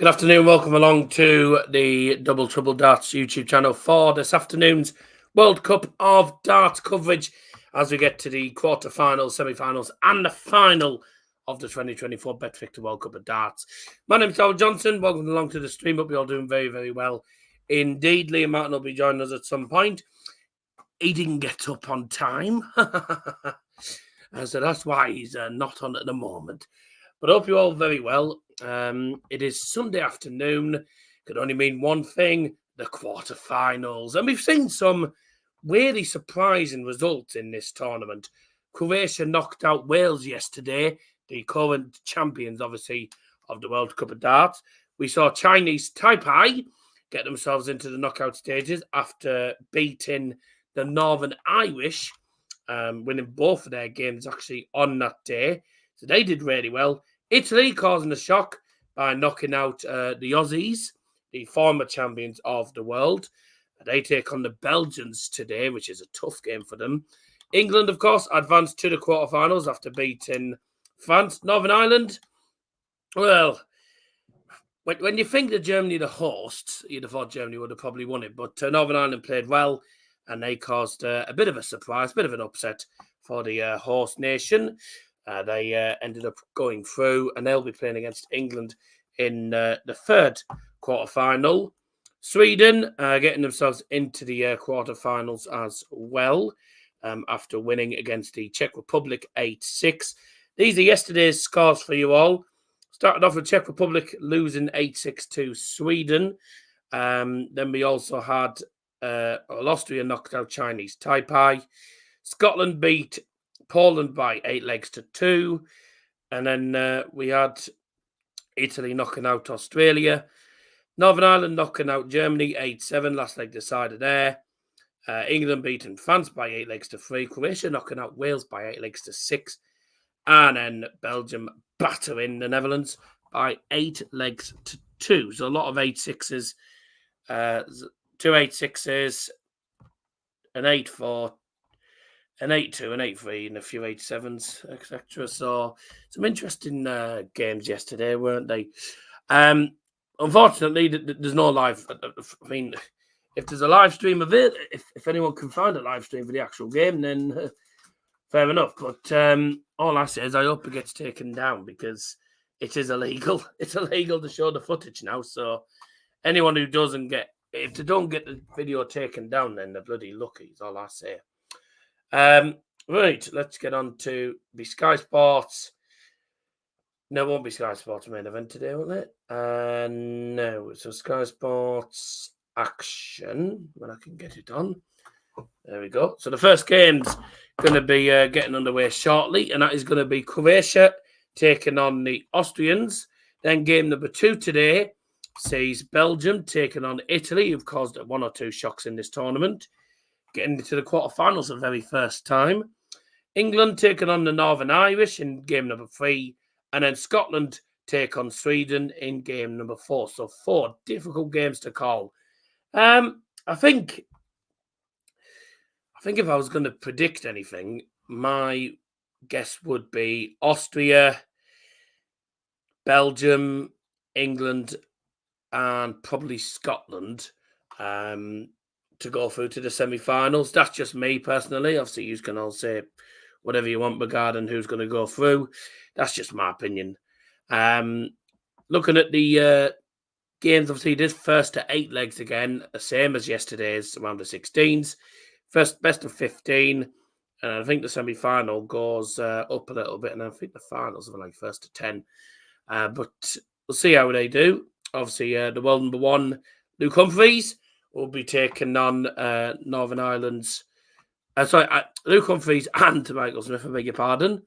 Good afternoon. Welcome along to the Double Trouble Darts YouTube channel for this afternoon's World Cup of Darts coverage as we get to the quarterfinals, semi-finals and the final of the 2024 Betvictor World Cup of Darts. My name is Darryl Johnson. Welcome along to the stream. Hope you're all doing very, very well indeed. Liam Martin will be joining us at some point. He didn't get up on time. So that's why he's not on at the moment. But I hope you're all very well. It is Sunday afternoon. Could only mean one thing, the quarterfinals. And we've seen some really surprising results in this tournament. Croatia knocked out Wales yesterday, the current champions, obviously, of the World Cup of Darts. We saw Chinese Taipei get themselves into the knockout stages after beating the Northern Irish, winning both of their games actually on that day. So they did really well. Italy causing a shock by knocking out the Aussies, the former champions of the world. They take on the Belgians today, which is a tough game for them. England, of course, advanced to the quarterfinals after beating France. Northern Ireland, well, when you think that Germany the hosts, you'd have thought Germany would have probably won it. But Northern Ireland played well, and they caused a bit of a surprise, a bit of an upset for the host nation. They ended up going through, and they'll be playing against England in the third quarterfinal. Sweden getting themselves into the quarterfinals as well after winning against the Czech Republic 8-6. These are yesterday's scores for you all. Started off with Czech Republic losing 8-6 to Sweden. Then we also had Austria knocked out Chinese Taipei. Scotland beat Poland by 8 legs to 2. And then we had Italy knocking out Australia. Northern Ireland knocking out Germany 8-7. Last leg decided there. England beating France by 8 legs to 3. Croatia knocking out Wales by 8 legs to 6. And then Belgium battering the Netherlands by 8 legs to 2. So a lot of 8-6s. 2 8-6s. An 8-4. An 8-2, an 8-3, and a few 8-7s, etc. So some interesting games yesterday, weren't they? Unfortunately, there's no live. I mean, if there's a live stream of it, if anyone can find a live stream for the actual game, then fair enough. But all I say is I hope it gets taken down because it is illegal. It's illegal to show the footage now. So anyone who doesn't get, if they don't get the video taken down, then they're bloody lucky, is all I say. Right, let's get on to the Sky Sports. No, it won't be Sky Sports main event today, will it? No, so Sky Sports action, when I can get it on. There we go. So the first game's going to be getting underway shortly, and that is going to be Croatia taking on the Austrians. Then game number 2 today sees Belgium taking on Italy, who've caused 1 or 2 shocks in this tournament, getting into the quarterfinals for the very first time. England taking on the Northern Irish in game number 3. And then Scotland take on Sweden in game number 4. So 4 difficult games to call. I think if I was going to predict anything, my guess would be Austria, Belgium, England, and probably Scotland to go through to the semi-finals. That's just me personally. Obviously, you can all say whatever you want regarding who's going to go through. That's just my opinion. Looking at the games, obviously, this first to 8 legs again, the same as yesterday's around the 16s. First, best of 15. And I think the semi-final goes up a little bit. And I think the finals are like first to 10. But we'll see how they do. Obviously, the world number 1, Luke Humphries, will be taking on Northern Ireland's. Luke Humphries and Michael Smith, I beg your pardon.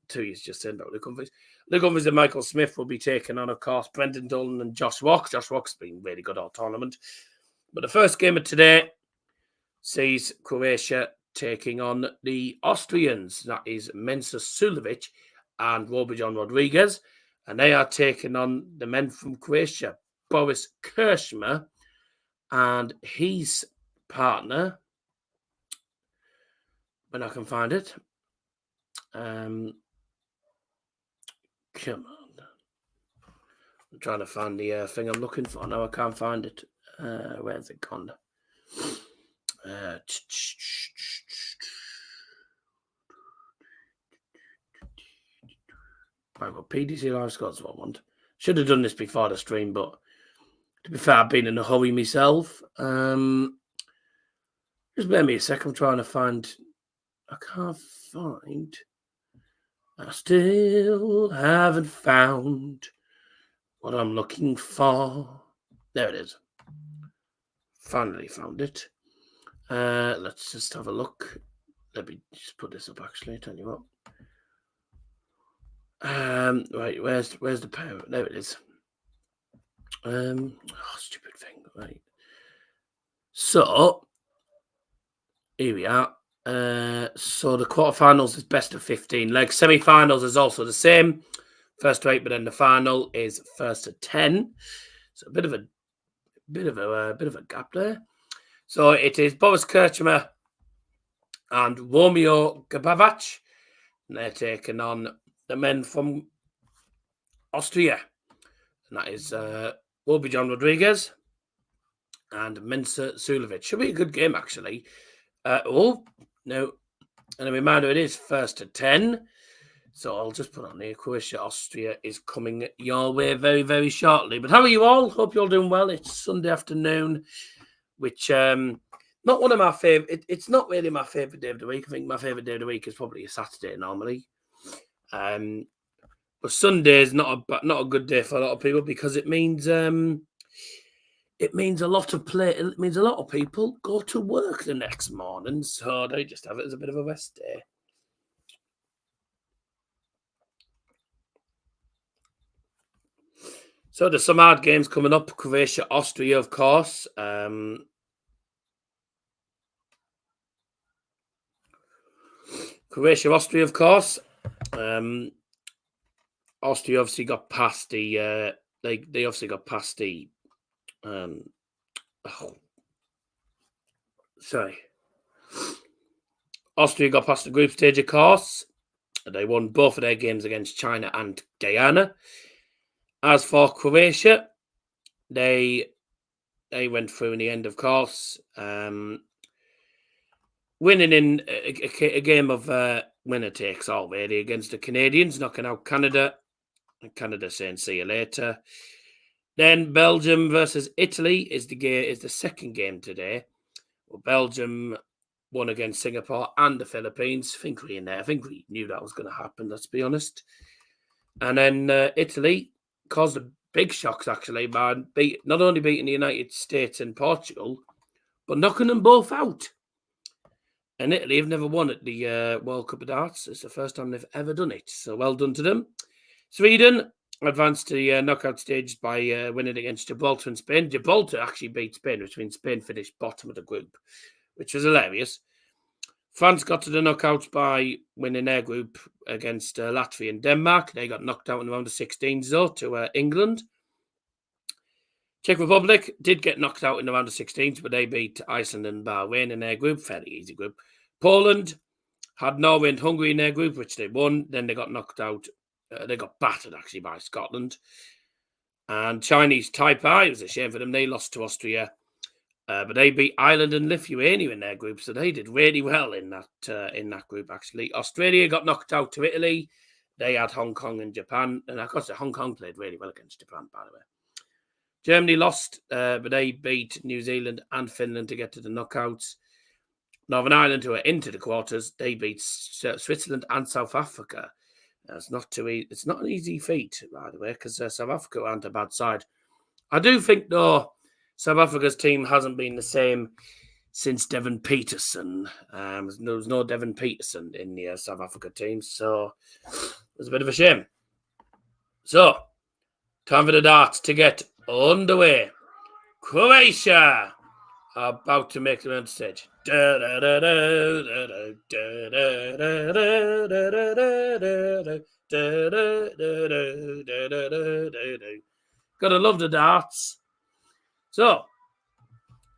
2 years just said about Luke Humphries. Luke Humphries and Michael Smith will be taking on, of course, Brendan Dillon and Josh Rock. Josh Rock's been really good all tournament. But the first game of today sees Croatia taking on the Austrians. That is Mensa Sulevic and Robijan Rodriguez. And they are taking on the men from Croatia, Boris Kirshmer and his partner, when I can find it. Come on. I'm trying to find the thing I'm looking for. Now I can't find it. Where's it gone? Right, well, PDC Live Scott's what I want. Should have done this before the stream, but to be fair, I've been in a hurry myself. Just bear me a sec. I'm trying to find. I can't find. I still haven't found what I'm looking for. There it is. Finally found it. Let's just have a look. Let me just put this up. Actually, tell you what. Right, where's the power? There it is. Stupid thing. Right. So here we are. So the quarterfinals is best of 15 legs. Semi-finals is also the same. First to 8, but then the final is first to 10. So a bit of a gap there. So it is Boris Kirchner and Romeo Gabavac. And they're taking on the men from Austria. And that is John Rodriguez and Mensa Sulevic. Should be a good game, actually. No. And a reminder, it is first to 10. So I'll just put on here, Croatia, Austria is coming your way very, very shortly. But how are you all? Hope you're all doing well. It's Sunday afternoon, which not one of my favourite. It's not really my favourite day of the week. I think my favourite day of the week is probably a Saturday normally. But Sunday is not a good day for a lot of people because it means a lot of It means a lot of people go to work the next morning, so they just have it as a bit of a rest day. So there's some hard games coming up. Croatia, Austria, of course. Croatia, Austria, of course. Austria obviously got past the. They obviously got past the. Austria got past the group stage, of course. They won both of their games against China and Guyana. As for Croatia, they went through in the end, of course, winning in a game of winner takes all, really, against the Canadians, knocking out Canada. And Canada saying see you later. Then Belgium versus Italy is the second game today. Well, Belgium won against Singapore and the Philippines. I think we knew that was going to happen, let's be honest. And then Italy caused a big shocks, actually, by not only beating the United States and Portugal, but knocking them both out. And Italy have never won at the World Cup of Darts. It's the first time they've ever done it. So well done to them. Sweden advanced to the knockout stage by winning against Gibraltar and Spain. Gibraltar actually beat Spain, which means Spain finished bottom of the group, which was hilarious. France got to the knockouts by winning their group against Latvia and Denmark. They got knocked out in the round of 16s, though, to England. Czech Republic did get knocked out in the round of 16s, but they beat Iceland and Bahrain in their group. Fairly easy group. Poland had Norway and Hungary in their group, which they won. Then they got knocked out. They got battered, actually, by Scotland. And Chinese Taipei, it was a shame for them. They lost to Austria. But they beat Ireland and Lithuania in their group, so they did really well in that group, actually. Australia got knocked out to Italy. They had Hong Kong and Japan. And of course, Hong Kong played really well against Japan, by the way. Germany lost, but they beat New Zealand and Finland to get to the knockouts. Northern Ireland, who are into the quarters, they beat Switzerland and South Africa. It's not an easy feat, by the way, because South Africa aren't a bad side. I do think, though, South Africa's team hasn't been the same since Devon Peterson. There was no Devon Peterson in the South Africa team, so it was a bit of a shame. So, time for the darts to get underway. Croatia are about to make their own stage. Gotta love the darts. So,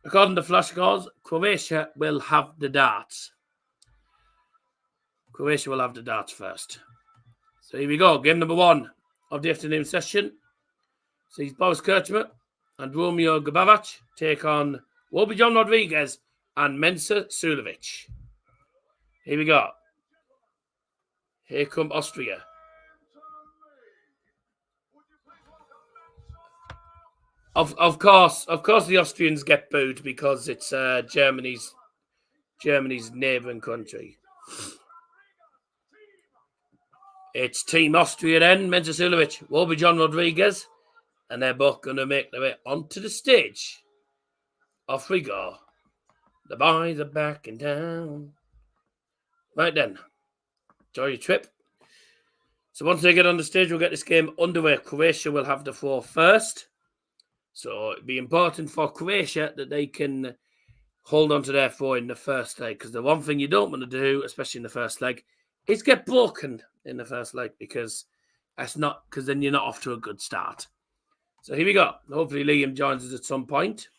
according to flash scores, Croatia will have the darts. Croatia will have the darts first. So here we go. Game number 1 of the afternoon session. So he's Boris Kirchmer and Romeo Gabavac take on Wobijon Rodriguez and Mensa Sulevic. Here we go. Here come Austria. Of course, the Austrians get booed because it's Germany's neighbouring country. It's Team Austria then, Mensa Sulevic, Wobijon Rodriguez, and they're both going to make their way onto the stage. Off we go. The boys are backing down. Right then, enjoy your trip. So once they get on the stage, we'll get this game underway. Croatia will have the floor first. So it'd be important for Croatia that they can hold on to their four in the first leg, because the one thing you don't want to do, especially in the first leg, is get broken in the first leg, because then you're not off to a good start. So here we go. Hopefully Liam joins us at some point.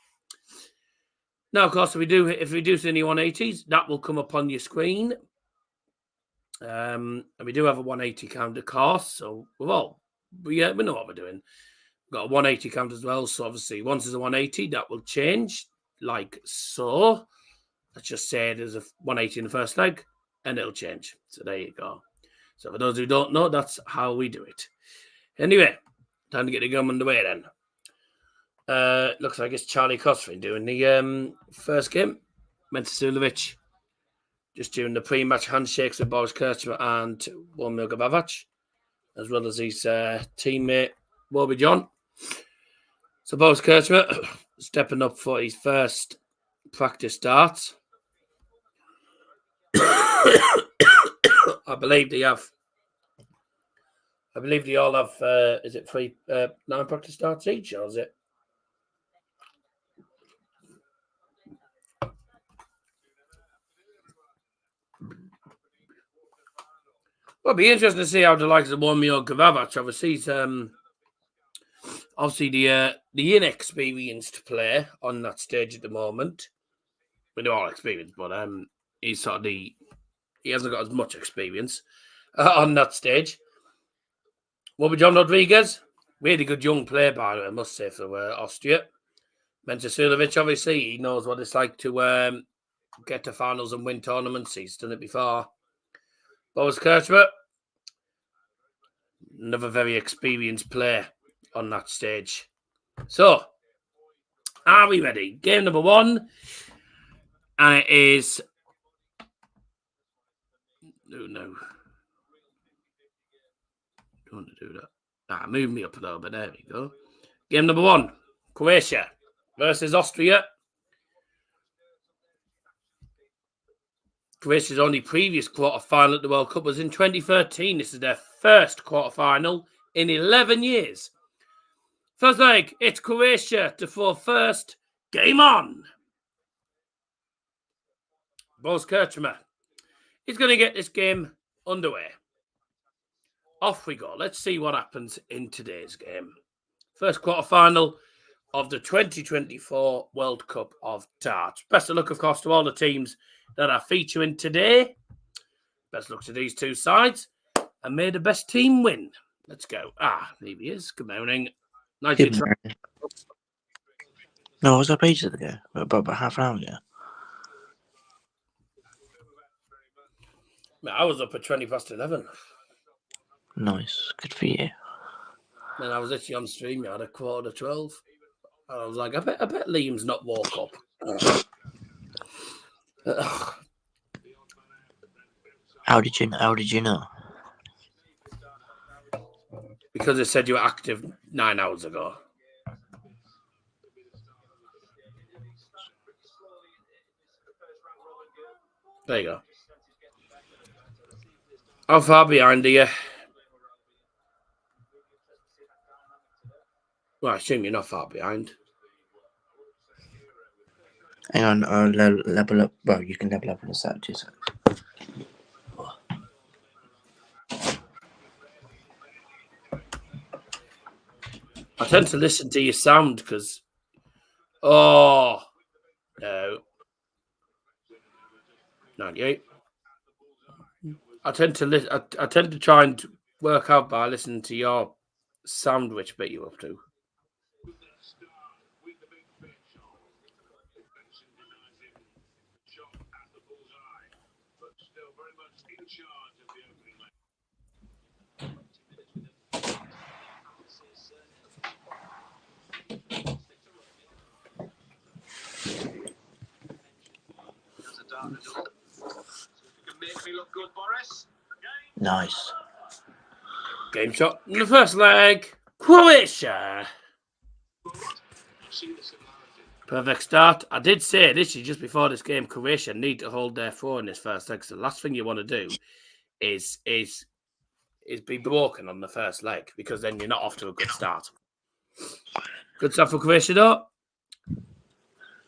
Now, of course, if we do see any 180s, that will come up on your screen. And we do have a 180 count, of course. So we know what we're doing. We've got a 180 count as well. So obviously, once there's a 180, that will change, like so. Let's just say there's a 180 in the first leg, and it'll change. So there you go. So for those who don't know, that's how we do it. Anyway, time to get the game underway then. Looks like it's Charlie Cosfin doing the first game. Mensa Sulevic just doing the pre-match handshakes with Boris Kirchmer and Romeo Gabavac, as well as his teammate Wobijon. So Boris Kirchmer stepping up for his first practice start. I believe they all have. Is it 9 practice starts each, or is it? Well, it'll be interesting to see how the likes of Romeo Gabavac, obviously, he's obviously the inexperienced player on that stage at the moment. They're all experienced, but he's sort of he hasn't got as much experience on that stage. Wobijon Rodriguez, really good young player, by the way, I must say, for Austria. Mensa Sulevic, obviously, he knows what it's like to get to finals and win tournaments. He's done it before. Boris Kirchmer, another very experienced player on that stage. So, are we ready? Game number 1. And it is... No. Don't want to do that. Move me up a little bit. There we go. Game number 1. Croatia versus Austria. Croatia's only previous quarterfinal at the World Cup was in 2013. This is their first quarterfinal in 11 years. First leg, it's Croatia to throw first. Game on. Boris Kirchmer is going to get this game underway. Off we go. Let's see what happens in today's game. First quarterfinal of the 2024 World Cup of Darts. Best of luck, of course, to all the teams that are featuring today. Best of luck to these two sides. And may the best team win. Let's go. There he is. Good morning. Nice to try. No, I was up ages ago. About half an hour ago. I was up at 11:20. Nice. Good for you. And I was actually on stream at 11:45. And I was like, I bet Liam's not woke up. How did you know? Because it said you were active 9 hours ago. There you go. How far behind are you? Well, I assume you're not far behind. Hang on, I'll level up. Well, you can level up in a sec. 2 seconds. I tend to listen to your sound because... Oh, no. 98. I tend to try and work out by listening to your sound, which bit you up to. Nice. Game shot in the first leg. Croatia. Perfect start. I did say literally just before this game, Croatia need to hold their throw in this first leg. So the last thing you want to do is be broken on the first leg, because then you're not off to a good start. Good stuff for Croatia though.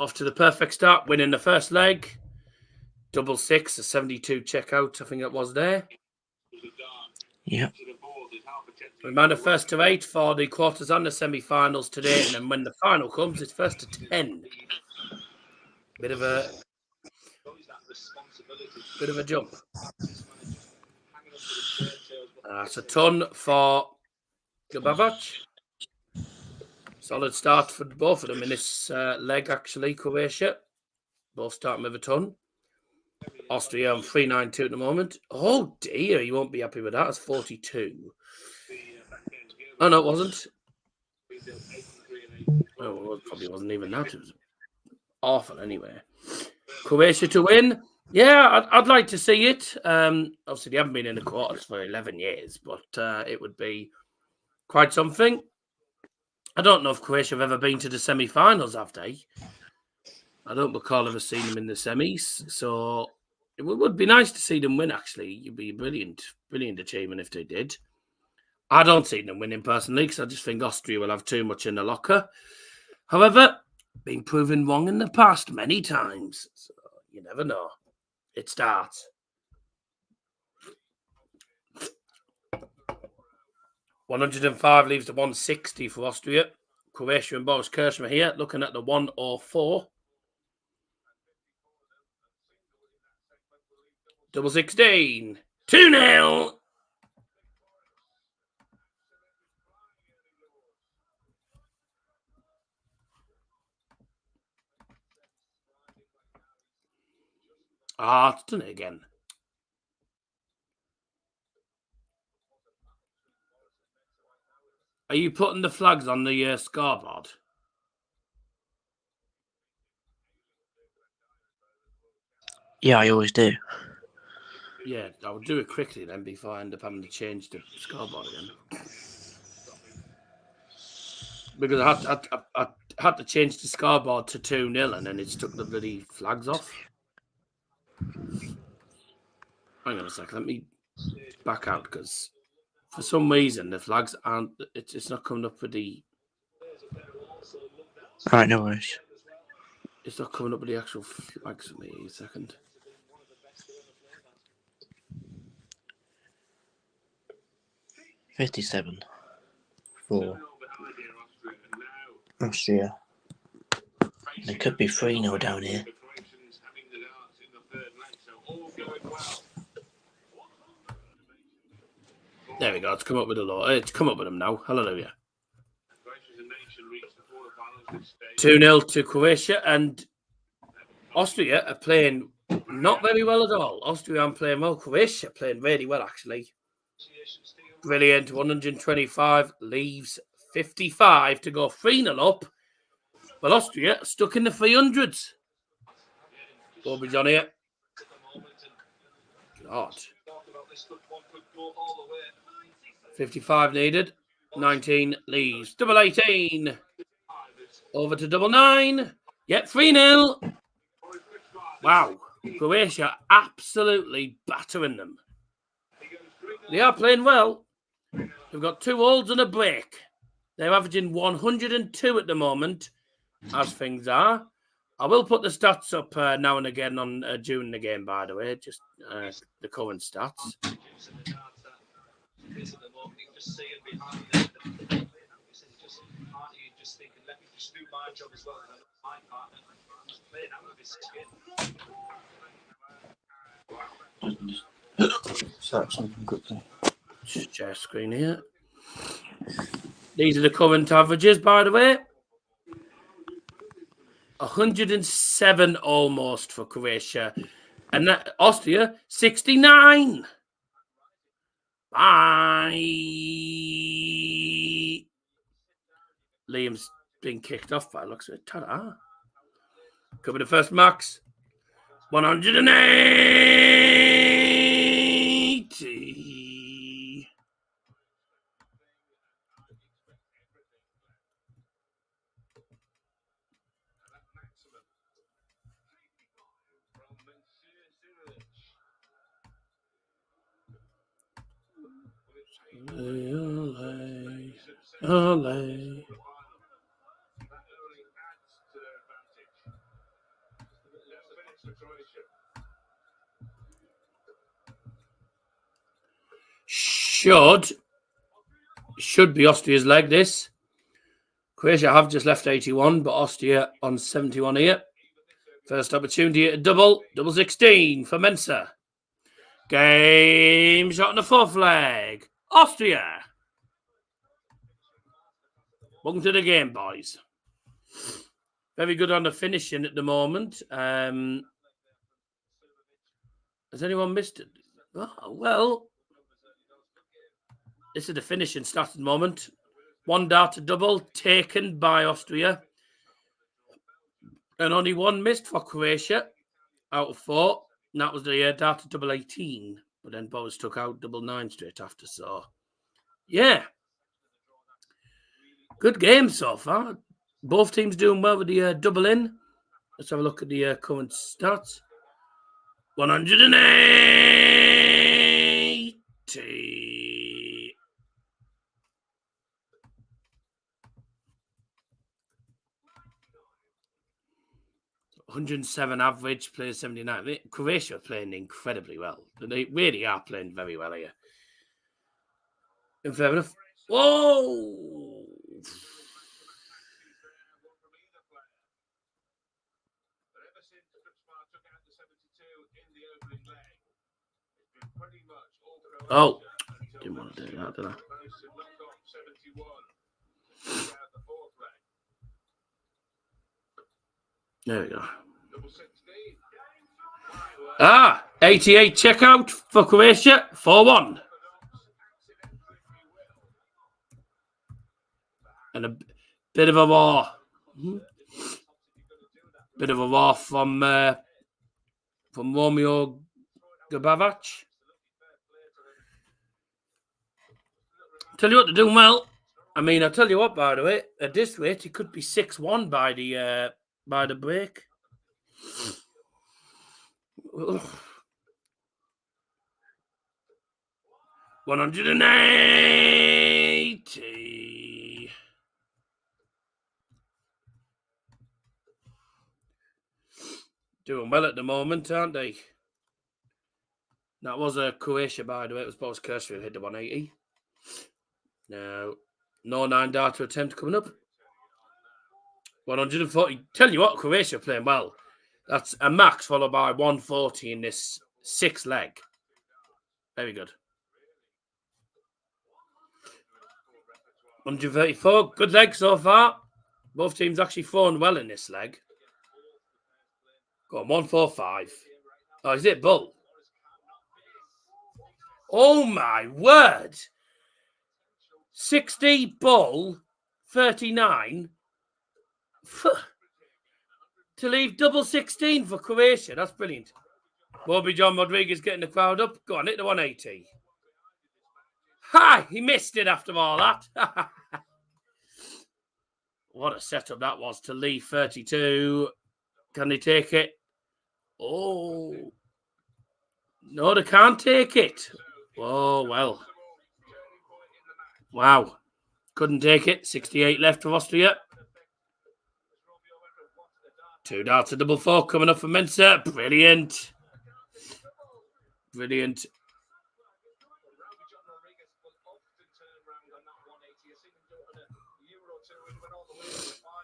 Off to the perfect start, winning the first leg. 6-6, a 72 checkout, I think it was there. Yep. Reminder, 1st to 8 for the quarters and the semi-finals today, and then when the final comes, it's 1st to 10. Bit of a jump. That's a ton for Betvictor. Solid start for both of them in this leg, actually. Croatia, both starting with a ton. Austria on 392 at the moment. Oh dear, you won't be happy with that. It's 42. Oh no, it wasn't. Oh, well, it probably wasn't even that. It was awful anyway. Croatia to win. Yeah, I'd like to see it. Obviously, they haven't been in the quarters for 11 years, but it would be quite something. I don't know if Croatia have ever been to the semi-finals, have they? I don't recall ever seeing them in the semis, so it would be nice to see them win, actually. It'd be a brilliant achievement if they did. I don't see them winning personally, because I just think Austria will have too much in the locker. However, been proven wrong in the past many times, so you never know. It starts. $105 leaves the 160 for Austria. Croatia and Boris Kirshner here, looking at the 104. 16. 2-0. It's done it again. Are you putting the flags on the scoreboard? Yeah, I always do. Yeah, I would do it quickly then before I end up having to change the scoreboard again. Because I had to change the scoreboard to 2-0 and then it took the bloody flags off. Hang on a second, let me back out, because for some reason the flags aren't. It's not coming up with the. Right, no worries. It's not coming up with the actual flags for me. A second. $57 for Austria. There could be 3-0 down here. There we go. It's come up with a lot. It's come up with them now. Hallelujah. 2-0 to Croatia, and Austria are playing not very well at all. Austria aren't playing well. Croatia are playing really well, actually. Brilliant. 125 leaves 55 to go 3-0 up. But Austria stuck in the 300s. Bobby's on here. God. 55 needed. 19 leaves. 18. Over to 9. Yep, 3-0. Wow. Croatia absolutely battering them. They are playing well. They've got 2 holds and a break. They're averaging 102 at the moment, as things are. I will put the stats up now and again on during the game, by the way, just the current stats. Search something quickly. Share screen here. These are the current averages, by the way. 107 almost for Croatia. And that, Austria, 69. Bye. Liam's been kicked off by looks of it. Ta-da. Cover the first marks. 180. Olé. Should be Austria's leg, this. Croatia have just left 81, but Austria on 71 here. First opportunity at a double 16 for Mensa. Game shot on the fourth leg. Austria. Welcome to the game, boys. Very good on the finishing at the moment. Has anyone missed it? Oh, well, this is the finishing starting moment. One dart double taken by Austria. And only one missed for Croatia out of 4. And that was the dart double 18. But then Boris took out double 9 straight after. So, yeah. Good game so far. Both teams doing well with the double in. Let's have a look at the current stats. 180. 107 average, plays 79. Croatia are playing incredibly well. They really are playing very well here. And fair enough. Whoa! Oh, didn't want to do that, did I? There we go. 88 checkout for Croatia, 4-1. And a bit of a war. Bit of a war from Romeo Gabavac. Tell you what, they're doing well. I mean, I'll tell you what, by the way, at this rate, it could be 6-1 by the break. 180. Doing well at the moment, aren't they? That was a Croatia, by the way. It was Boris Kerser who hit the 180. Now, no 9 data attempt coming up. 140. Tell you what, Croatia are playing well. That's a max followed by 140 in this 6th leg. Very good. 134. Good leg so far. Both teams actually thrown well in this leg. Go on, 145. Oh, is it Bull? Oh, my word. 60 Bull, 39. To leave double 16 for Croatia. That's brilliant. Bobby John Rodriguez getting the crowd up. Go on, hit the 180. Hi, he missed it after all that. What a setup that was to leave 32. Can they take it? Oh. No, they can't take it. Oh, well. Wow. Couldn't take it. 68 left for Austria. 2 darts, a double 4 coming up for Mensa. Brilliant. Brilliant.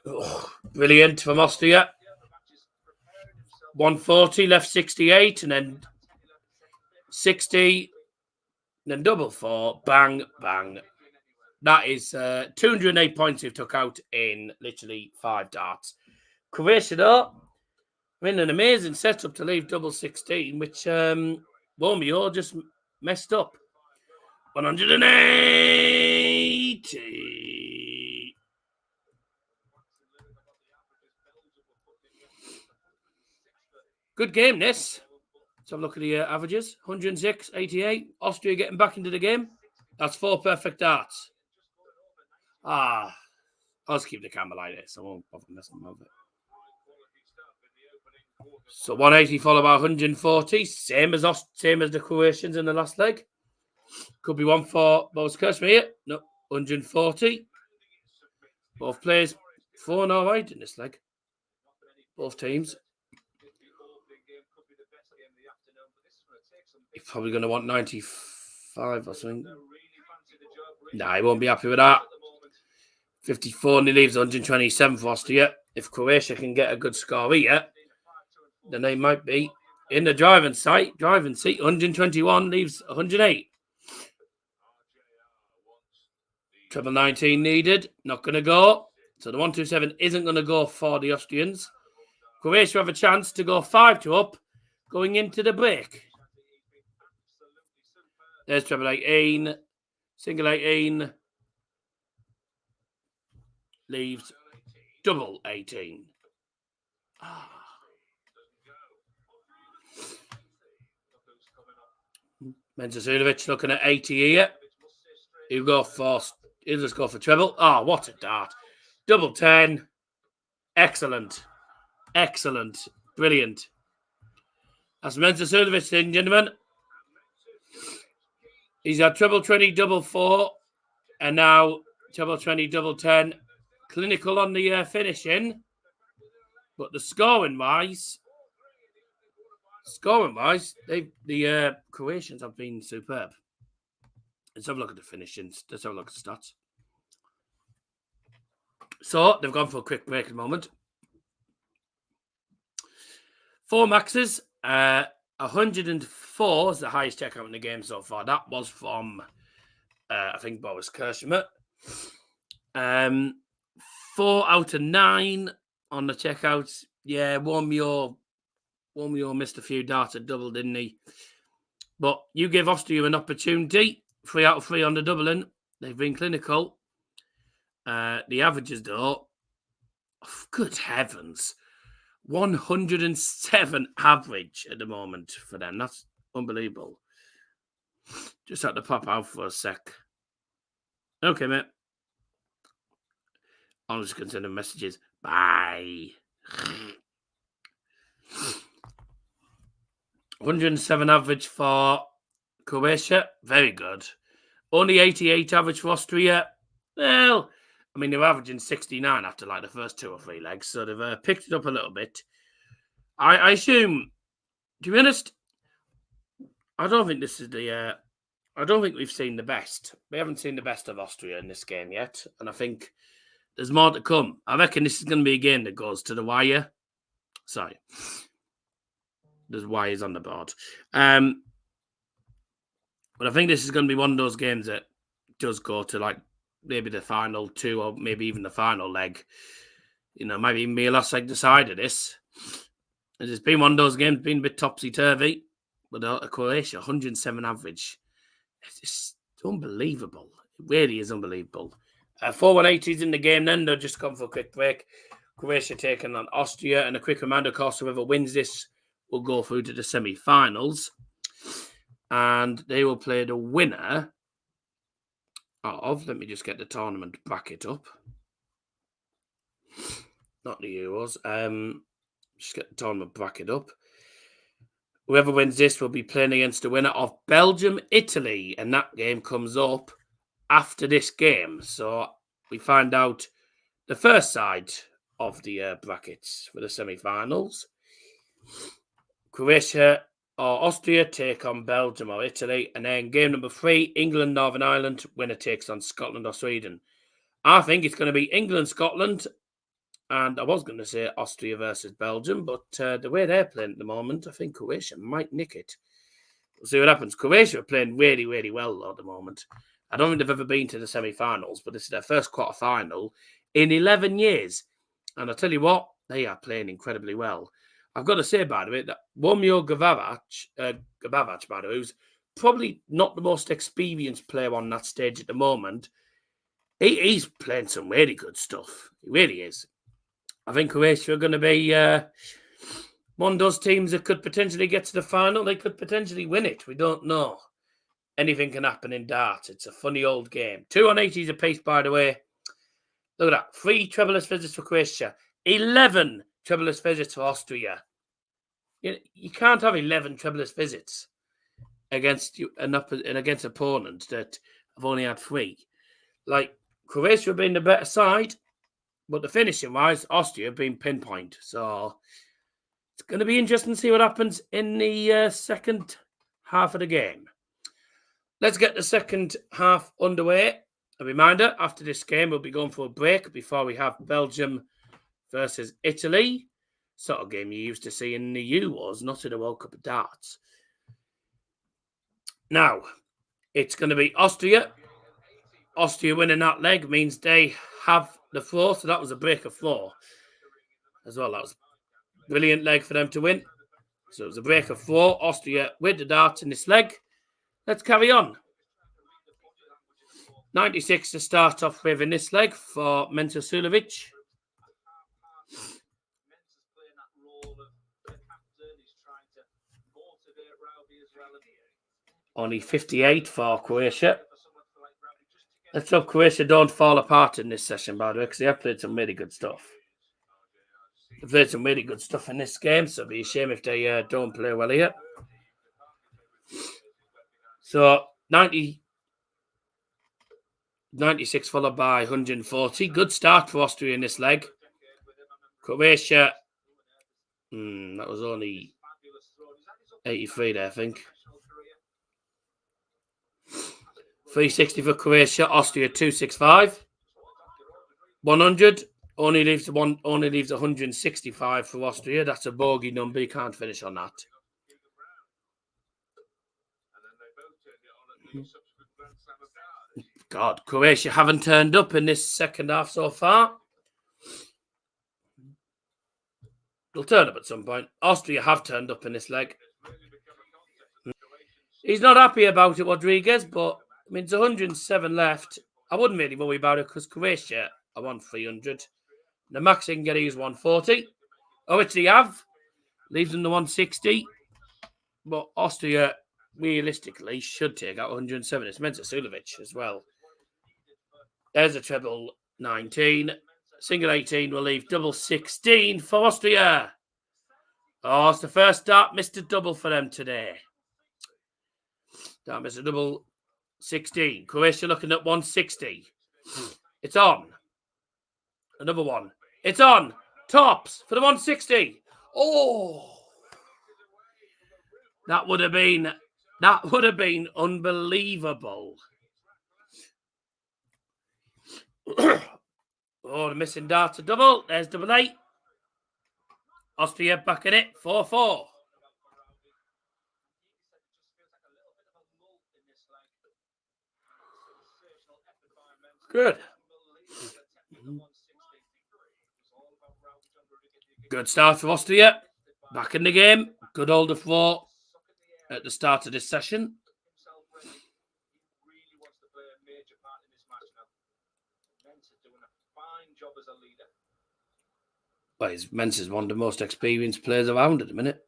Oh, brilliant from Austria. 140, left 68, and then 60, and then double 4. Bang, bang. That is 208 points you've took out in literally 5 darts. Croatia, though, in an amazing setup to leave double 16, which Romeo just messed up. 180. Good game, this. Let's have a look at the averages. 106, 88. Austria getting back into the game. That's 4 perfect darts. I'll just keep the camera like this. I won't bother messing with it. So 180 followed by 140. Same as the Croatians in the last leg. Could be one for both Kirsten here. No, 140. Both players 4 all right in this leg. Both teams. He's probably going to want 95 or something. Nah, he won't be happy with that. 54 and he leaves 127 for Austria. If Croatia can get a good score here, then they might be in the driving seat. 121 leaves 108. Treble 19 needed. Not going to go. So the 127 isn't going to go for the Austrians. Croatia have a chance to go 5-2 up going into the break. There's treble 18. Single 18. Leaves double 18. Menzacinovic looking at 80 here. He'll just go for treble. Oh, what a dart. Double 10. Excellent. Excellent. Brilliant. That's Menzacinovic, ladies and gentlemen. He's got treble 20, double 4. And now treble 20, double 10. Clinical on the finishing. But the scoring-wise, the Croatians have been superb. Let's have a look at the finishings. Let's have a look at the stats. So, they've gone for a quick break at the moment. 4 maxes. 104 is the highest checkout in the game so far. That was from, I think, Boris Kirschmer. 4 out of 9 on the checkouts. Yeah, Romeo missed a few darts at double, didn't he? But you give Austria an opportunity. 3 out of 3 on the doubling. They've been clinical. The averages, though, good heavens. 107 average at the moment for them. That's unbelievable. Just had to pop out for a sec. Okay, mate. I'm just going to send them messages. Bye. 107 average for Croatia. Very good. Only 88 average for Austria. Well, I mean, they're averaging 69 after like the first 2 or 3 legs, so they've picked it up a little bit. I assume, to be honest, I don't think this is I don't think we've seen the best. We haven't seen the best of Austria in this game yet, and I think there's more to come. I reckon this is going to be a game that goes to the wire. Sorry. There's wires on the board. But I think this is going to be one of those games that does go to like maybe the final 2 or maybe even the final leg. You know, maybe even be a last leg decider this. It's been one of those games, been a bit topsy-turvy. But Croatia, 107 average. It's unbelievable. It really is unbelievable. 4-180s in the game then. They'll just come for a quick break. Croatia taking on Austria. And a quick reminder, of course, whoever wins this will go through to the semi-finals. And they will play the winner of, let me just get the tournament bracket up. Not the Euros. Just get the tournament bracket up. Whoever wins this will be playing against the winner of Belgium, Italy. And that game comes up after this game. So we find out the first side of the brackets for the semi-finals. Croatia or Austria take on Belgium or Italy. And then game number 3, England, Northern Ireland. Winner takes on Scotland or Sweden. I think it's going to be England, Scotland. And I was going to say Austria versus Belgium. But the way they're playing at the moment, I think Croatia might nick it. We'll see what happens. Croatia are playing really, really well though, at the moment. I don't think they've ever been to the semi-finals. But this is their first quarter-final in 11 years. And I'll tell you what, they are playing incredibly well. I've got to say, by the way, that Romeo Gabavac, by the way, who's probably not the most experienced player on that stage at the moment, he's playing some really good stuff. He really is. I think Croatia are going to be Mondo's teams that could potentially get to the final, they could potentially win it. We don't know. Anything can happen in darts. It's a funny old game. 2 on 80s apiece, by the way. Look at that. 3 trebleless visits for Croatia. 11 trebleless visits for Austria. You can't have 11 trebleless visits against opponents that have only had 3. Like, Croatia have been the better side, but the finishing-wise, Austria have been pinpoint. So it's going to be interesting to see what happens in the second half of the game. Let's get the second half underway. A reminder, after this game, we'll be going for a break before we have Belgium versus Italy. Sort of game you used to see in the Euros, not in the World Cup of Darts. Now, it's going to be Austria. Austria winning that leg means they have the floor, so that was a break of 4 as well. That was a brilliant leg for them to win. So it was a break of 4. Austria with the darts in this leg. Let's carry on. 96 to start off with in this leg for Mensa Sulevic. Only 58 for Croatia. Let's hope Croatia don't fall apart in this session, by the way, because they have played some really good stuff. They've played some really good stuff in this game, so it'd be a shame if they don't play well here. So, 96 followed by 140. Good start for Austria in this leg. Croatia, that was only 83 there, I think. 360 for Croatia, Austria 265. 100 only leaves 165 for Austria. That's a bogey number. You can't finish on that. God, Croatia haven't turned up in this second half so far. They'll turn up at some point. Austria have turned up in this leg. He's not happy about it, Rodriguez, but I mean, there's 107 left. I wouldn't really worry about it because Croatia are on 300. The max they can get is 140. Which they have. Leaves them to 160. But Austria, realistically, should take out 107. It's Mensa Sulevic as well. There's a treble 19. Single 18 will leave double 16 for Austria. Oh, it's the first start. Missed a double for them today. That missed a double 16. Croatia looking at 160. It's on. Another one. It's on. Tops for the 160. Oh. That would have been unbelievable. Oh, the missing dart to double. There's double 8. Austria back in it. 4-4. Good. Good start for Austria. Back in the game. Good older 4 at the start of this session. Well, Mensa's one of the most experienced players around at the minute.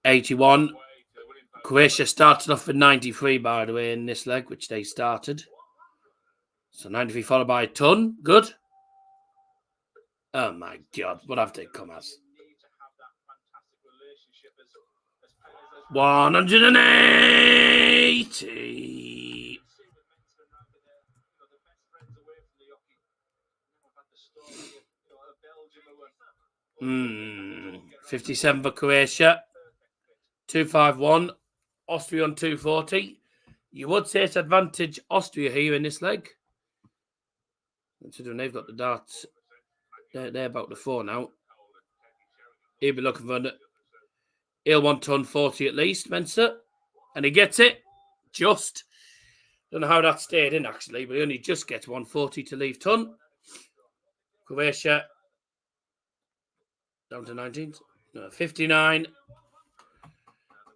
81. Croatia started off with 93, by the way, in this leg, which they started. So 93 followed by a ton. Good. Oh, my God. What have they come as? 180. 57 for Croatia. 251. Austria on 240. You would say it's advantage Austria here in this leg. Considering they've got the darts. They're about the 4 now. He'll be looking for he'll want ton 40 at least, Mensa. And he gets it. Just. Don't know how that stayed in, actually, but he only just gets 140 to leave ton. Croatia. Down to 19. No, 59.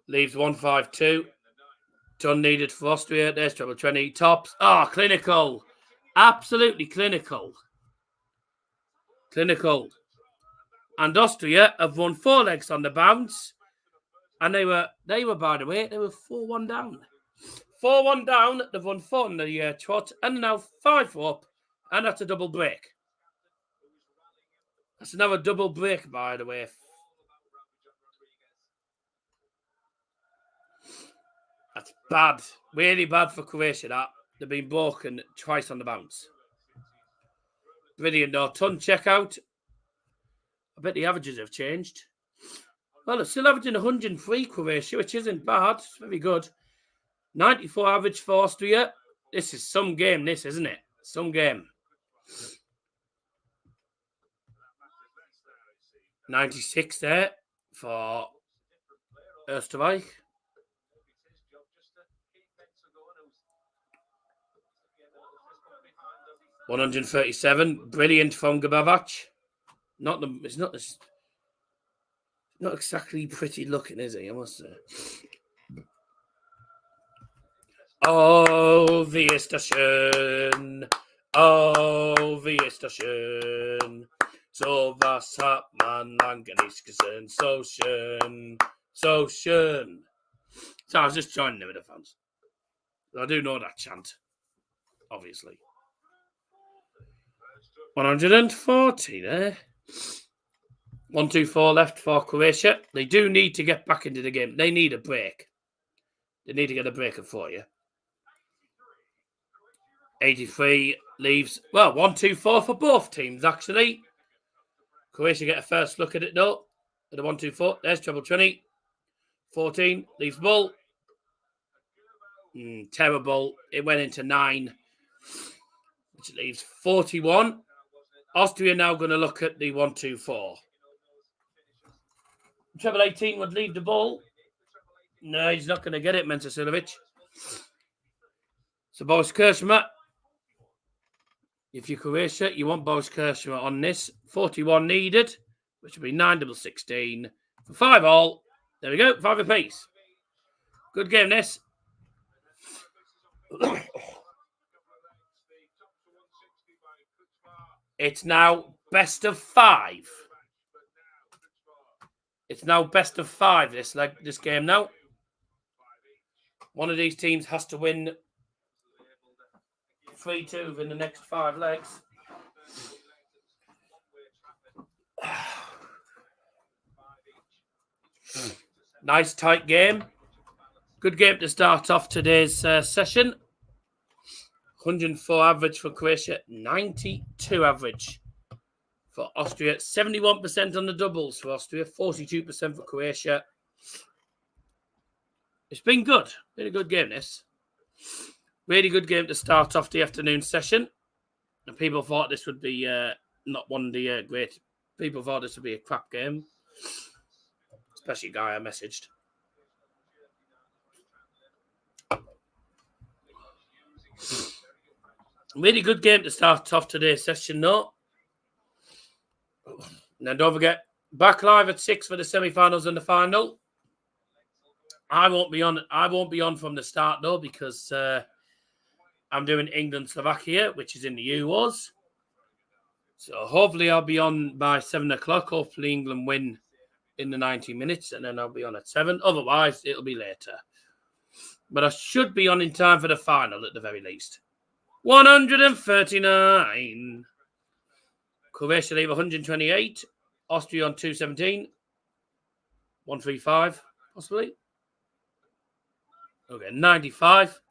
Leaves 152. Ton needed for Austria. There's treble 20. Tops. Clinical. Absolutely clinical. Clinical. and Austria have won 4 legs on the bounce. And they were, by the way, they were 4-1 down. 4-1 down. They've won 4 in the trot, and now 5 up, and that's a double break. That's another double break, by the way. That's bad. Really bad for Croatia, that. They've been broken twice on the bounce. Brilliant, though. Ton checkout. I bet the averages have changed. Well, it's still averaging 103, Croatia, which isn't bad. It's very good. 94 average for Austria. This is some game, this, isn't it? Some game. 96 there for Österreich. 137. Brilliant from Gabavac. It's not exactly pretty looking, is he? I must say. Oh, wie ist das schön. Oh, wie ist das schön. So was hat man lange nicht gesehen. So schön. So schön. So I was just joining in with the fans. I do know that chant, obviously. 140 there. 1-2-4 left for Croatia. They do need to get back into the game. They need a break. They need to get a break for you. 83 leaves. Well, 1-2-4 for both teams, actually. Croatia get a first look at it, though. At the 1-2-4. There's treble 20. 14 leaves ball. Terrible. It went into 9, which leaves 41. Austria now going to look at the 1-2-4. Treble 18 would leave the ball. No, he's not going to get it, Mentasilovic. So Boris Kershima, if you're Croatia, you want Boris Kershima on this. 41 needed, which will be 9-16 for 5 all. There we go, 5 apiece. Good game, this. It's now best of 5. It's now best of 5, this game now. One of these teams has to win 3-2 in the next 5 legs. Nice tight game. Good game to start off today's session. 104 average for Croatia, 92 average for Austria, 71% on the doubles for Austria, 42% for Croatia. It's been good. Been a good game, this. Really good game to start off the afternoon session. And people thought this would be not one of the great. People thought this would be a crap game. Especially a guy I messaged. Really good game to start off today's session, though. Now, don't forget, back live at 6 for the semi-finals and the final. I won't be on from the start, though, because I'm doing England-Slovakia, which is in the Euros. So hopefully I'll be on by 7 o'clock. Hopefully England win in the 90 minutes, and then I'll be on at 7. Otherwise, it'll be later. But I should be on in time for the final at the very least. 139. Croatia leave 128. Austria on 217. 135, possibly. Okay, 95.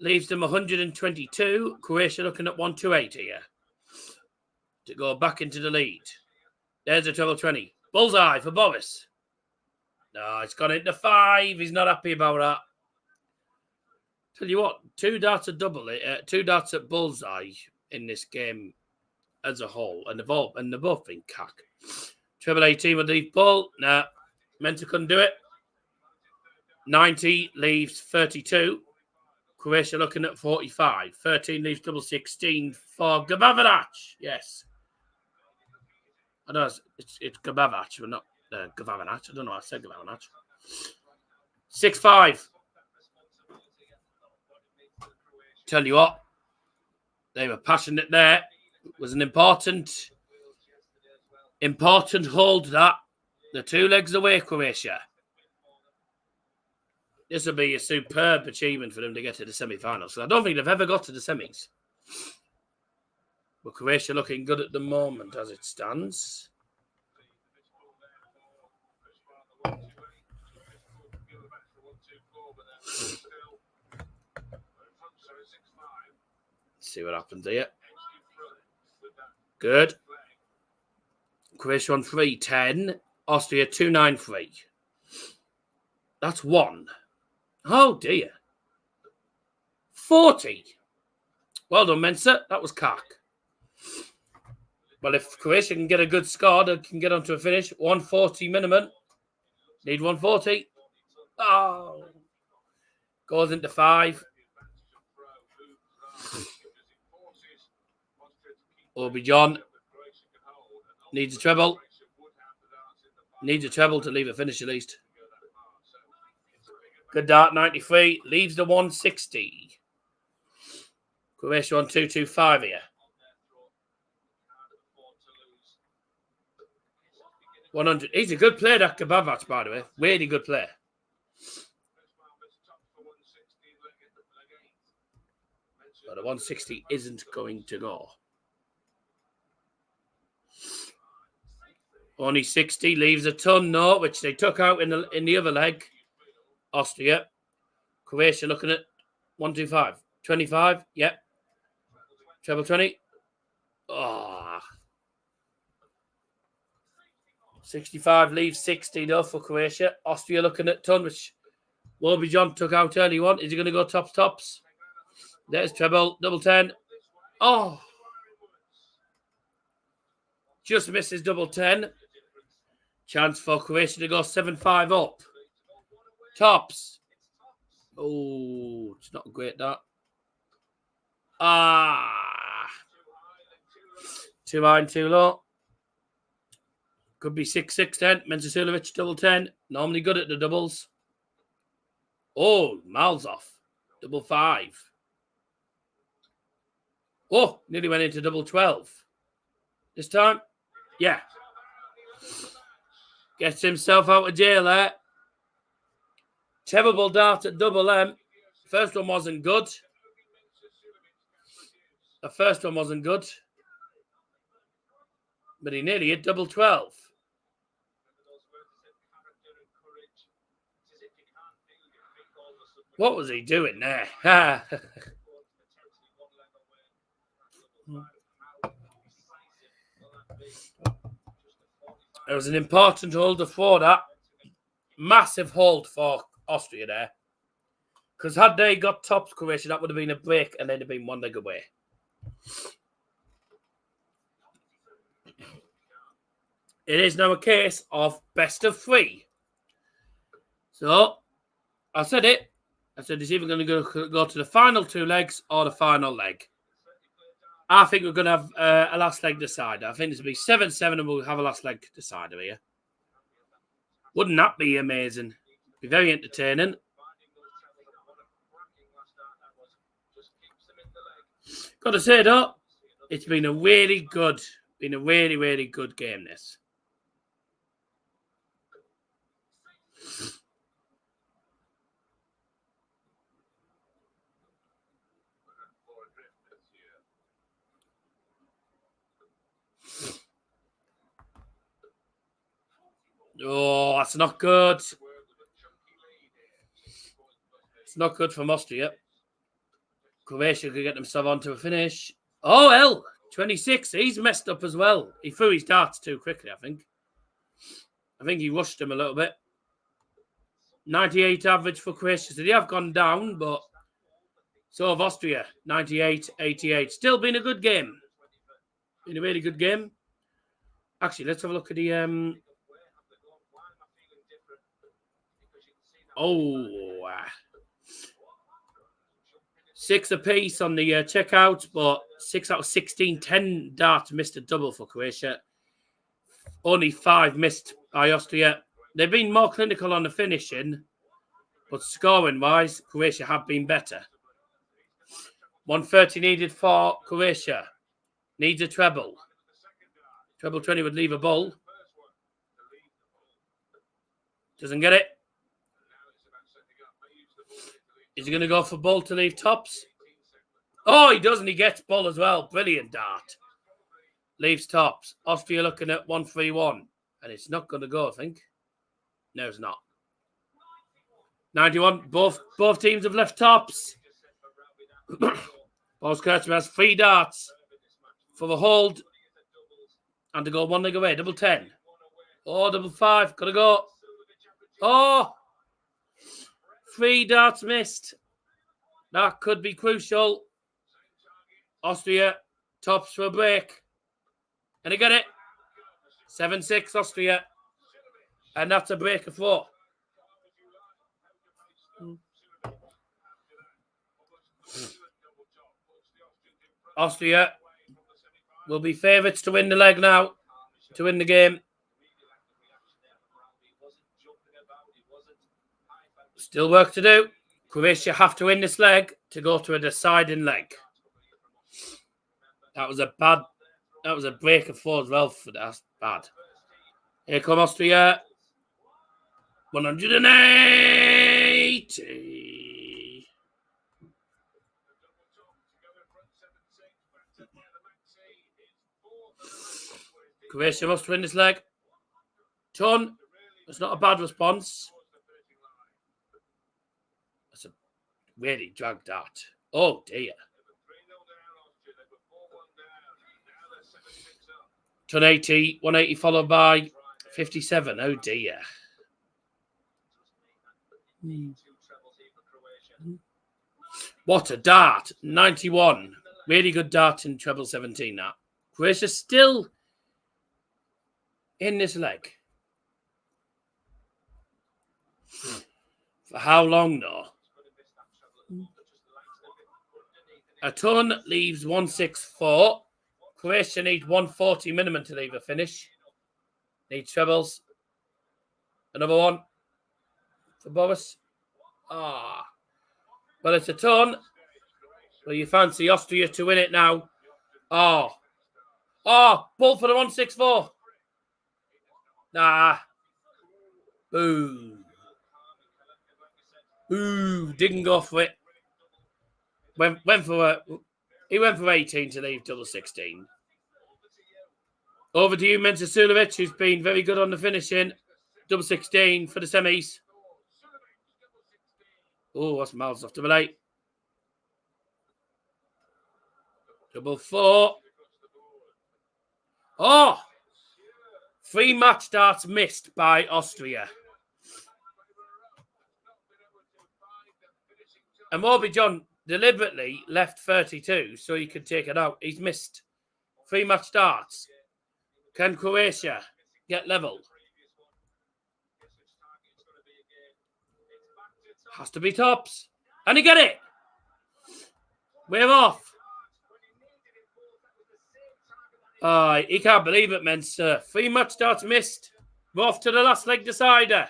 Leaves them 122. Croatia looking at 128 here. To go back into the lead. There's a treble 20. Bullseye for Boris. No, it's gone into 5. He's not happy about that. Tell you what, 2 darts at bullseye in this game as a whole, and they've both been cack. Treble 18 with leave ball. Nah, Menta couldn't do it. 90 leaves 32. Croatia looking at 45. 13 leaves double 16 for Gabavac. Yes. I know it's Gabavac, but not Gavavanac. I don't know. I said Gavavanac. 6-5. Tell you what, they were passionate there. It was an important Important hold that. The 2 legs away, Croatia. This will be a superb achievement for them to get to the semi-finals. So I don't think they've ever got to the semis. But Croatia looking good at the moment as it stands. See what happens here. Good. Croatia on 3-10. Austria 2-9-3. That's 1. Oh dear. 40. Well done, Mensa. That was cock. Well, if Croatia can get a good score, they can get onto a finish. 140 minimum. Need 140. Oh. Goes into 5. Obi John. Needs a treble. Needs a treble to leave a finish at least. Good dart, 93. Leaves the 160. Croatia on 2-2-5 here. 100. He's a good player, that Kabavac, by the way. Really good player. But the 160 isn't going to go. Only 60. Leaves a ton, no, which they took out in the other leg. Austria. Croatia looking at 125. 25. Yep. Treble 20. Oh. 65 leaves 60 though for Croatia. Austria looking at ton, which Wolby John took out early on. Is he going to go tops? There's treble. Double 10. Oh. Just misses double 10. Chance for Croatia to go 7-5 up. Tops. Oh, it's not great, that. Too high and too low. Could be 6-6-10. Mensasulovic, double 10. Normally good at the doubles. Oh, miles off. Double 5. Oh, nearly went into double 12. This time? Yeah. Gets himself out of jail there. Terrible dart at double M. First one wasn't good. The first one wasn't good. But he nearly hit double 12. What was he doing there? It was an important hold for that. Massive hold for Austria there. Because had they got tops Croatia, that would have been a break and they'd have been 1 leg away. It is now a case of best of 3. So, I said it. I said it's either going to go to the final 2 legs or the final leg. I think we're going to have a last leg decider. I think this will be 7-7 and we'll have a last leg decider here. Wouldn't that be amazing? Be very entertaining. Got to say though, it's been a really good game, this. Oh, that's not good. It's not good for Austria. Croatia could get themselves onto a finish. Oh, hell. 26. He's messed up as well. He threw his darts too quickly, I think. I think he rushed him a little bit. 98 average for Croatia. So they have gone down, but so have Austria. 98, 88. Still been a good game. Been a really good game. Actually, let's have a look at the... Oh, 6 apiece on the checkout, but 6 out of 16, 10 darts missed a double for Croatia. Only 5 missed by Austria. They've been more clinical on the finishing, but scoring-wise, Croatia have been better. 130 needed for Croatia. Needs a treble. Treble 20 would leave a ball. Doesn't get it. Is he going to go for ball to leave tops? Oh, he doesn't. He gets ball as well. Brilliant dart. Leaves tops. Austria looking at 1-3-1. And it's not going to go, I think. No, it's not. 91. Both teams have left tops. Boris Kurtzman has 3 darts for the hold. And to go 1 leg away. Double 10. Oh, double 5. Gotta go. Oh! 3 darts missed. That could be crucial. Austria tops for a break. And they get it. 7-6 Austria. And that's a break of 4. Austria will be favourites to win the leg now. To win the game. Still work to do. Croatia have to win this leg to go to a deciding leg. That was a break of 4 as well for that. That's bad. Here come Austria. 180. Croatia must win this leg. Ton. It's not a bad response. That's a really dragged dart. Oh dear. Ton 80. 180 followed by 57. Oh dear. What a dart. 91. Really good dart in treble 17 that. Croatia still in this leg. For how long though? A ton leaves 164. Croatia need 140 minimum to leave a finish. Need trebles. Another one for Boris. Well, it's a ton. Well, you fancy Austria to win it now. Ball for the 164. Nah. Boo. Didn't go for it. He went for 18 to leave double 16. Over to you, Mensasulovic, who's been very good on the finishing. Double 16 for the semis. Oh, that's miles off. Double 8. Double 4. 3 match darts missed by Austria. And Moby John deliberately left 32 so he could take it out. He's missed 3 match darts. Can Croatia get level? Has to be tops. And he get it. We're off. He can't believe it, men, sir. 3 match darts missed. We're off to the last leg decider.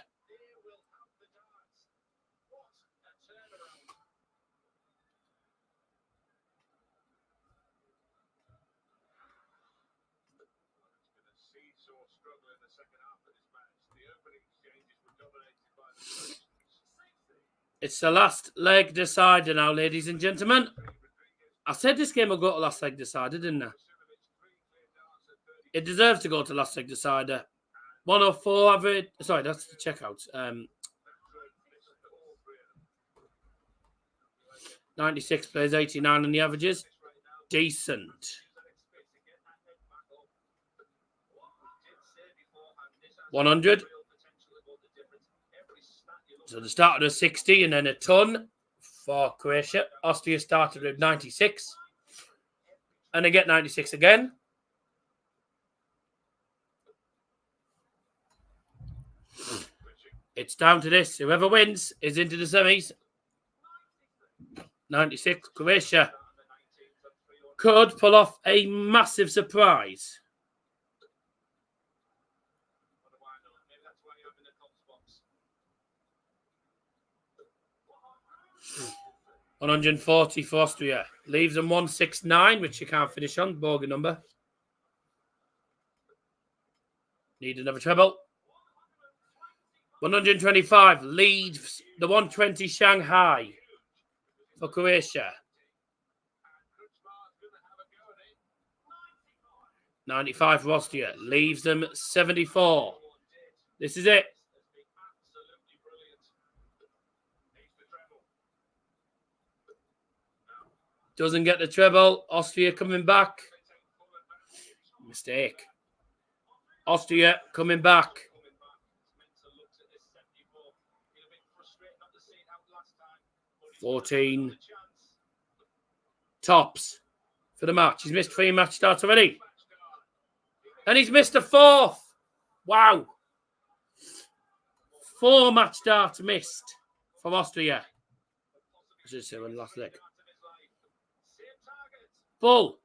It's the last leg decider now, ladies and gentlemen. I said this game will go to last leg decider, didn't I? It deserves to go to last leg decider. 104 average. Sorry, that's the checkout. 96 plays 89 on the averages. Decent. 100. So the started with 60 and then a ton for Croatia. Austria started with 96. And they get 96 again. It's down to this. Whoever wins is into the semis. 96. Croatia could pull off a massive surprise. $140 for Austria. Leaves them 169, which you can't finish on. Bogey number. Need another treble. 125 leads the 120 Shanghai for Croatia. 95 for Austria. Leaves them 74. This is it. Doesn't get the treble. Austria coming back. Mistake. Austria coming back. $14 tops for the match. He's missed 3 match starts already. And he's missed a 4th. Wow. 4 match starts missed from Austria. This is in last leg. Bull.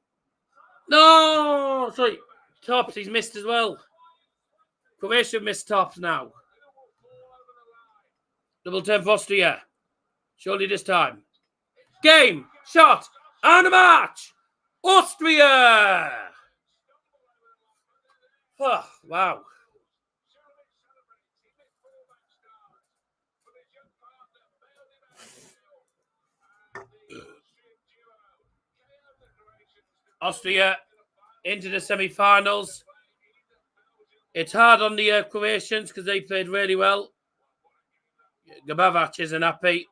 No! Sorry. Tops, he's missed as well. Croatia missed tops now. Double turn for Austria. Surely this time. Game, shot, and a match. Austria! Oh, wow. Austria into the semi-finals. It's hard on the Croatians because they played really well. Gabavac isn't happy.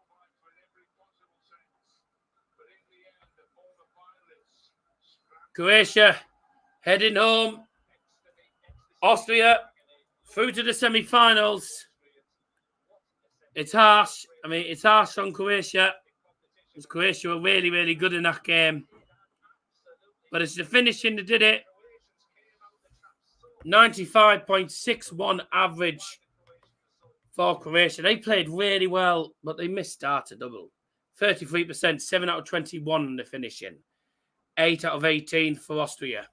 Croatia heading home. Austria through to the semi-finals. It's harsh. I mean, it's harsh on Croatia. Because Croatia were really, really good in that game. But it's the finishing that did it. 95.61 average for Croatia. They played really well, but they missed start a double. 33%, 7 out of 21 on the finishing. 8 out of 18 for Austria.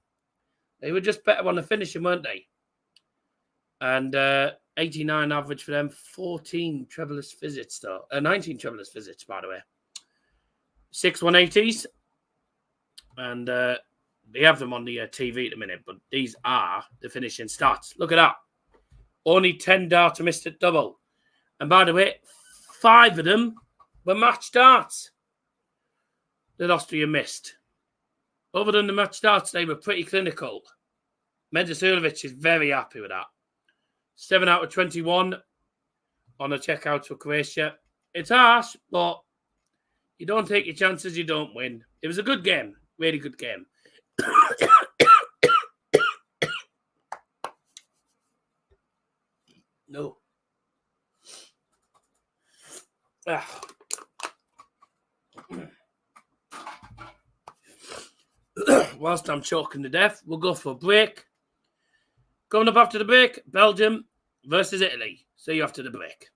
They were just better on the finishing, weren't they? And 89 average for them. 14 trebleless visits, though. 19 trebleless visits, by the way. 6 180s. And they have them on the TV at the minute, but these are the finishing stats. Look at that. Only 10 darts missed at double. And by the way, 5 of them were match darts that Austria missed. Other than the match starts, they were pretty clinical. Medasulovic is very happy with that. 7 out of 21 on a checkout for Croatia. It's harsh, but you don't take your chances, you don't win. It was a good game. Really good game. No. Whilst I'm choking to death, we'll go for a break. Coming up after the break, Belgium versus Italy. See you after the break.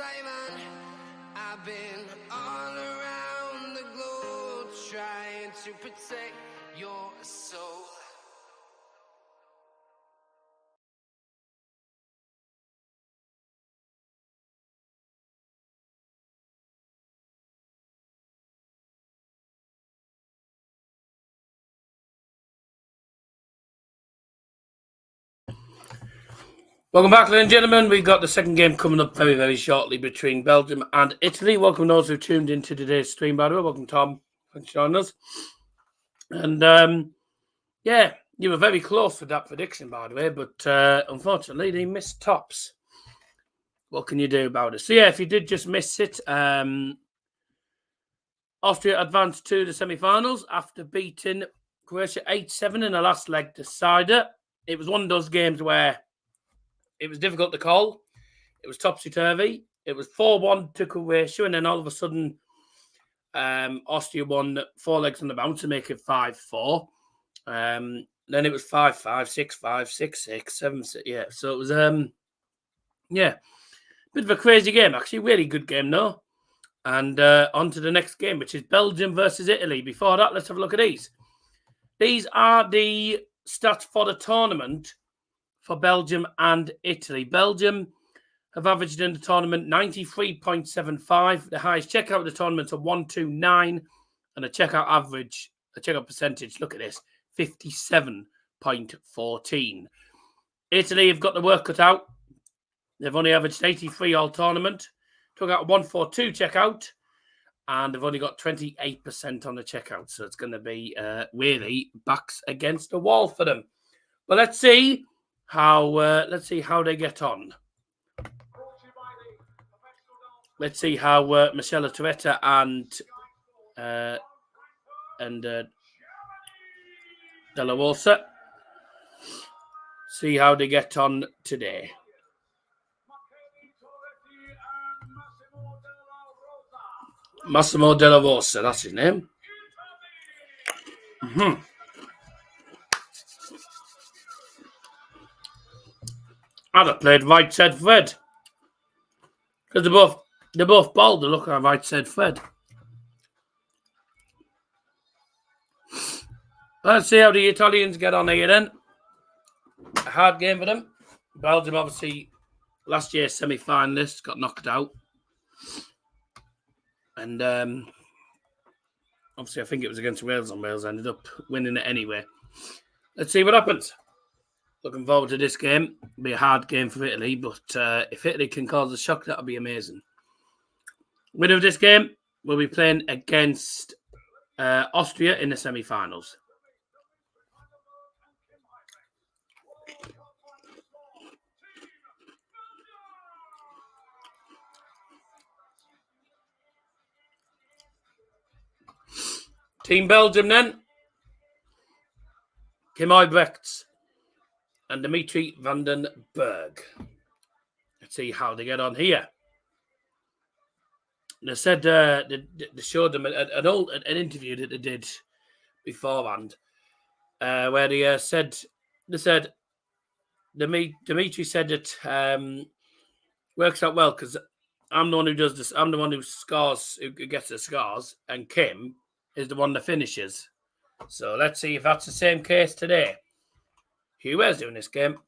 Simon. I've been all around the globe trying to protect your soul. Welcome back, ladies and gentlemen. We've got the second game coming up very, very shortly between Belgium and Italy. Welcome those who tuned into today's stream, by the way. Welcome, Tom. Thanks for joining us. And, yeah, you were very close with that prediction, by the way, but unfortunately, they missed tops. What can you do about it? So, yeah, if you did just miss it, Austria advanced to the semi-finals after beating Croatia 8-7 in the last leg decider. It was one of those games where it was difficult to call. It was topsy-turvy. It was 4-1 to Croatia, and then all of a sudden, Austria won 4 legs on the bounce to make it 5-4. Then it was 5-5, 6-5, 6-6, 7-6. Yeah, so it was, bit of a crazy game, actually. Really good game, though. And on to the next game, which is Belgium versus Italy. Before that, let's have a look at these. These are the stats for the tournament for Belgium and Italy. Belgium have averaged in the tournament 93.75. The highest checkout of the tournament are 129, and the checkout average, the checkout percentage, look at this, 57.14. Italy have got the work cut out. They've only averaged 83 all tournament, took out a 142 checkout, and they've only got 28% on the checkout. So it's going to be really backs against the wall for them. But let's see how they get on. Let's see how Michele Tuetta and Della Rosa see how they get on today. Massimo Della Rosa, that's his name. I'd have played right side Fred. Because they're both bald, they look like right side Fred. Let's see how the Italians get on here then. A hard game for them. Belgium, obviously, last year's semi-finalists got knocked out. And obviously, I think it was against Wales, and Wales ended up winning it anyway. Let's see what happens. Looking forward to this game. It'll be a hard game for Italy, but if Italy can cause a shock, that'll be amazing. Winner of this game will be playing against Austria in the semi-finals. Team Belgium then. Kim Huybrechts and Dimitri van den Berg. Let's see how they get on here. They said they showed them an interview that they did beforehand, where they said Dimitri said that works out well because I'm the one who does this. I'm the one who scores, who gets the scores, and Kim is the one that finishes. So let's see if that's the same case today. Hugh Ware's doing this game.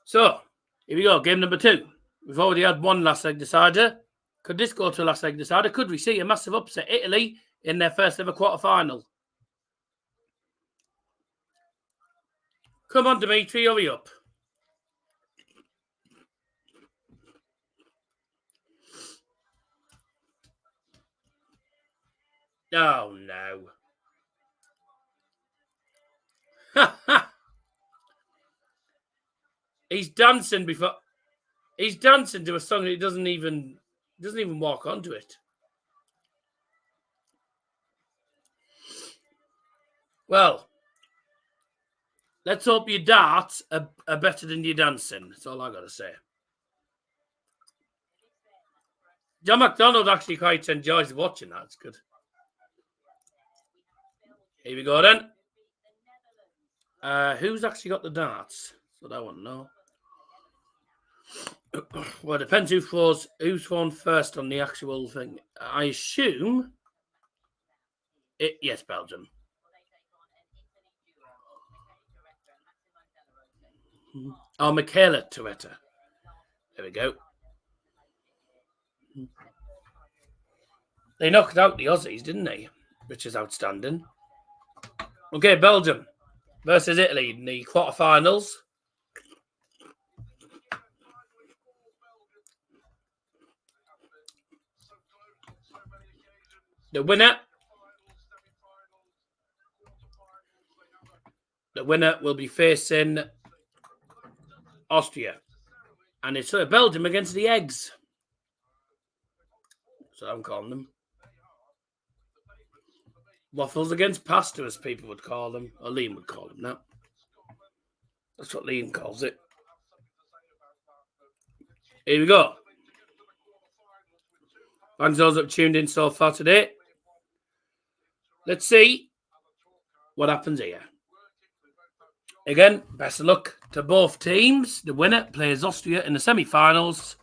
So here we go, game number 2. We've already had one last leg decider. Could this go to a last leg decider? Could we see a massive upset? Italy in their first ever quarterfinal. Come on, Dimitri, hurry up. Oh, no. He's dancing before. He's dancing to a song that he doesn't even walk onto it. Well, let's hope your darts are better than your dancing. That's all I got to say. John McDonald actually quite enjoys watching that. It's good. Here we go then. Who's actually got the darts? So I want to know. Well, it depends who's won first on the actual thing. I assume yes, Belgium. Oh, Michaela Toretta. There we go. They knocked out the Aussies, didn't they? Which is outstanding. Okay, Belgium versus Italy in the quarterfinals. The winner will be facing Austria. And it's Belgium against the eggs. So I'm calling them. Waffles against pasta, as people would call them. Or Liam would call them now. That's what Liam calls it. Here we go. Thanks those that have tuned in so far today. Let's see what happens here. Again, best of luck to both teams. The winner plays Austria in the semi-finals.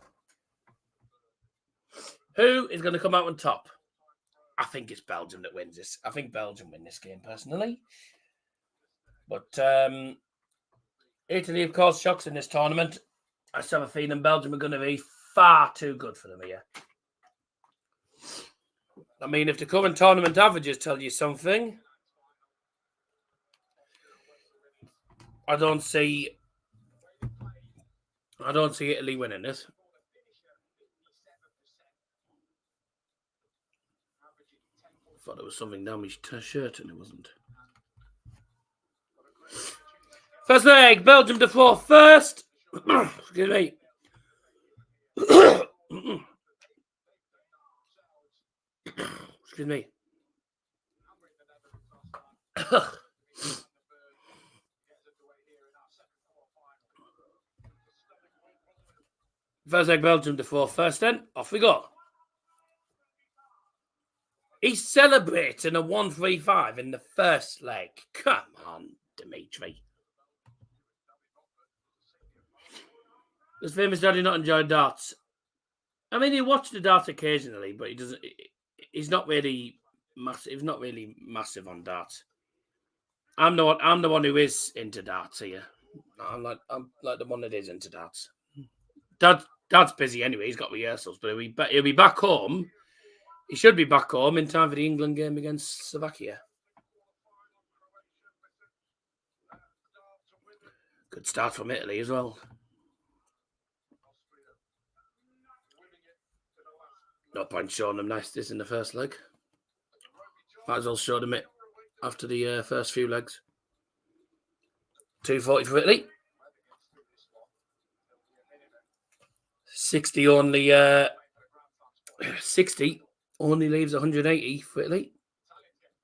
Who is going to come out on top? I think it's Belgium that wins this. I think Belgium win this game, personally. But Italy, of course, shocks in this tournament. I still have a feeling Belgium are going to be far too good for them here. I mean, if the current tournament averages tell you something, I don't see Italy winning this. I thought there was something down my shirt and it wasn't. First leg, Belgium to 4 first. Excuse me. Excuse me. First leg, Belgium to 4 first then. Off we go. He's celebrating a 1-3-5 in the first leg. Come on, Dimitri. Does famous daddy not enjoy darts? I mean, he watched the darts occasionally, but he doesn't. He's not really massive. He's not really massive on darts. I'm the one who is into darts here. I'm like the one that is into darts. Dad's busy anyway. He's got rehearsals, but he'll be back home. He should be back home in time for the England game against Slovakia. Good start from Italy as well. No point showing them this in the first leg. Might as well show them it after the first few legs. 240 for Italy. 60 only leaves 180 for Italy.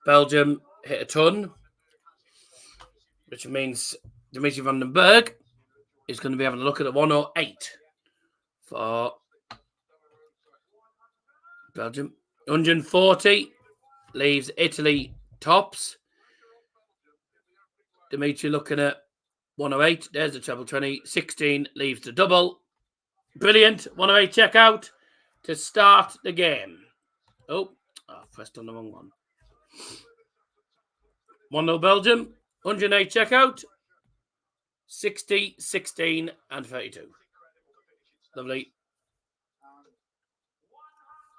Belgium hit a ton, which means Dimitri van den Berg is going to be having a look at a 108 for Belgium. 140 leaves Italy tops. Dimitri looking at 108. There's the treble 20. 16 leaves the double. Brilliant. 108 check out to start the game. Oh, I pressed on the wrong one. 1-0 Belgium. 108 check out. 60, 16 and 32. Lovely.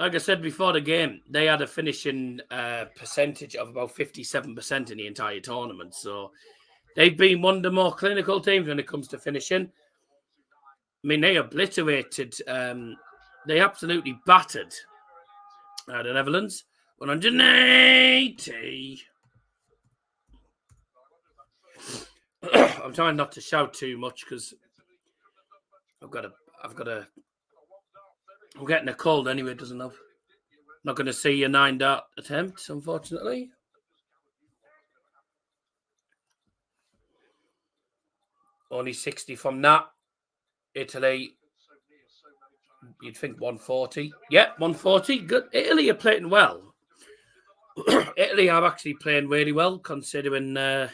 Like I said before the game, they had a finishing percentage of about 57% in the entire tournament. So they've been one of the more clinical teams when it comes to finishing. I mean, they obliterated, they absolutely battered the Netherlands. 180. I'm trying not to shout too much because I'm getting a cold anyway, doesn't have. Not going to see a 9-dart attempt, unfortunately. Only 60 from that. Italy, you'd think 140. Yeah, 140. Good. Italy are playing well. Italy are actually playing really well, considering they're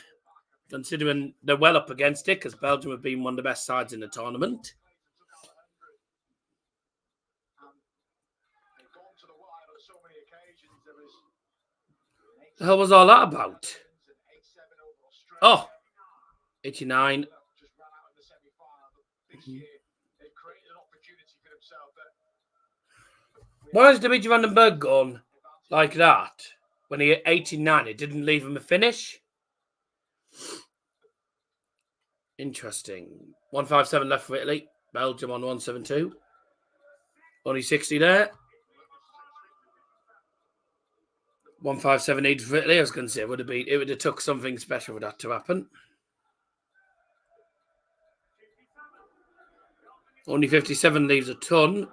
well up against it, because Belgium have been one of the best sides in the tournament. The hell was all that about? Oh, 89. Why is Dimitri Vandenberg gone like that? When he hit 89, it didn't leave him a finish. Interesting. 157 left for Italy. Belgium on 172. Only 60 there. 157 needed for Italy. I was going to say it would have took something special for that to happen. Only 57 leaves a ton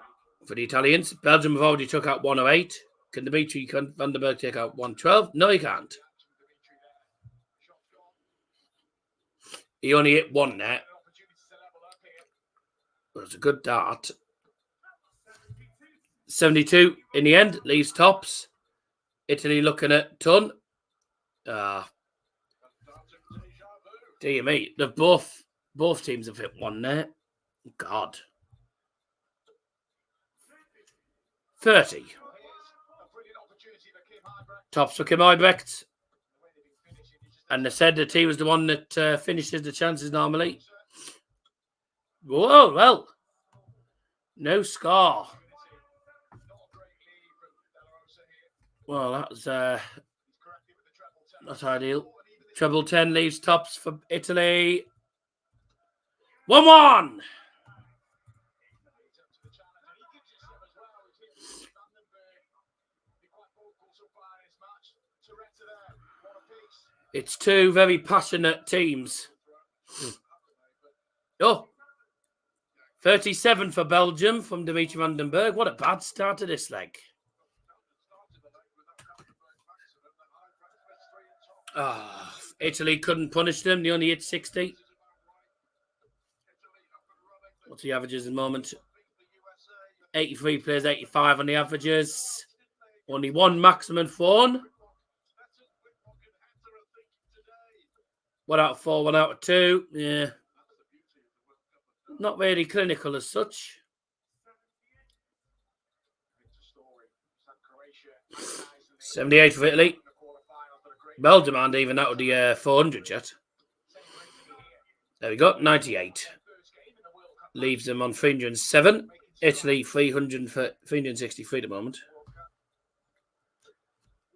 for the Italians. Belgium have already took out 108. Can Dimitri Vandenberg take out 112? No, he can't. He only hit one net. It was a good dart. 72 in the end. Leaves tops. Italy looking at ton. Dear me. Both teams have hit one net. God. 30. Tops for Kim Ibrecht. And they said that he was the one that finishes the chances normally. Whoa, well. No score. Well, that's not ideal. Treble 10 leaves tops for Italy. 1-1. It's two very passionate teams. Oh, 37 for Belgium from Dimitri Vandenberg. What a bad start to this leg. Italy couldn't punish them. They only hit 60. What's the averages at the moment? 83 players, 85 on the averages. Only one maximum phone. 1 out of 4, 1 out of 2. Yeah. Not really clinical as such. $78 for Italy. Belgium aren't even out of the 400 yet. There we go, 98. Leaves them on 307. Italy 363 at the moment.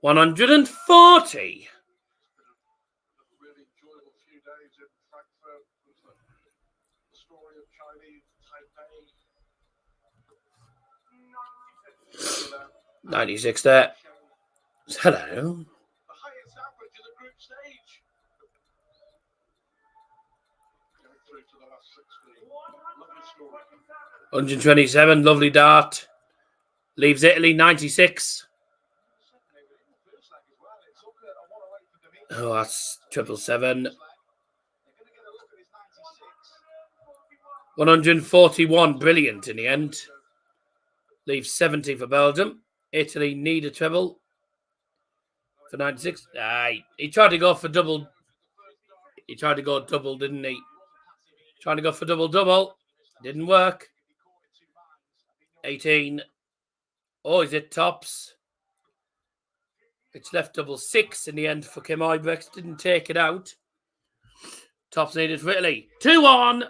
140. $96 there. Hello. 127, lovely dart. Leaves Italy 96. Oh, that's 777. 141, brilliant in the end. Leaves 70 for Belgium. Italy need a treble for 96. He tried to go for double. He tried to go double, didn't he? Trying to go for double. Didn't work. 18. Oh, is it tops? It's left double 6 in the end for Kim Ibrecht. Didn't take it out. Tops needed for Italy. 2-1.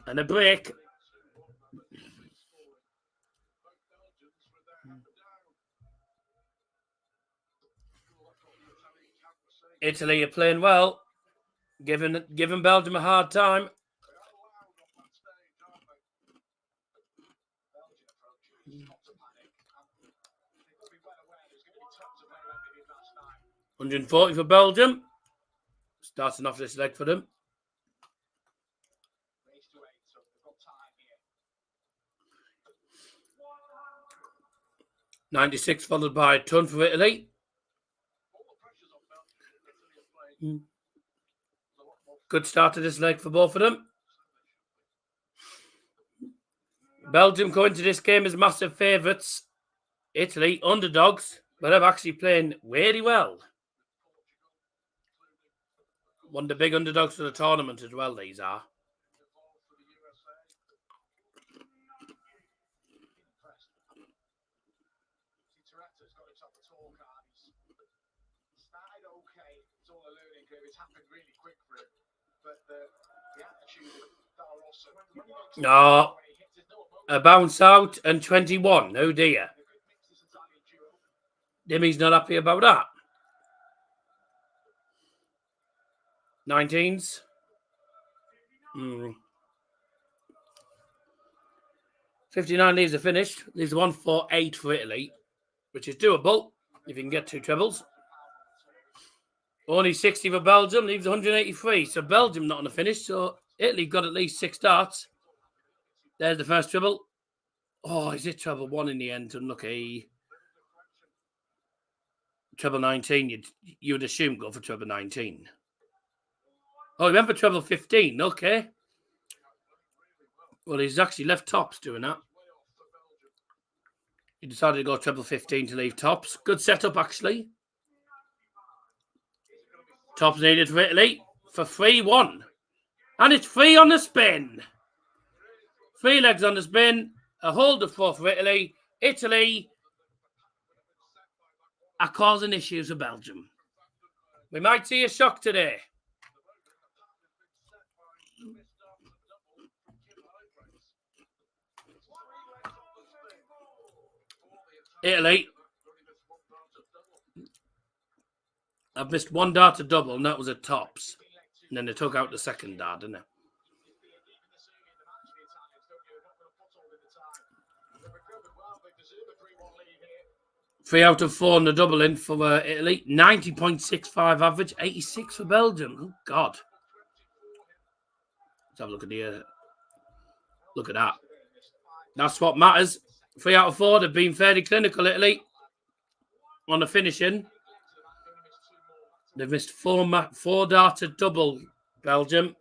And a break. Italy are playing well. Giving Belgium a hard time. $140 for Belgium. Starting off this leg for them. $96 followed by a ton for Italy. Good start to this leg for both of them. Belgium go into this game as massive favourites. Italy, underdogs, but they're actually playing really well. One of the big underdogs for the tournament as well, these are. No. A bounce out and 21. Oh dear. Dimmy's not happy about that. 19s. 59 leaves are finished. Leaves 148 for Italy, which is doable if you can get 2 trebles. Only 60 for Belgium, leaves 183. So Belgium not on the finish. So Italy got at least 6 darts. There's the first treble. Oh, is it treble 1 in the end? Unlucky. Treble 19, you would assume go for treble 19. Oh, remember treble 15. Okay. Well, he's actually left tops doing that. He decided to go treble 15 to leave tops. Good setup, actually. Tops needed for Italy for 3-1. And it's 3 on the spin. 3 legs on the spin. A hold of 4 for Italy. Italy are causing issues for Belgium. We might see a shock today. Italy. I've missed 1 dart to double, and that was at tops. And then they took out the second dart, didn't they? 3 out of 4 on the double in for Italy. 90.65 average, 86 for Belgium. Oh, God. Let's have a look at the... look at that. That's what matters. 3 out of 4. They've been fairly clinical, Italy. On the finishing. They've missed 4 darts at double, Belgium.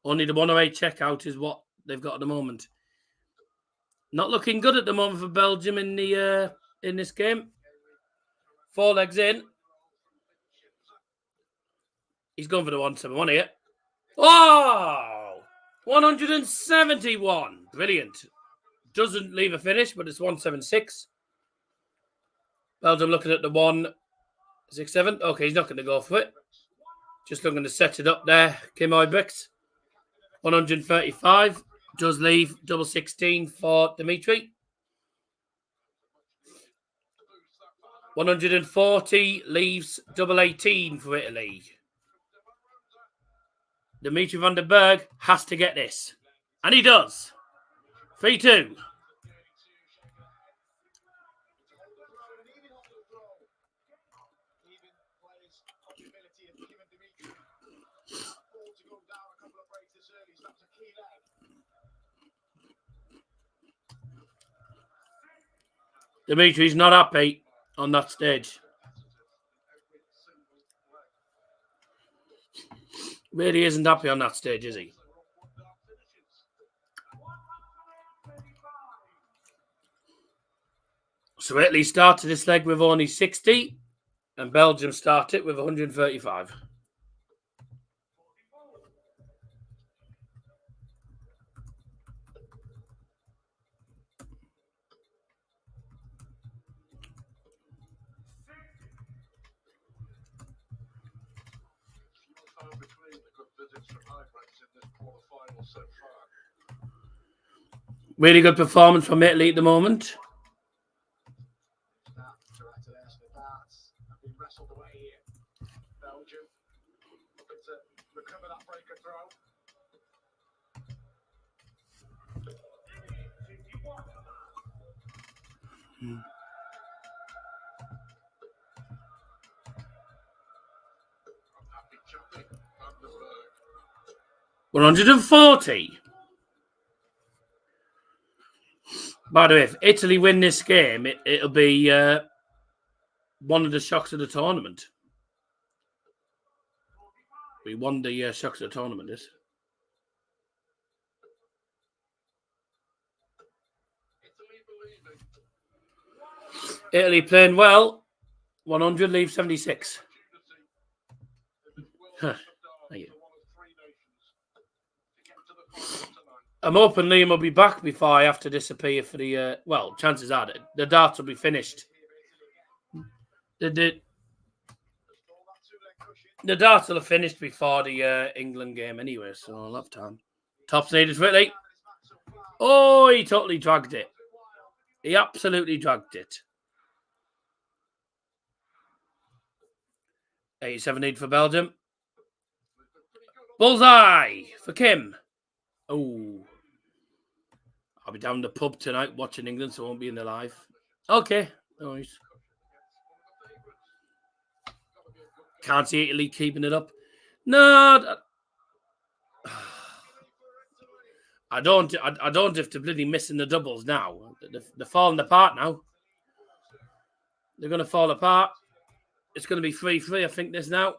Only the 108 checkout is what they've got at the moment. Not looking good at the moment for Belgium in the in this game. 4 legs in. He's going for the 171 here. Oh! 171. Brilliant. Doesn't leave a finish, but it's 176. Belgium looking at the 167. Okay, he's not going to go for it. Just looking to set it up there. Kim Ibex. 135. Does leave double 16 for Dimitri. 140 leaves double 18 for Italy. Dimitri van den Berg has to get this. And he does. 3-2. Dimitri's not happy on that stage. Really isn't happy on that stage, is he? So Italy started this leg with only 60, and Belgium started with 135. Really good performance from Italy at the moment. Hmm. 140. By the way, if Italy win this game, it'll be one of the shocks of the tournament. We won the shocks of the tournament, this. Italy playing well. 100 leaves 76. Thank you. I'm hoping Liam will be back before I have to disappear for the... well, chances are the darts will be finished. The darts will have finished before the England game anyway, so I'll have time. Tops needed for Italy. Oh, he totally dragged it. He absolutely dragged it. 87 need for Belgium. Bullseye for Kim. Oh. I'll be down the pub tonight watching England, so I won't be in the live. Okay. No worries. Can't see Italy keeping it up. No. I don't have to bloody missing the doubles now. They're falling apart now. They're going to fall apart. It's going to be 3-3, I think, this now.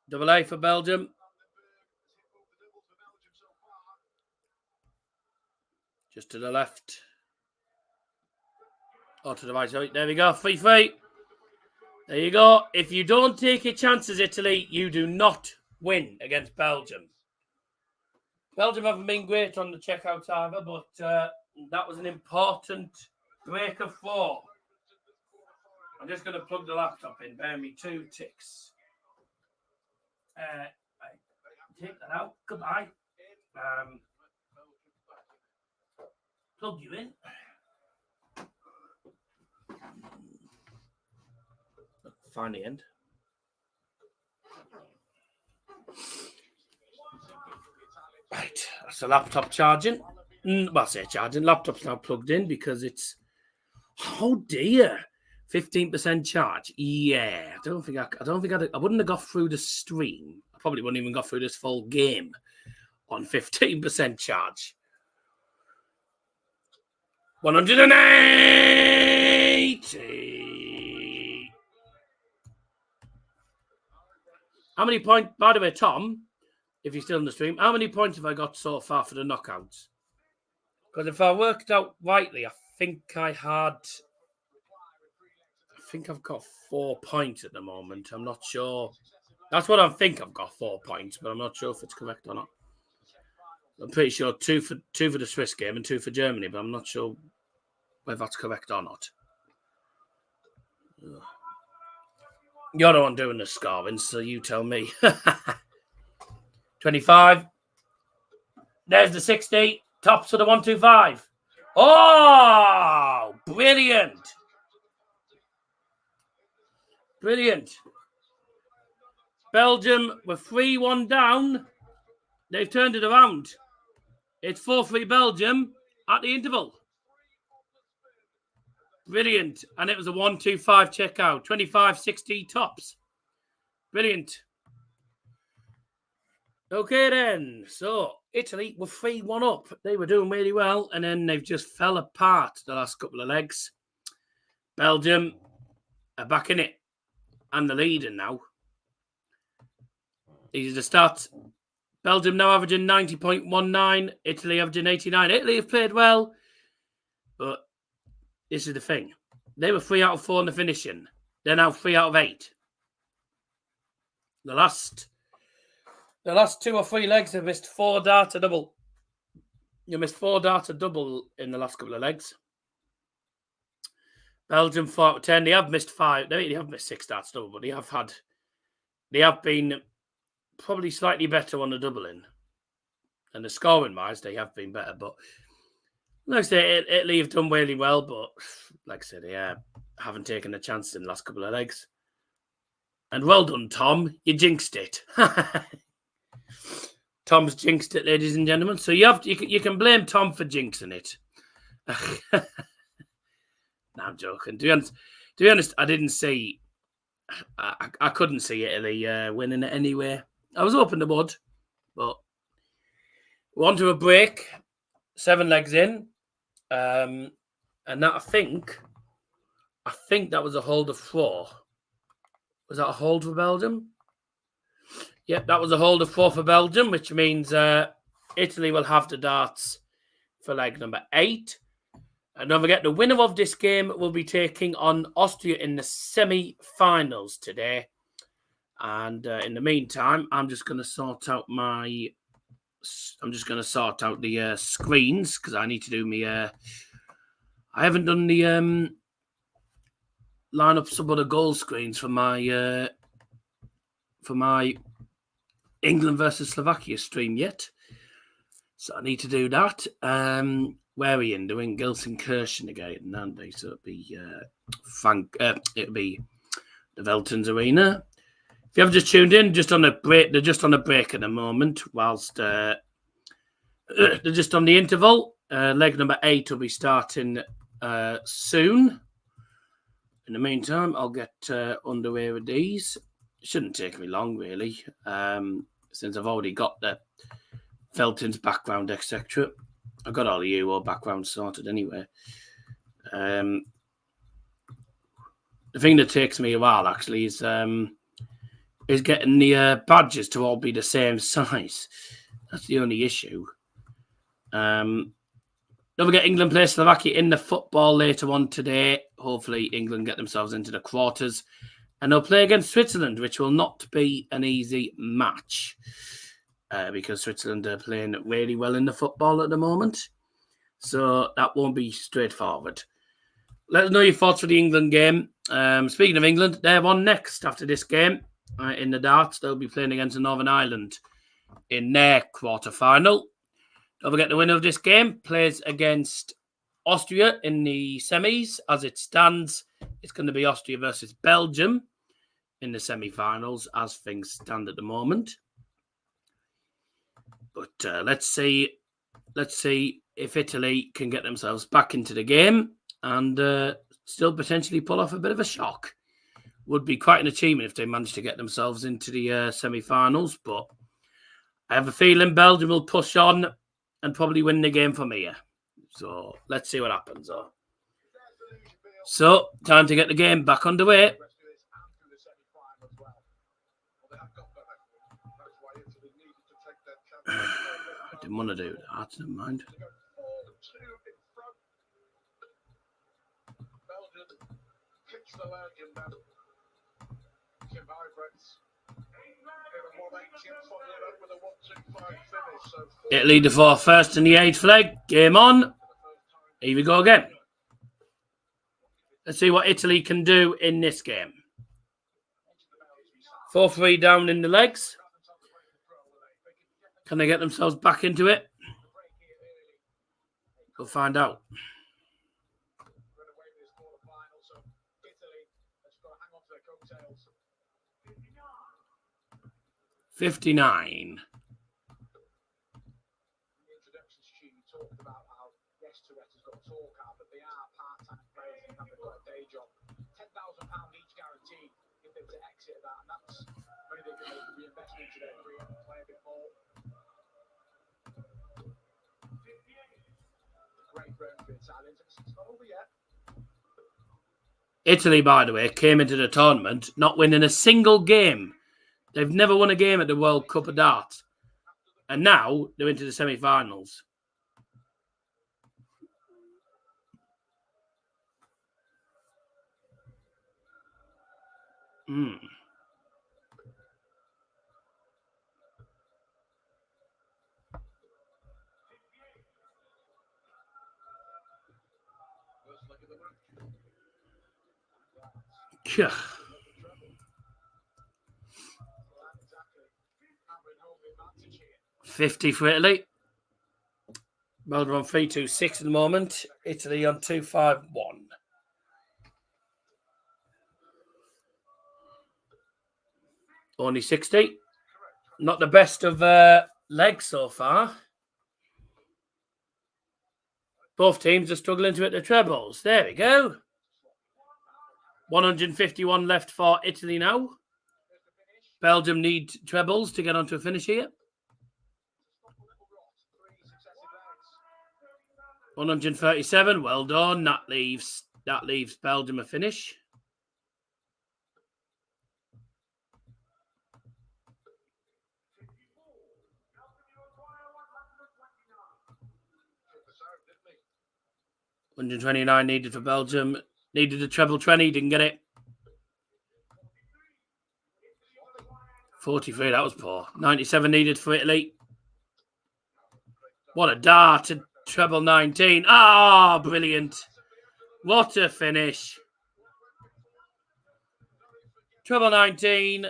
Double A for Belgium. Just to the left. Or to the right. Sorry. There we go. 3-3. There you go. If you don't take your chances, Italy, you do not win against Belgium. Belgium haven't been great on the checkouts either, but that was an important break of 4. I'm just going to plug the laptop in. Bear me 2 ticks. Take that out. Goodbye. Plug you in. Find the end. Right, that's the laptop charging. Well, I say charging. Laptop's now plugged in because it's... Oh dear. 15% charge. Yeah, I wouldn't have got through the stream. I probably wouldn't even got through this full game on 15% charge. 180. How many points? By the way, Tom, if you're still in the stream, how many points have I got so far for the knockouts? Because if I worked out rightly, I think I've got 4 points at the moment. I'm not sure. That's what I think. I've got 4 points, but I'm not sure if it's correct or not. I'm pretty sure 2 for the Swiss game and 2 for Germany, but I'm not sure whether that's correct or not. You're the one doing the scoring, so you tell me. 25. There's the 60. Tops of the 125. Oh, brilliant. Brilliant. Belgium were 3-1 down. They've turned it around. It's 4-3 Belgium at the interval. Brilliant. And it was a 1-2-5 checkout. 25-60 tops. Brilliant. Okay then. So Italy were 3-1 up. They were doing really well. And then they've just fell apart the last couple of legs. Belgium are back in it. And the leading now. These are the stats. Belgium now averaging 90.19. Italy averaging 89. Italy have played well. But this is the thing. They were 3 out of 4 in the finishing. They're now 3 out of 8. The last 2 or 3 legs have missed 4 data double. You missed 4 data double in the last couple of legs. Belgium 4 out of 10. They have missed 5. They have missed 6 data double, but they have been probably slightly better on the doubling. And the scoring wise, they have been better. But like I say, Italy have done really well, but like I said, they haven't taken a chance in the last couple of legs. And well done, Tom. You jinxed it. Tom's jinxed it, ladies and gentlemen. So you can blame Tom for jinxing it. No, I'm joking. To be honest, I didn't see. I couldn't see Italy winning it anyway. I was hoping they would, but we're on to a break. 7 legs in. And that I think that was a hold of 4. Was that a hold for Belgium? Yep, that was a hold of 4 for Belgium, which means Italy will have the darts for leg number 8. And don't forget, the winner of this game will be taking on Austria in the semi-finals today. And in the meantime, I'm just going to sort out my I'm just going to sort out the screens because I need to do me. I haven't done the line up some of the goal screens for my England versus Slovakia stream yet. So I need to do that. Where are we in? Doing Gelsenkirchen again, aren't they? So it'll be it'll be the Veltons Arena. If you have just tuned in, just on a break, they're just on a break at the moment, whilst they're just on the interval. Leg number 8 will be starting soon. In the meantime, I'll get underway with these. It shouldn't take me long, really, since I've already got the Felton's background, etc. I've got all the Euro background sorted anyway. The thing that takes me a while, actually, is getting the badges to all be the same size. That's the only issue. Don't forget, England play Slovakia in the football later on today. Hopefully, England get themselves into the quarters. And they'll play against Switzerland, which will not be an easy match. Because Switzerland are playing really well in the football at the moment. So that won't be straightforward. Let us know your thoughts for the England game. Speaking of England, they're on next after this game. In the darts, they'll be playing against Northern Ireland in their quarter-final. Don't forget the winner of this game plays against Austria in the semis. As it stands, it's going to be Austria versus Belgium in the semi-finals as things stand at the moment. But let's see if Italy can get themselves back into the game and still potentially pull off a bit of a shock. Would be quite an achievement if they managed to get themselves into the semi-finals. But I have a feeling Belgium will push on and probably win the game from here. So let's see what happens. So time to get the game back underway. I didn't want to do that. Never mind. Italy the 4 first and the 8th leg. Game on. Here we go again. Let's see what Italy can do in this game. 4-3 down in the legs. Can they get themselves back into it? We'll find out. $59. Italy, by the way, came into the tournament not winning a single game. They've never won a game at the World Cup of Darts. And now they're into the semi-finals. Yeah. 50 for Italy. Belgium on 3-2-6 at the moment. Italy on 2-5-1. Only 60. Not the best of legs so far. Both teams are struggling to hit the trebles. There we go. 151 left for Italy now. Belgium need trebles to get onto a finish here. 137. Well done. That leaves Belgium a finish. $129 needed for Belgium. Needed a treble 20, didn't get it. 43, that was poor. 97 needed for Italy. What a dart at treble 19. Ah, brilliant. What a finish. Treble 19,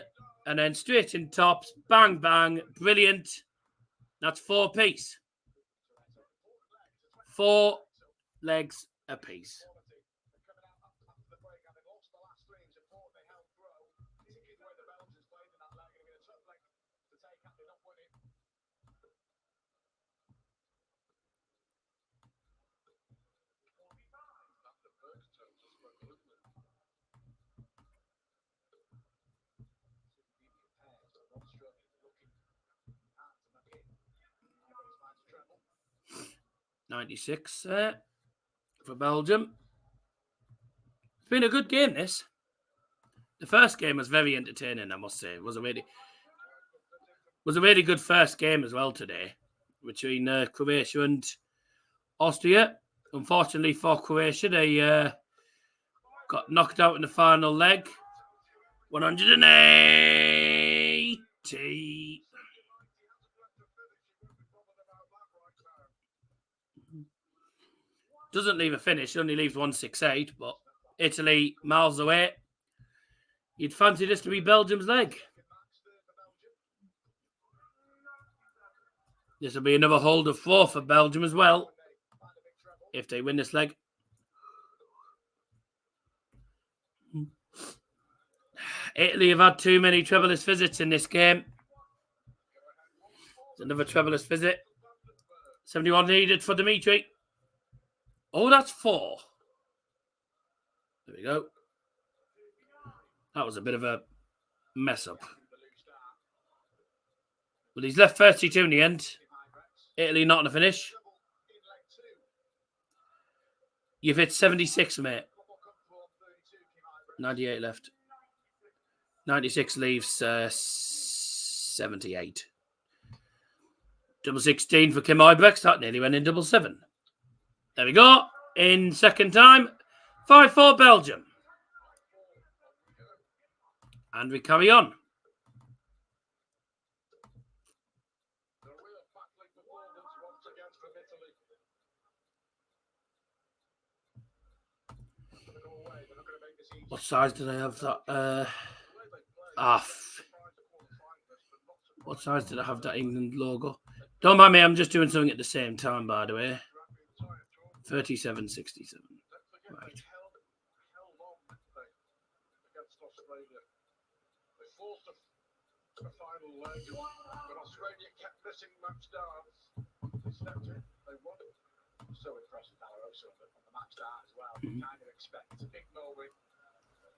and then straight in tops. Bang, bang. Brilliant. That's 4 apiece. 4 legs apiece. $96 for Belgium. It's been a good game, this. The first game was very entertaining, I must say. It was a really good first game as well today between Croatia and Austria. Unfortunately for Croatia, they got knocked out in the final leg. 180. Doesn't leave a finish, only leaves 168, but Italy miles away. You'd fancy this to be Belgium's leg. This will be another hold of 4 for Belgium as well, if they win this leg. Italy have had too many trebleless visits in this game. It's another trebleless visit. 71 needed for Dimitri. Oh, that's 4. There we go. That was a bit of a mess up. Well, he's left 32 in the end. Italy not in the finish. You've hit 76, mate. 98 left. 96 leaves 78. Double 16 for Kim Ibrex. That nearly went in double 7. There we go. In second time. 5-4 Belgium. And we carry on. What size did I have that? What size did I have that England logo? Don't mind me, I'm just doing something at the same time, by the way. 37.67. Right. So impressive, Darryl, so on the match start as well. You kind of expect a big moment.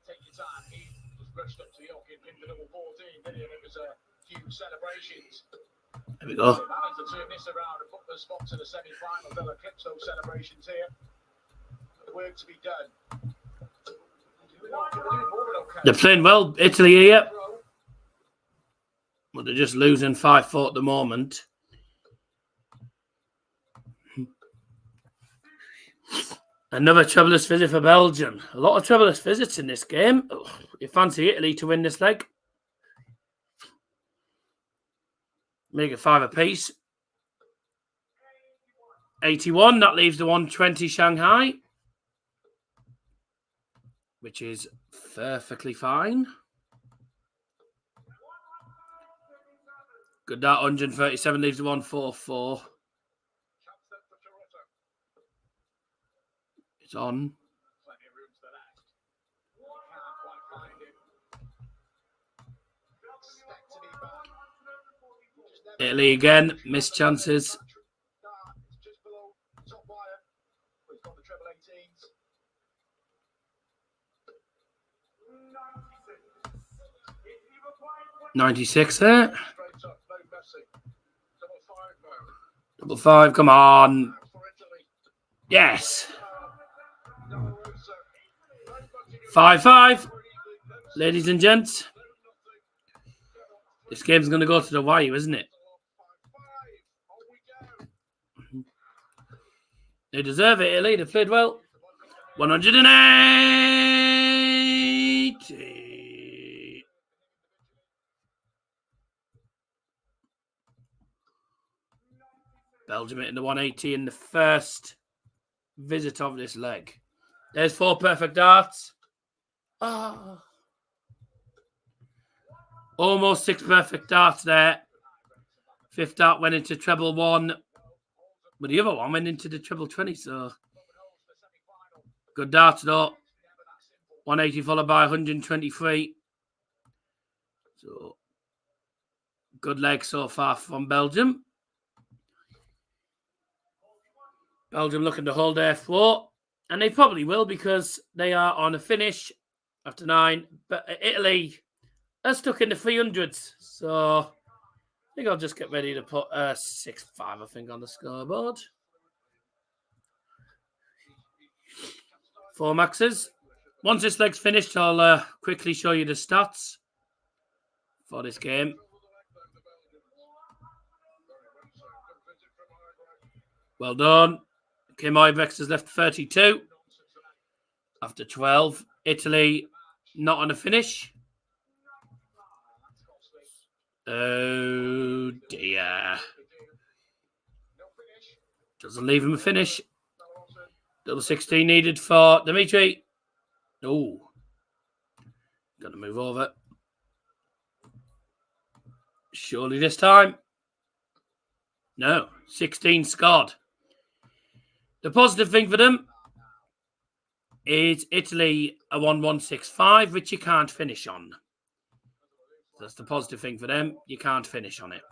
Take your time. He was rushed up to the hockey and pinned the double 14, didn't he? And it was a huge celebrations. There we go. They managed to turn this around and put the spot to the semi-final. They'll eclipse those celebrations here. The work to be done. They're playing well, Italy here. But they're just losing 5-4 at the moment. Another trebleless visit for Belgium. A lot of trebleless visits in this game. You fancy Italy to win this leg? Make it 5 apiece. 81. That leaves the 120 Shanghai, which is perfectly fine. Good. That 137 leaves the 144. It's on. Italy again, missed chances. $96 there. Double 5, come on. Yes. 5-5. Ladies and gents. This game's going to go to the wire, isn't it? They deserve it, Italy. They played well. 180. Belgium Belgium hitting the 180 in the first visit of this leg. There's 4 perfect darts. Oh. Almost 6 perfect darts there. 5th dart went into treble 1. But the other one went into the treble 20, so good darts though. 180 followed by 123. So good leg so far from Belgium. Belgium looking to hold their floor, and they probably will because they are on a finish after 9. But Italy are stuck in the 300s, so I think I'll just get ready to put 6-5, I think, on the scoreboard. 4 maxes. Once this leg's finished, I'll quickly show you the stats for this game. Well done. Kim Ibex has left 32 after 12. Italy not on a finish. Oh dear. Doesn't leave him a finish. Double 16 needed for Dimitri. Oh. Got to move over. Surely this time. No. 16 scored. The positive thing for them is Italy a 1-1-6-5, which you can't finish on. That's the positive thing for them. You can't finish on it.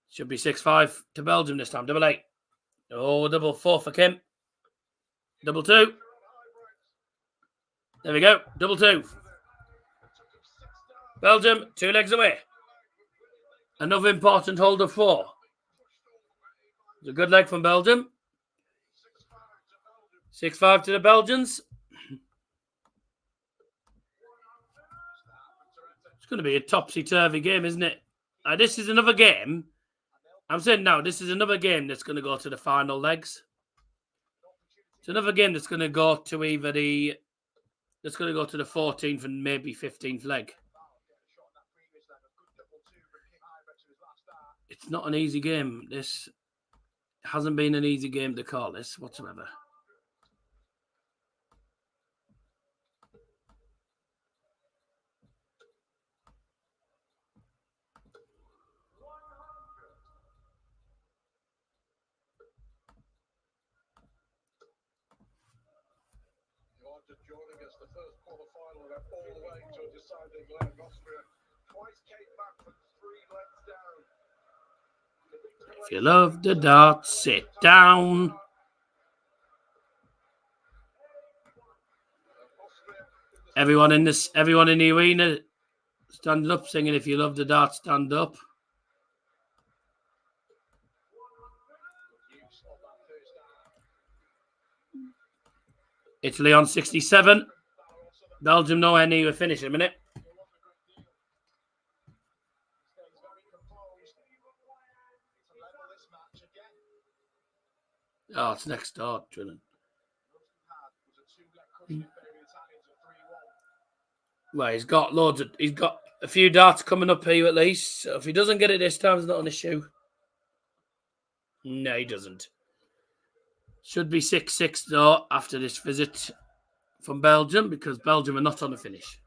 Should be 6-5 to Belgium this time. Double 8. Oh, double 4 for Kim. Double 2. There we go. Double 2. Belgium, 2 legs away. Another important hold of 4. It's a good leg from Belgium. 6-5 to the Belgians. It's going to be a topsy-turvy game, isn't it? This is another game. I'm saying now, this is another game that's going to go to the final legs. It's another game that's going to go to either the... That's going to go to the 14th and maybe 15th leg. It's not an easy game. This hasn't been an easy game to call this whatsoever. Joining us, the first quarterfinal went all the way to a deciding leg. Austria twice came back from 3 legs down. If you love the darts, sit down. Everyone in the arena, stand up, singing "If you love the darts, stand up." Italy on 67. Belgium nowhere near a finish in a minute. Oh, it's next door, drilling. Well, he's got a few darts coming up here at least. So if he doesn't get it this time, it's not an issue. No, he doesn't. Should be 6-6 though after this visit from Belgium because Belgium are not on the finish.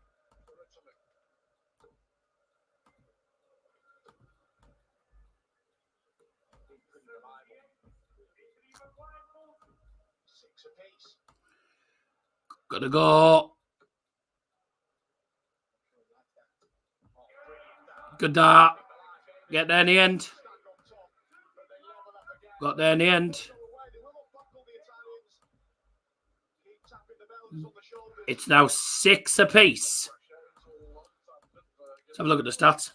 Gotta go. Good dart. Get there in the end. Got there in the end. It's now 6 apiece. Let's have a look at the stats.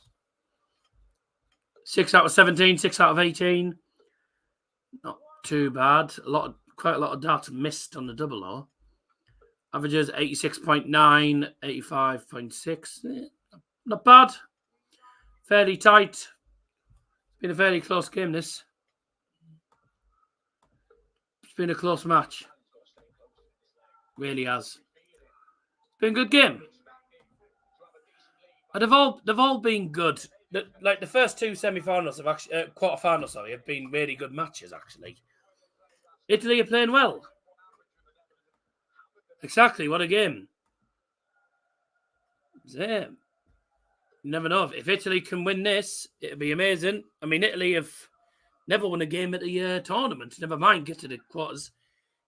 6 out of 17, 6 out of 18. Not too bad. Quite a lot of darts missed on the double though. Averages 86.9, 85.6. Not bad. Fairly tight. It's been a fairly close game, this. It's been a close match. Really has. It's been a good game. And they've all been good the first two semi-finals have actually quarter-finals, sorry, have been really good matches. Actually, Italy are playing well. Exactly, what a game! Yeah. You never know if Italy can win this, it'll be amazing. I mean, Italy have never won a game at the tournament. Never mind get to the quarters.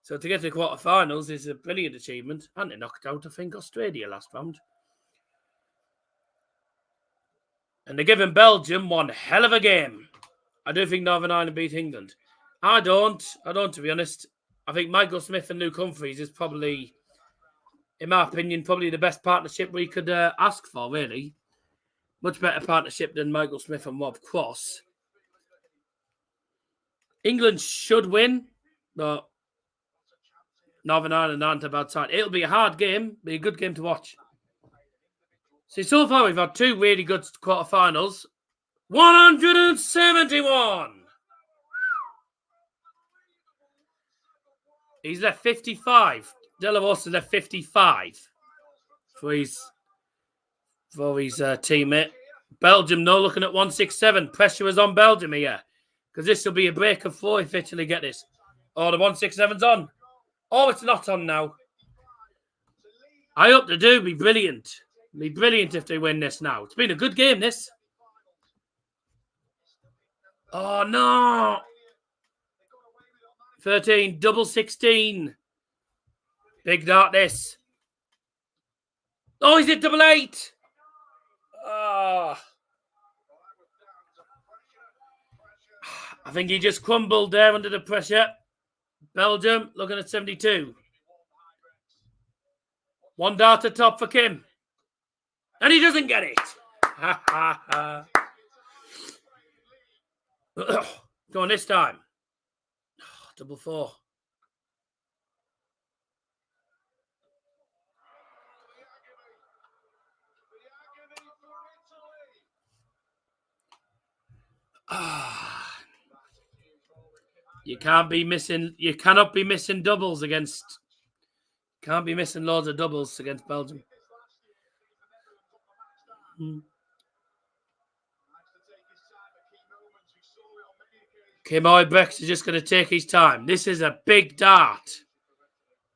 So to get to the quarterfinals is a brilliant achievement, and they knocked out, I think, Australia last round. And they're giving Belgium one hell of a game. I do think Northern Ireland beat England. I don't, to be honest. I think Michael Smith and Luke Humphries is probably, in my opinion, probably the best partnership we could ask for, really. Much better partnership than Michael Smith and Rob Cross. England should win, but Northern Ireland aren't a bad side. It'll be a hard game, be a good game to watch. See, so far we've had two really good quarterfinals. 171! He's left 55. Delavos has left 55 for his teammate. Belgium now looking at 167. Pressure is on Belgium here, because this will be a break of 4 if Italy get this. Oh, the 167's on. Oh, it's not on now. I hope they do. Be brilliant. Be brilliant if they win this now. It's been a good game, this. Oh, no. 13, double 16. Big dart, this. Oh, he's at double 8. Oh. I think he just crumbled there under the pressure. Belgium looking at 72. One dart at top for Kim. And he doesn't get it. Ha, ha, ha. Go on this time. Double 4. You can't be missing. You cannot be missing doubles against. Can't be missing loads of doubles against Belgium. Kim Oybrecht is just going to take his time. This is a big dart.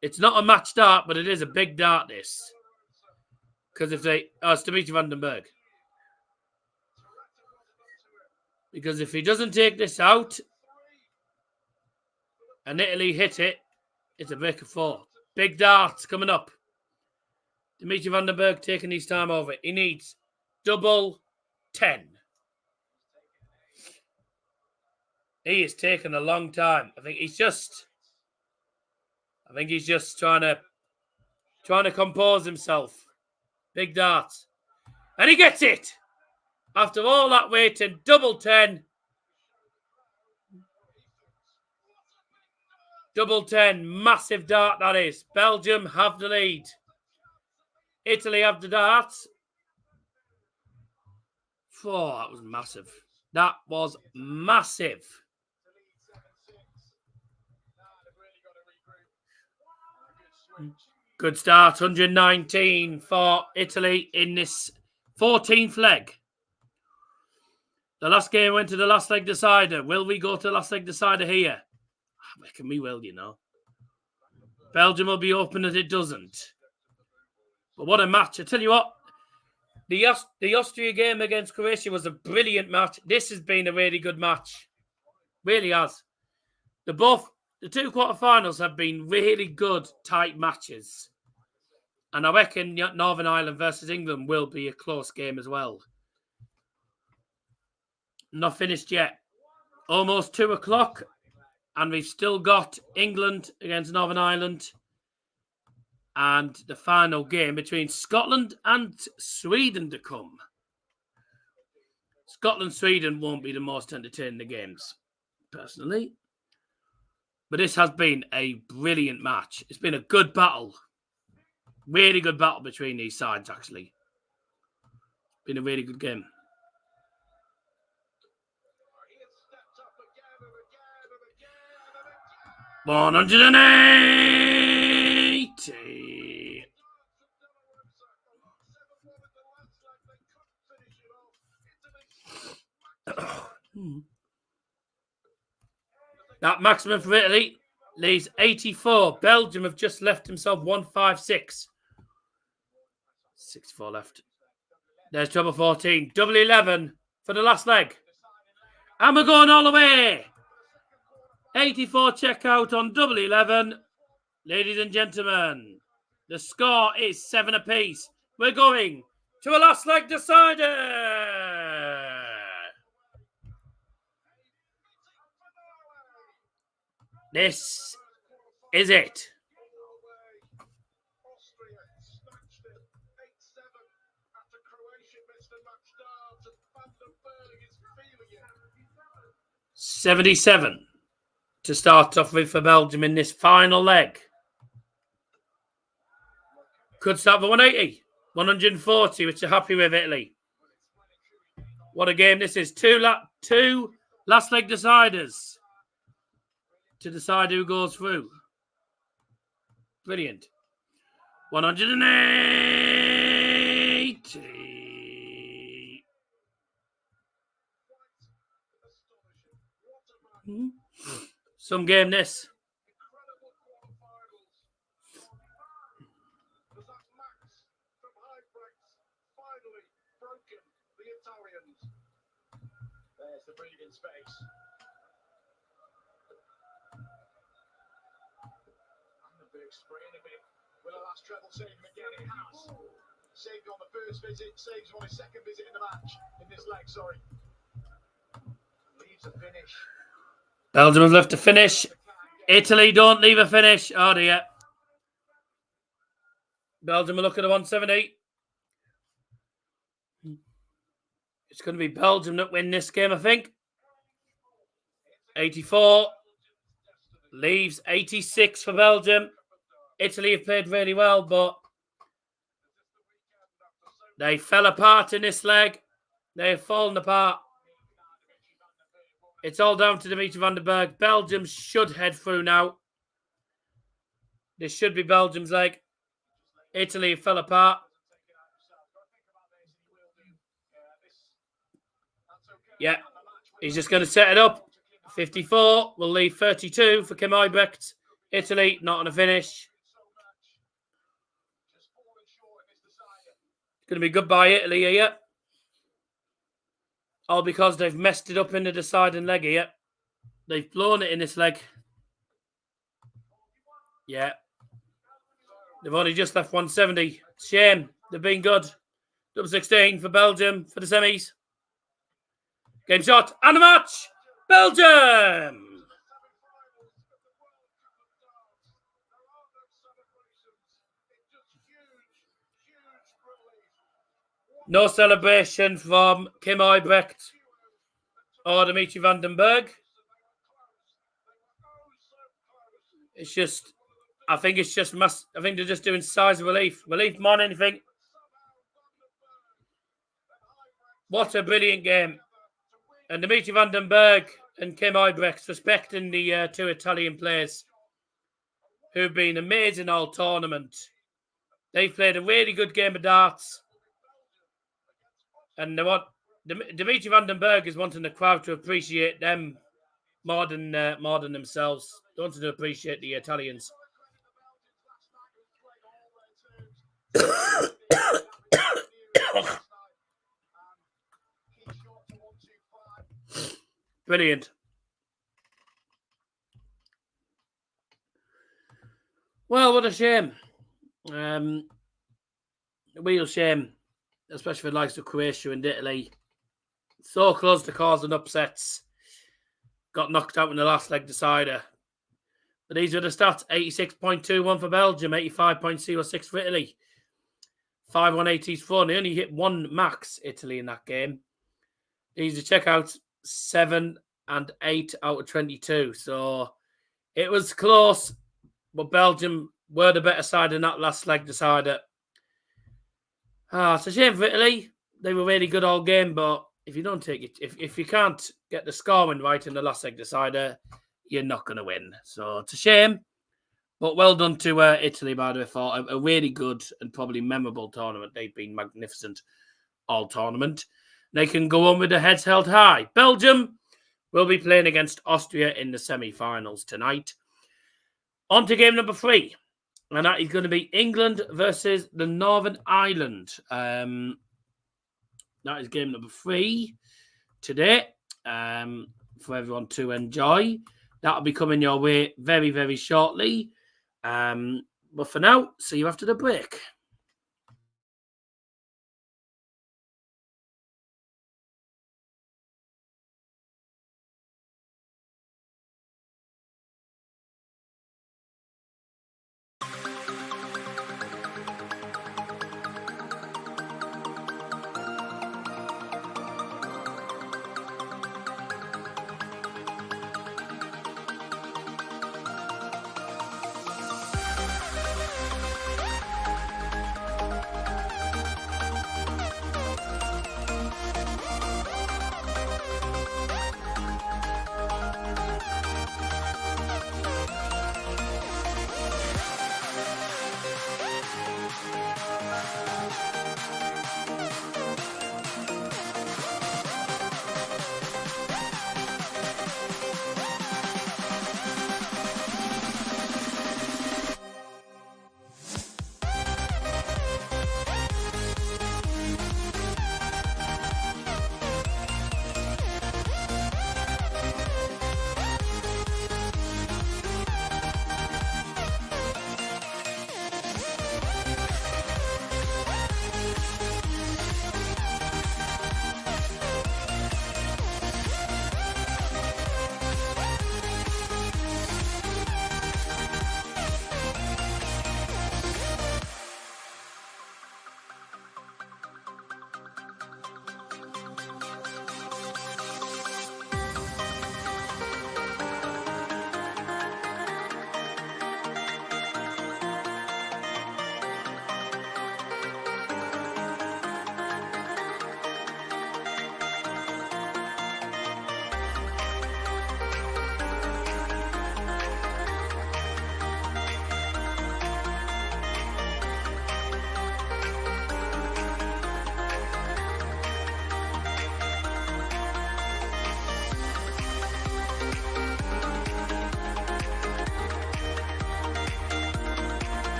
It's not a match dart, but it is a big dart, this. Because if they... Oh, it's Dimitri van den Berg. Because if he doesn't take this out and Italy hit it, it's a break of 4. Big darts coming up. Dimitri van den Berg taking his time over it. He needs double 10. He is taking a long time. I think he's just trying to compose himself. Big darts. And he gets it. After all that waiting, double 10. Double 10. Massive dart, that is. Belgium have the lead. Italy have the darts. 4. That was massive. That was massive. Good start. 119 for Italy in this 14th leg. The last game went to the last leg decider. Will we go to the last leg decider here? I reckon we will, you know. Belgium will be open as it doesn't. But what a match. I tell you what, the Austria game against Croatia was a brilliant match. This has been a really good match. Really has. The two quarterfinals have been really good, tight matches. And I reckon Northern Ireland versus England will be a close game as well. Not finished yet. Almost 2 o'clock. And we've still got England against Northern Ireland. And the final game between Scotland and Sweden to come. Scotland-Sweden won't be the most entertaining of games, personally. But this has been a brilliant match. It's been a good battle. Really good battle between these sides, actually. Been a really good game. $180. That maximum for Italy leaves 84. Belgium have just left himself 156. 64 left. There's double 14. Double 11 for the last leg. And we're going all the way. 84 checkout on double 11. Ladies and gentlemen, the score is 7 apiece. We're going to a last leg decider. This is it. Austria snatched it 8-7 after Croatia missed a match start, and Van den Berg is feeling it. 77 to start off with for Belgium in this final leg. Could start for 180, 140, which are happy with Italy. What a game this is. Two last leg deciders to decide who goes through. Brilliant. 180. Some game this. Incredible quarterfinals. As that Max from Heibrechts finally broken the Italians. There's the breathing space. And the big spraying a bit. Will the last treble save him again? It has. Saved on the first visit, saves on his second visit in the match. In this leg, sorry. Leaves a finish. Belgium have left a finish. Italy don't leave a finish. Oh dear. Belgium will look at a 170. It's going to be Belgium that win this game, I think. 84. Leaves 86 for Belgium. Italy have played really well, but they fell apart in this leg. They have fallen apart. It's all down to Dimitri Van den Berg. Belgium should head through now. This should be Belgium's leg. Italy fell apart. Yeah, he's just going to set it up. 54 will leave 32 for Kim Heibrechts. Italy not on a finish. It's going to be goodbye Italy here. All because they've messed it up in the deciding leg here. They've blown it in this leg. Yeah. They've only just left 170. Shame. They've been good. Double 16 for Belgium for the semis. Game shot and a match. Belgium. No celebration from Kim Heibrechts or Dimitri Van den Berg. It's just, I think they're just doing size of relief. Relief more than anything. What a brilliant game. And Dimitri Van den Berg and Kim Heibrechts respecting the two Italian players who've been amazing all tournament. They've played a really good game of darts. And Dimitri Van den Berg is wanting the crowd to appreciate them more than themselves. They wanted to appreciate the Italians. Brilliant. Well, what a shame. A real shame. Especially for the likes of Croatia and Italy. So close to causing upsets. Got knocked out in the last leg decider. But these are the stats. 86.21 for Belgium. 85.06 for Italy. 5-1-80's fun. They only hit one max, Italy, in that game. These are checkouts 7 and 8 out of 22. So it was close. But Belgium were the better side in that last leg decider. It's a shame for Italy. They were really good all game, but if you don't take it, if you can't get the scoring right in the last leg decider, you're not going to win. So it's a shame, but well done to Italy, by the way, for a really good and probably memorable tournament. They've been magnificent all tournament. They can go on with their heads held high. Belgium will be playing against Austria in the semi-finals tonight. On to game number 3. And that is going to be England versus the Northern Ireland. That is game number 3 today for everyone to enjoy. That'll be coming your way very, very shortly. But for now, see you after the break.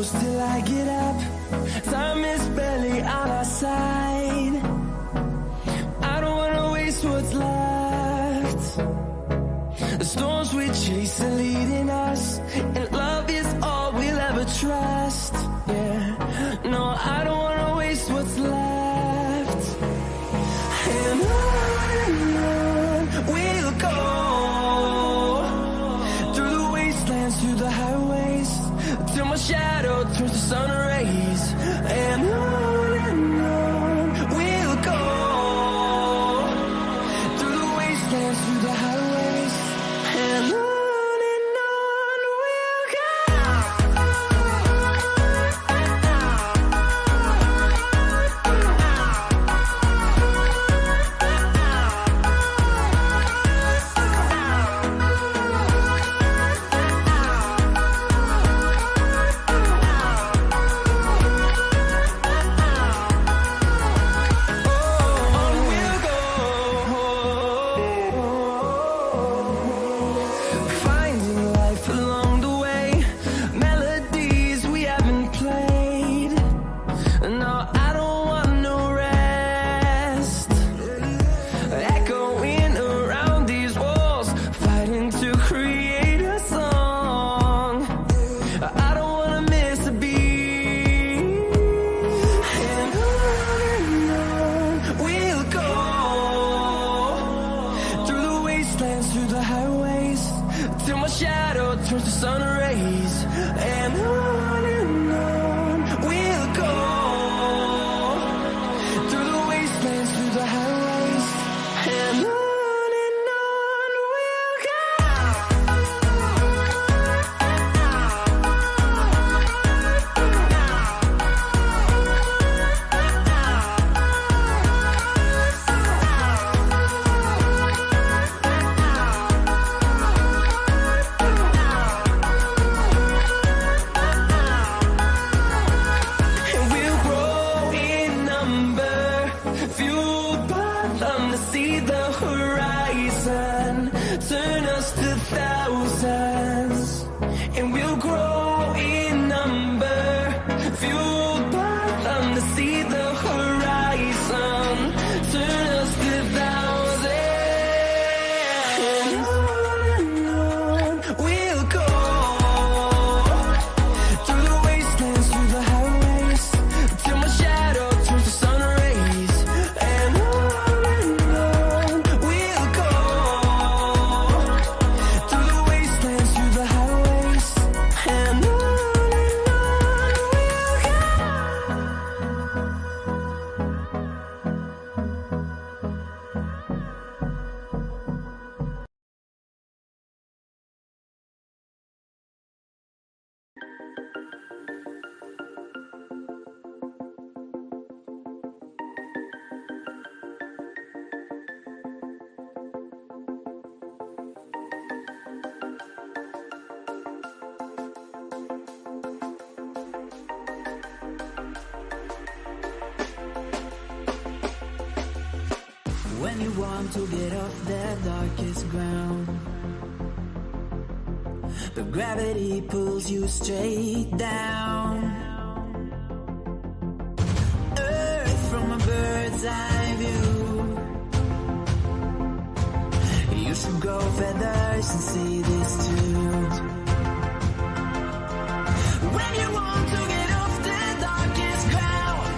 close till I get up. Time is barely on our side. I don't wanna waste what's left. The storms we chase are leading us, and love is all we'll ever trust. Yeah, no, I don't wanna waste what's left. And on we'll go, through the wastelands, through the highways, till my shadow turns to sun rays. And on we'll go, through the wastelands, through the highways, and on we'll go. Finding life along the way, melodies we haven't played. No, I don't want no rest. Echoing around these walls, fighting to create a song. I don't wanna miss a beat. And on we'll go, through the wastelands, through the highways, till my shadow turns to sun rays. And on we'll go, through the wastelands, through the highways, and on we'll go. And we'll grow in number, fueled by them to see the horizon, turn us to thousands. And we'll grow in number, fueled by them to see the horizon, turn us to thousands. And on we'll go, through the wastelands, through the highways, till my shadow turns to sun rays. And on we'll go, through the wastelands, through the highways, and on we'll go. When you want to get off the darkest ground, but gravity pulls you straight down. Earth from a bird's eye view. You should grow feathers and see this too. When you want to get off the darkest ground,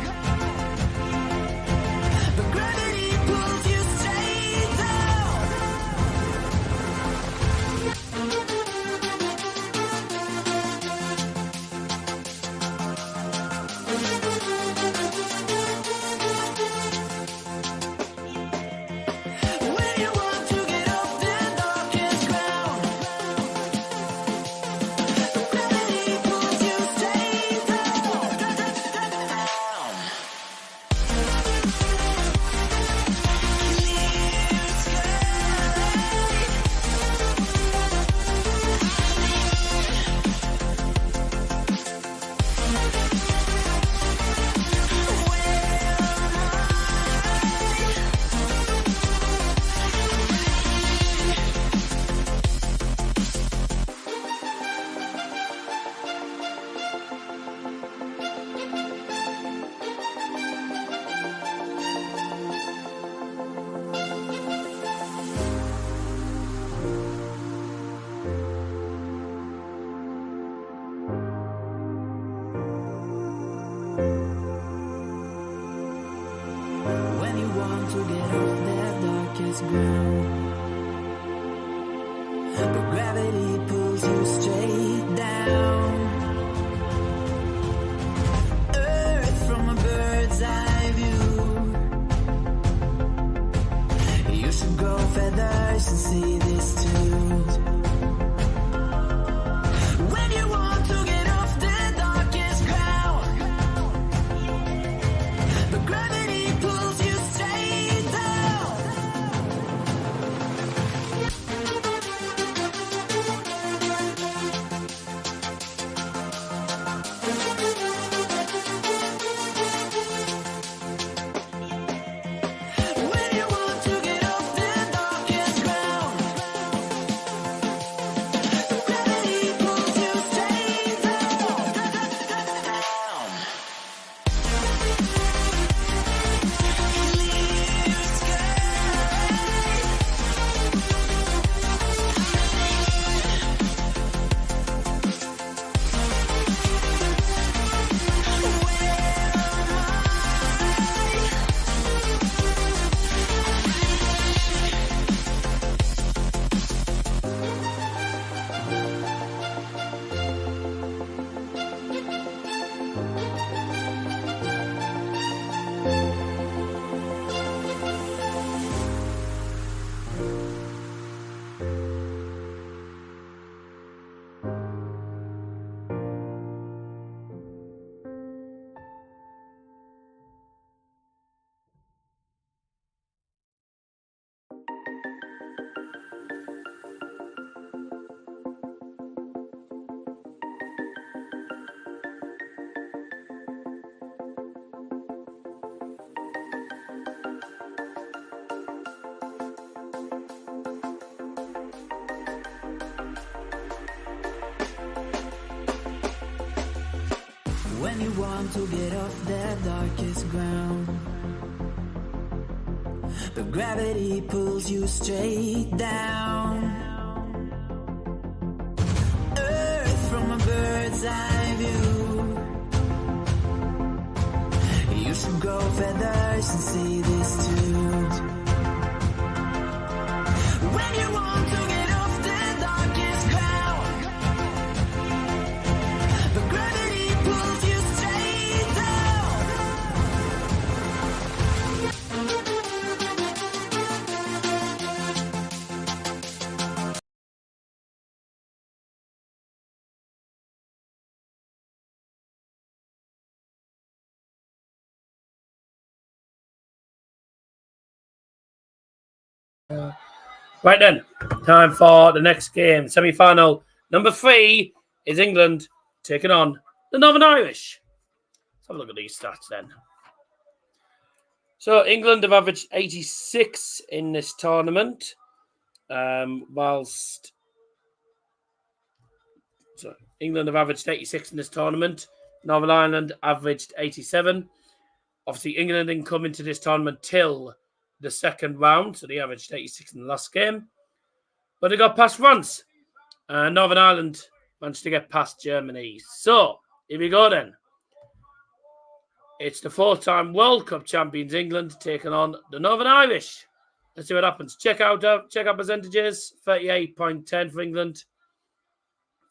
but gravity pulls you straight down. When you want to get off the darkest ground, When you want to get off that darkest ground, but gravity pulls you straight down. Earth from a bird's eye view. You should grow feathers and see this too. When you want to get off the darkest ground, but gravity pulls you straight down. When you want to get off the darkest ground, gravity pulls you straight down. Clear When you want to get off that darkest ground, but gravity pulls you straight down. Earth from a bird's eye view. You should grow feathers and see this too. When you want to get off the darkest ground, but gravity pulls you straight down. Right then, time for the next game. Semi-final number 3 is England taking on the Northern Irish. Let's have a look at these stats then. So England have averaged 86 in this tournament, whilst England have averaged 86 in this tournament. Northern Ireland averaged 87. Obviously, England didn't come into this tournament till the second round, so they averaged 86 in the last game. But they got past France. Northern Ireland managed to get past Germany. So, here we go then. It's the 4-time World Cup champions England taking on the Northern Irish. Let's see what happens. Check out percentages. 38.10 for England.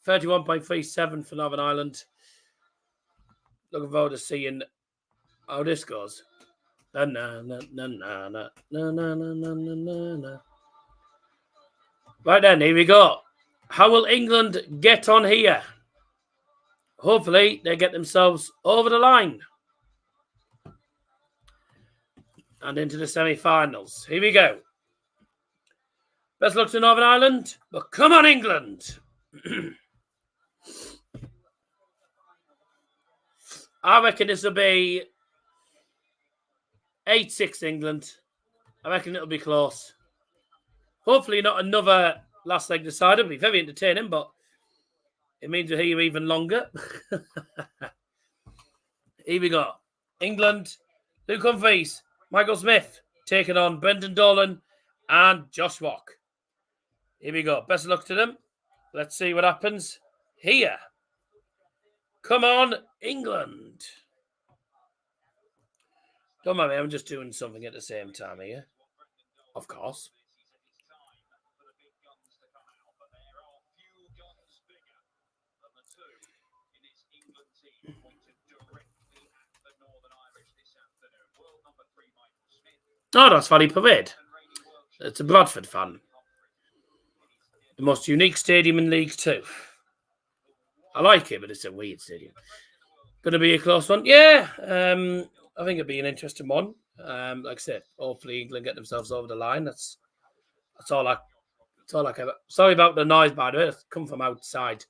31.37 for Northern Ireland. Looking forward to seeing how this goes. Right then, here we go. How will England get on here? Hopefully, they get themselves over the line and into the semi-finals. Here we go. Best luck to Northern Ireland, but come on, England. I reckon this will be 8-6 England. I reckon it'll be close. Hopefully not another last leg decider. It'll be very entertaining, but it means we're here even longer. Here we go. England, Luke Humphries, Michael Smith, taking on Brendan Dolan and Josh Rock. Here we go. Best of luck to them. Let's see what happens here. Come on, England. Don't mind me, I'm just doing something at the same time here. Of course. Oh, that's Valley Parade. It's a Bradford fan. The most unique stadium in League Two. I like it, but it's a weird stadium. Going to be a close one? Yeah. I think it'll be an interesting one. Like I said, hopefully England get themselves over the line. That's all I care about. Sorry about the noise, by the way. It's come from outside.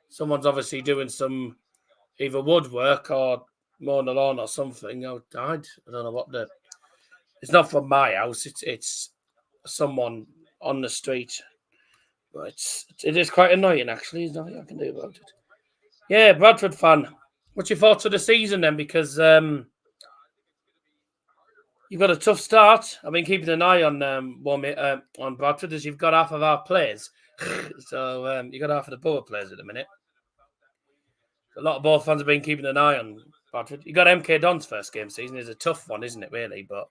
Someone's obviously doing some either woodwork or mowing the lawn or something outside. I don't know what the... It's not from my house. It's someone on the street. But it is quite annoying, actually. There's nothing I can do about it. Yeah, Bradford fan. What's your thoughts of the season then? Because you've got a tough start. I've been keeping an eye on Bradford as you've got half of our players. So you've got half of the Borough players at the minute. A lot of Borough fans have been keeping an eye on Bradford. You got MK Don's first game season. It's a tough one, isn't it, really? But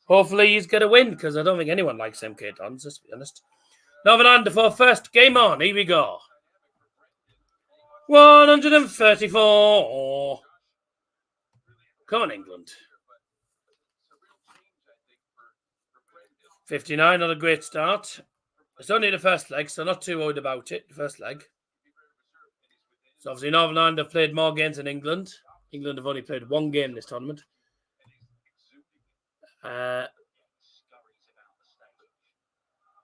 hopefully he's going to win because I don't think anyone likes MK Don's, let's be honest. Northern Ireland for first game on. Here we go. 134. Come on, England. 59, not a great start. It's only the first leg, so not too worried about it. The first leg. So obviously Northern Ireland have played more games than England. England have only played one game this tournament.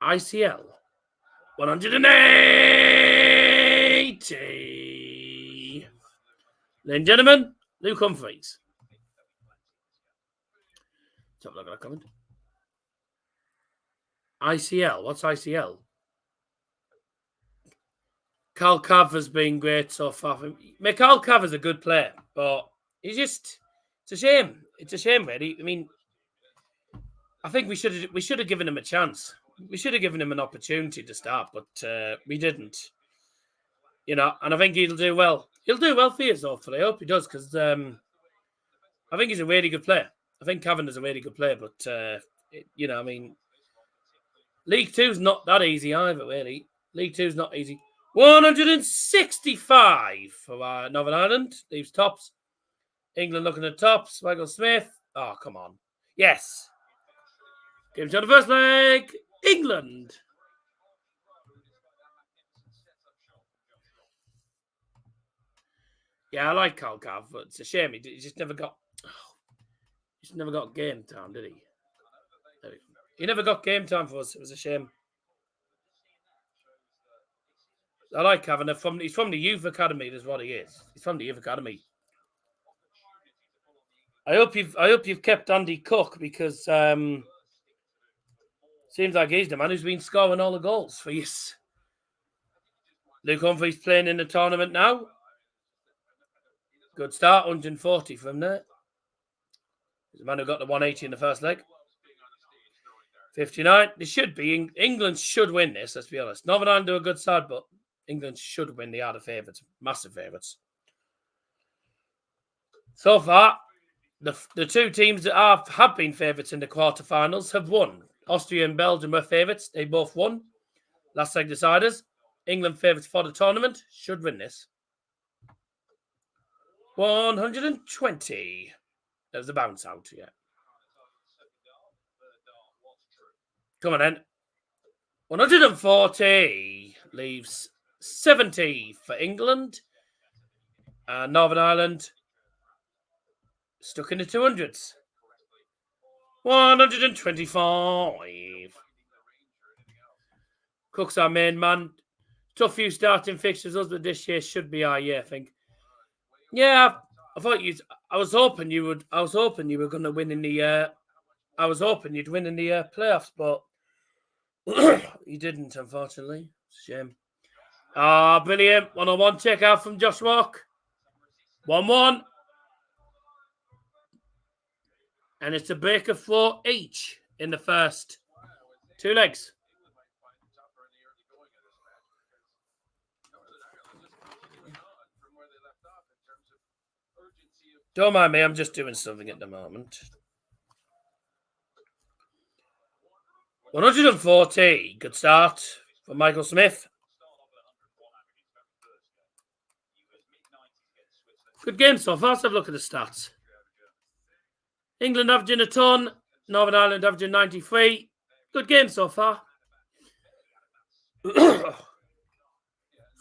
ICL. 180. Ladies and gentlemen, Luke Humphreys. Let's have a look at that comment. ICL. What's ICL? Carl Cav has been great so far. Carl Cav is a good player, but he's just... It's a shame. It's a shame, really. I mean, I think we should have given him a chance. We should have given him an opportunity to start, but we didn't. You know, and I think he'll do well. He'll do well for us, hopefully. I hope he does, because I think he's a really good player. I think Cavan is a really good player, but, you know, I mean, League Two's not that easy either, really. League Two's not easy. 165 for Northern Ireland. Leaves tops. England looking at tops. Michael Smith. Oh, come on. Yes. Game to the first leg. England. Yeah, I like Carl Cav, but it's a shame he just never got. He's never got game time, did he? He never got game time for us. It was a shame. I like Cavan. He's from the youth academy. That's what he is. He's from the youth academy. I hope you've kept Andy Cook because seems like he's the man who's been scoring all the goals for you. Luke Humphreys playing in the tournament now. Good start, 140 from there. He's the man who got the 180 in the first leg. 59. This should be England should win this. Let's be honest. Northern Ireland do a good side, but England should win. They are the favourites, massive favourites. So far, the two teams that have been favourites in the quarterfinals have won. Austria and Belgium were favourites. They both won. Last leg deciders. England favourites for the tournament. Should win this. 120. There's the bounce out, yeah. Come on, then. 140 leaves 70 for England. And Northern Ireland stuck in the 200s. 125. Cook's our main man. Tough few starting fixtures. Us, but this year should be our year, I think. Yeah, I was hoping you were going to win in the. I was hoping you'd win in the playoffs, but you didn't, unfortunately. It's a shame. Brilliant. 101 check out from Josh Walk. 1-1. And it's a break of 4 each in the first 2 legs. Don't mind me, I'm just doing something at the moment. 140. Good start for Michael Smith. Good game so far. Let's have a look at the stats. England averaging a ton. Northern Ireland averaging 93. Good game so far.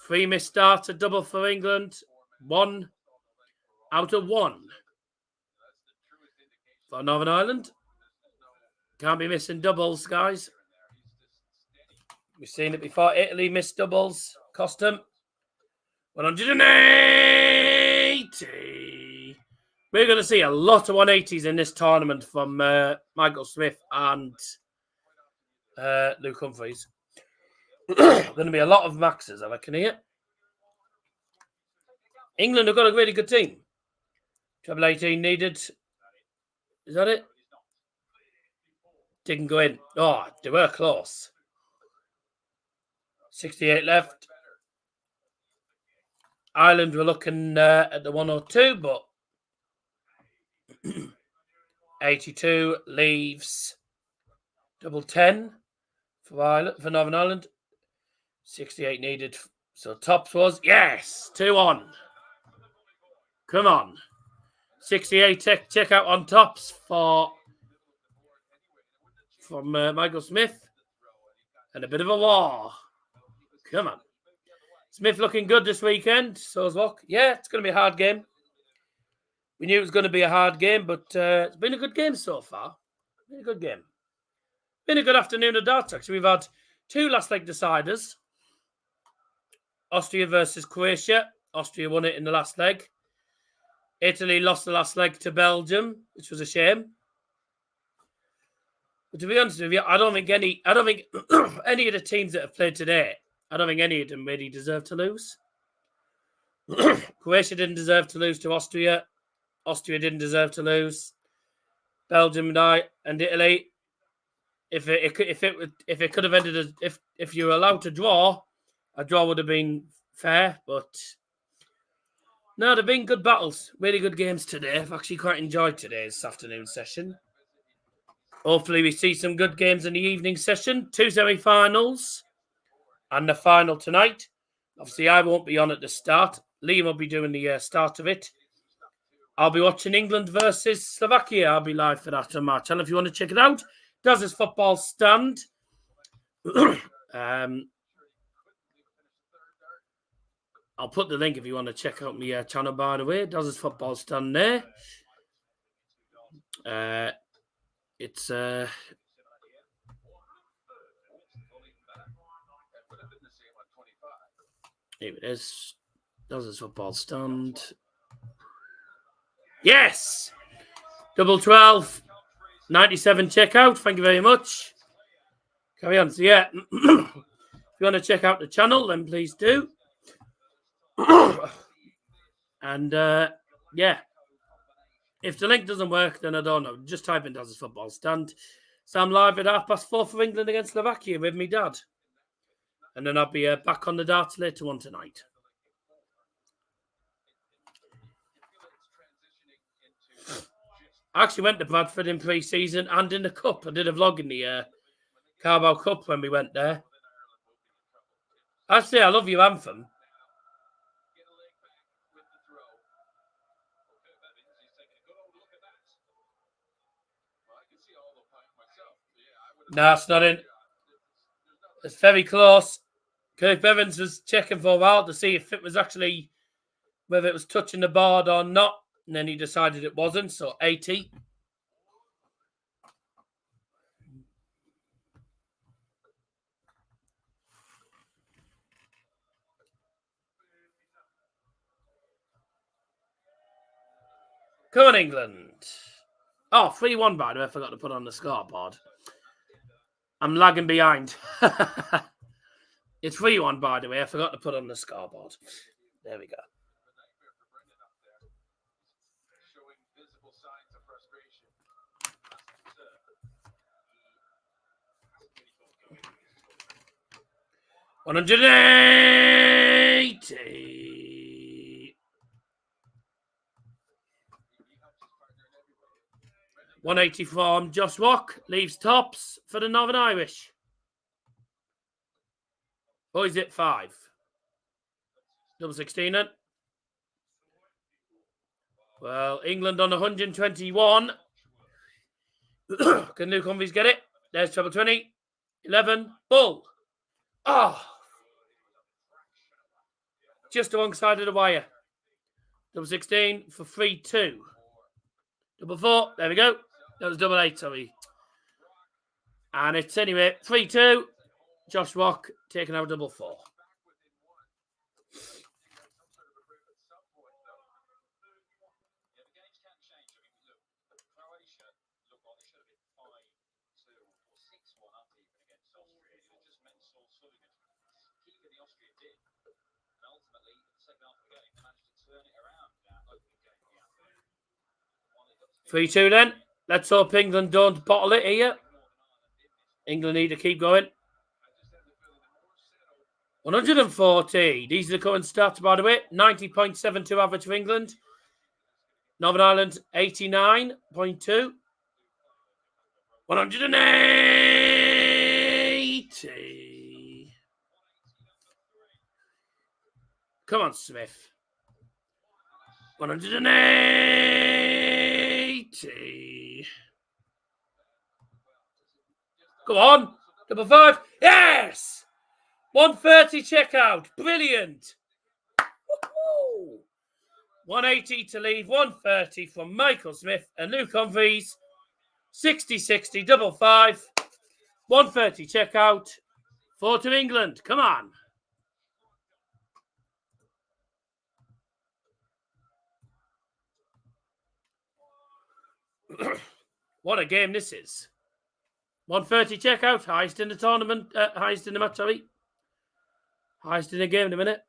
3 missed starts, a double for England. 1 out of 1 for Northern Ireland. Can't be missing doubles, guys. We've seen it before. Italy missed doubles. Cost them 180. We're going to see a lot of 180s in this tournament from Michael Smith and Luke Humphries. Going to be a lot of maxes, I reckon, here. England have got a really good team. Treble 18 needed. Is that it? Didn't go in. Oh, they were close. 68 left. Ireland were looking at the 102, but 82 leaves double 10 for Northern Ireland. 68 needed. So tops was, yes, 2-on. Come on. 68 check out on tops from Michael Smith. And a bit of a war. Come on. Smith looking good this weekend. So's Locke. Yeah, it's going to be a hard game. We knew it was going to be a hard game, but it's been a good game so far. Been a good game. Been a good afternoon of darts, actually. We've had 2 last leg deciders. Austria versus Croatia. Austria won it in the last leg. Italy lost the last leg to Belgium, which was a shame. But to be honest with you, I don't think any of the teams that have played today, I don't think any of them really deserve to lose. Croatia didn't deserve to lose to Austria. Austria didn't deserve to lose. Belgium and Italy. If it could have ended as if you were allowed to draw, a draw would have been fair. But no, they've been good battles, really good games today. I've actually quite enjoyed today's afternoon session. Hopefully, we see some good games in the evening session. 2 semi-finals and the final tonight. Obviously, I won't be on at the start. Liam will be doing the start of it. I'll be watching England versus Slovakia. I'll be live for that on my channel if you want to check it out. Does his football stand? I'll put the link if you want to check out my channel, by the way. Does his football stand there? It's here it is. Does his football stand? Yes! Double 12. 97 checkout. Thank you very much. Carry on. So yeah, if you want to check out the channel, then please do. And yeah. If the link doesn't work, then I don't know. Just type in Does His Football Stand. So I'm live at 4:30 for England against Slovakia with me dad. And then I'll be back on the darts later on tonight. I actually went to Bradford in pre-season and in the Cup. I did a vlog in the Carabao Cup when we went there. Actually, I love your anthem. No, it's not in. It's very close. Kirk Bevins was checking for a while to see if it was actually, whether it was touching the board or not. And then he decided it wasn't. So 80. Come on, England. Oh, 3-1, by the way. I forgot to put on the scoreboard. I'm lagging behind. It's 3-1, by the way. I forgot to put on the scoreboard. There we go. $180. 180 from Josh Rock. Leaves tops for the Northern Irish. Or is it 5? Double 16 then. Well, England on 121. Can Luke Humphries get it? There's treble 20. 11. Bull. Oh. Just alongside of the wire. Double 16 for 3-2. Double 4. There we go. That was double 8, sorry. And it's anyway 3-2. Josh Rock taking out double 4. Croatia looked like they should have been 5-2 or 6-1 up even against Austria. It just meant sort of keeping the Austria did. And ultimately, in the second half of the game, they managed to turn it around in that opening game. 3-2 then. Let's hope England don't bottle it here. England need to keep going. 140. These are the current stats, by the way. 90.72 average for England. Northern Ireland, 89.2. 180. Come on, Smith. 180. Go on. Double 5. Yes! 130 checkout. Brilliant. Woo-hoo. 180 to leave. 130 from Michael Smith and Luke Humphries. 60-60. Double 5. 130 checkout. 4 to England. Come on. What a game this is. 130 checkout. Highest in the tournament. Highest in the match, sorry. Highest in the game in a minute.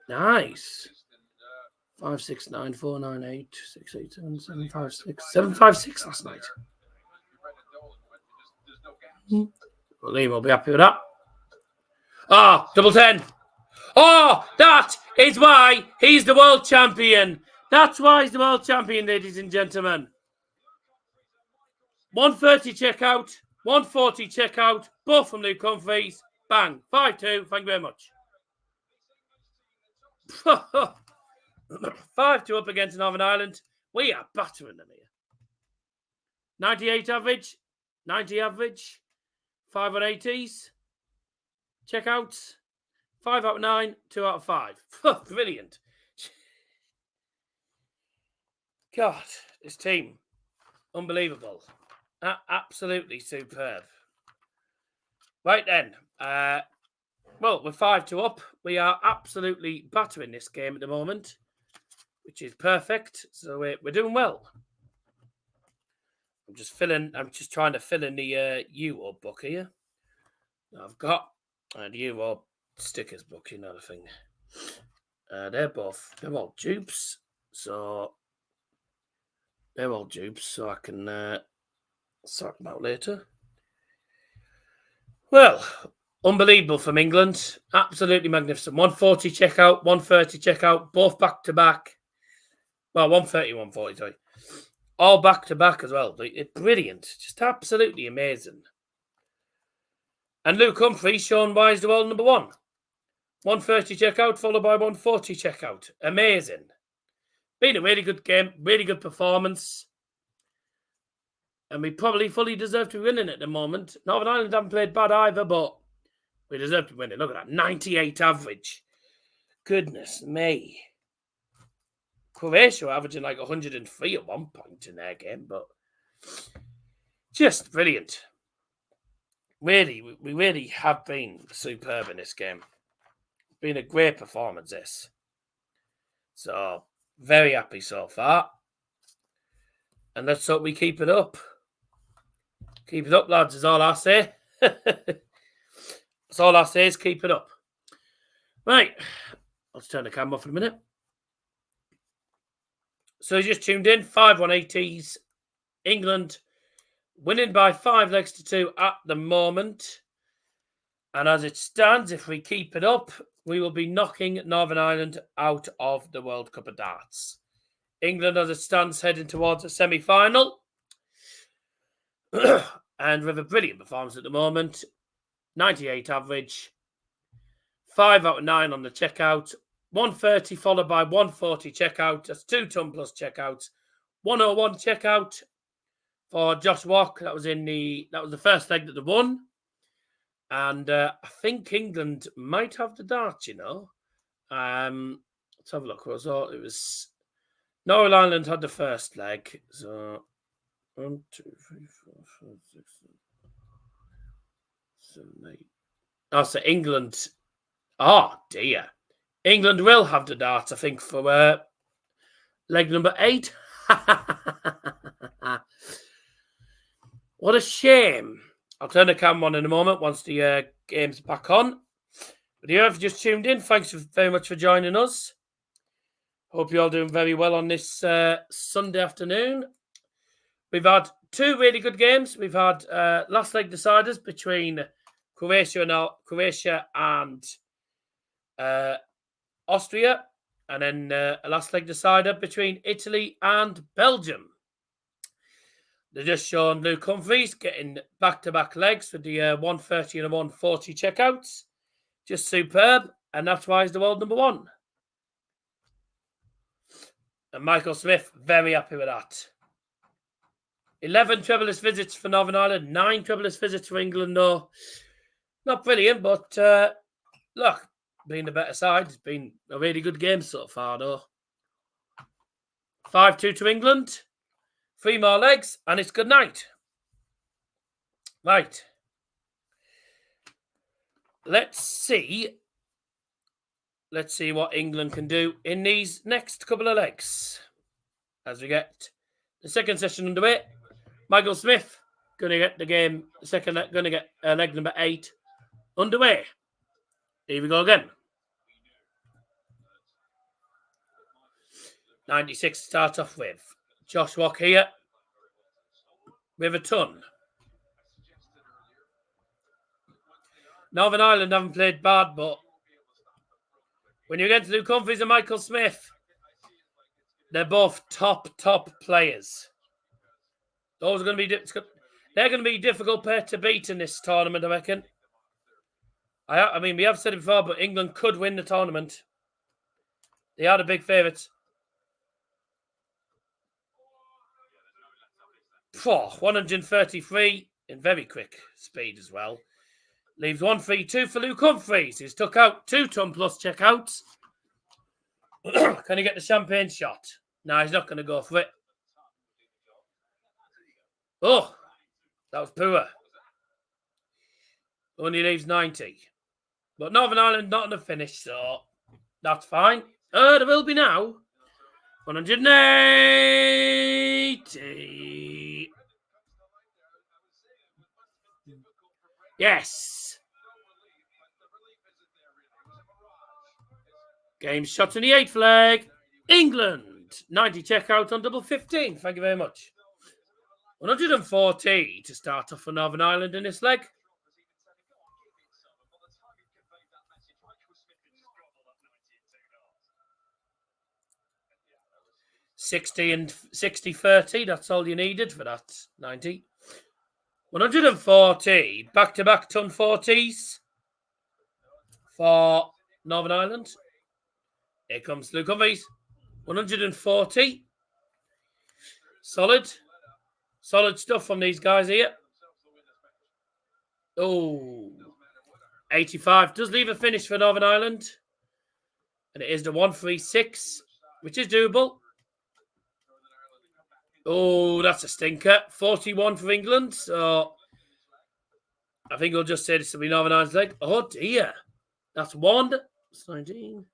Nice. 5, 6, 9, 4, 9, 8, 6, 8, 7, 7, 5, 6. 7, 5, 6 last night. Well, Liam will be happy with that. Ah, double 10. Oh, that is why he's the world champion. That's why he's the world champion, ladies and gentlemen. 130 checkout, 140 checkout, both from Luke Humphries. Bang. 5-2. Thank you very much. 5-2 up against Northern Ireland. We are battering them here. 98 average, 90 average, 5 on 80s. Checkouts, 5 out of 9, 2 out of 5. Brilliant. God, this team, unbelievable. Absolutely superb. Right then, well, we're 5-2 up. We are absolutely battering this game at the moment, which is perfect. So we're doing well. I'm just trying to fill in the Euro book here. I've got the Euro stickers book, you know the thing. They're all dupes. So they're all dupes, so I can sort them out later. Well, unbelievable from England. Absolutely magnificent. 140 checkout, 130 checkout, both back to back. Well, 130, 140, sorry. All back to back as well. It's brilliant. Just absolutely amazing. And Luke Humphries shown why he's the world number 1. 130 checkout, followed by 140 checkout. Amazing. Been a really good game, really good performance. And we probably fully deserve to be winning at the moment. Northern Ireland haven't played bad either, but we deserve to be winning. Look at that, 98 average. Goodness me. Croatia were averaging like 103 at one point in their game, but just brilliant. Really, we really have been superb in this game. Been a great performance, this. So, very happy so far. And let's hope we keep it up. Keep it up, lads, is all I say. That's all I say is keep it up. Right. Let's turn the camera off for a minute. So you just tuned in. 5-1-80s. England winning by 5 legs to 2 at the moment. And as it stands, if we keep it up, we will be knocking Northern Ireland out of the World Cup of Darts. England, as it stands, heading towards a semi-final. And with a brilliant performance at the moment. 98 average. 5 out of 9 on the checkout. 130 followed by 140 checkout. That's 2 ton plus checkouts. 101 checkout for Josh Walk. That was the first leg that they won. And I think England might have the dart, you know. Let's have a look. It was Northern Ireland had the first leg. So 1, 2, 3, 4, 5, 6, 7, 8. Oh, so England. Oh dear. England will have the dart, I think, for leg number 8. What a shame. I'll turn the camera on in a moment once the game's back on. But if you have just tuned in, thanks very much for joining us. Hope you're all doing very well on this Sunday afternoon. We've had 2 really good games. We've had last leg deciders between Croatia and Austria, and then a last leg decider between Italy and Belgium. They're just showing Luke Humphries getting back-to-back legs with the 130 and a 140 checkouts. Just superb, and that's why he's the world number 1. And Michael Smith, very happy with that. 11 trebleless visits for Northern Ireland, 9 trebleless visits for England, though. Not brilliant, but look, being the better side, it's been a really good game so far, though. 5-2 to England. 3 more legs, and it's good night. Right. Let's see what England can do in these next couple of legs. As we get the second session underway, Michael Smith going to get the game, going to get leg number 8 underway. Here we go again. 96 to start off with. Josh Walk here with a ton. Northern Ireland haven't played bad, but when you get to Luke Humphries and Michael Smith, they're both top players. Those are going to be they're going to be a difficult pair to beat in this tournament, I reckon. I mean, we have said it before, but England could win the tournament. They are the big favourites. 133 in very quick speed as well. Leaves 132 for Luke Humphries. He's took out 2 ton plus checkouts. Can he get the champagne shot? No, he's not going to go for it. Oh, that was poor. Only leaves 90. But Northern Ireland not on the finish, so that's fine. There will be now. 180. Yes. Game shot in the 8th leg. England. 90 checkout on double 15. Thank you very much. 140 to start off for Northern Ireland in this leg. $60-30. That's all you needed for that 90. 140. Back-to-back ton 40s for Northern Ireland. Here comes Luke Humphries. 140. Solid stuff from these guys here. Oh, 85 does leave a finish for Northern Ireland. And it is the 136, which is doable. Oh, that's a stinker. 41 for England. So I think we'll just say this will be Northern Ireland's leg. Oh, dear. That's 1. That's 19.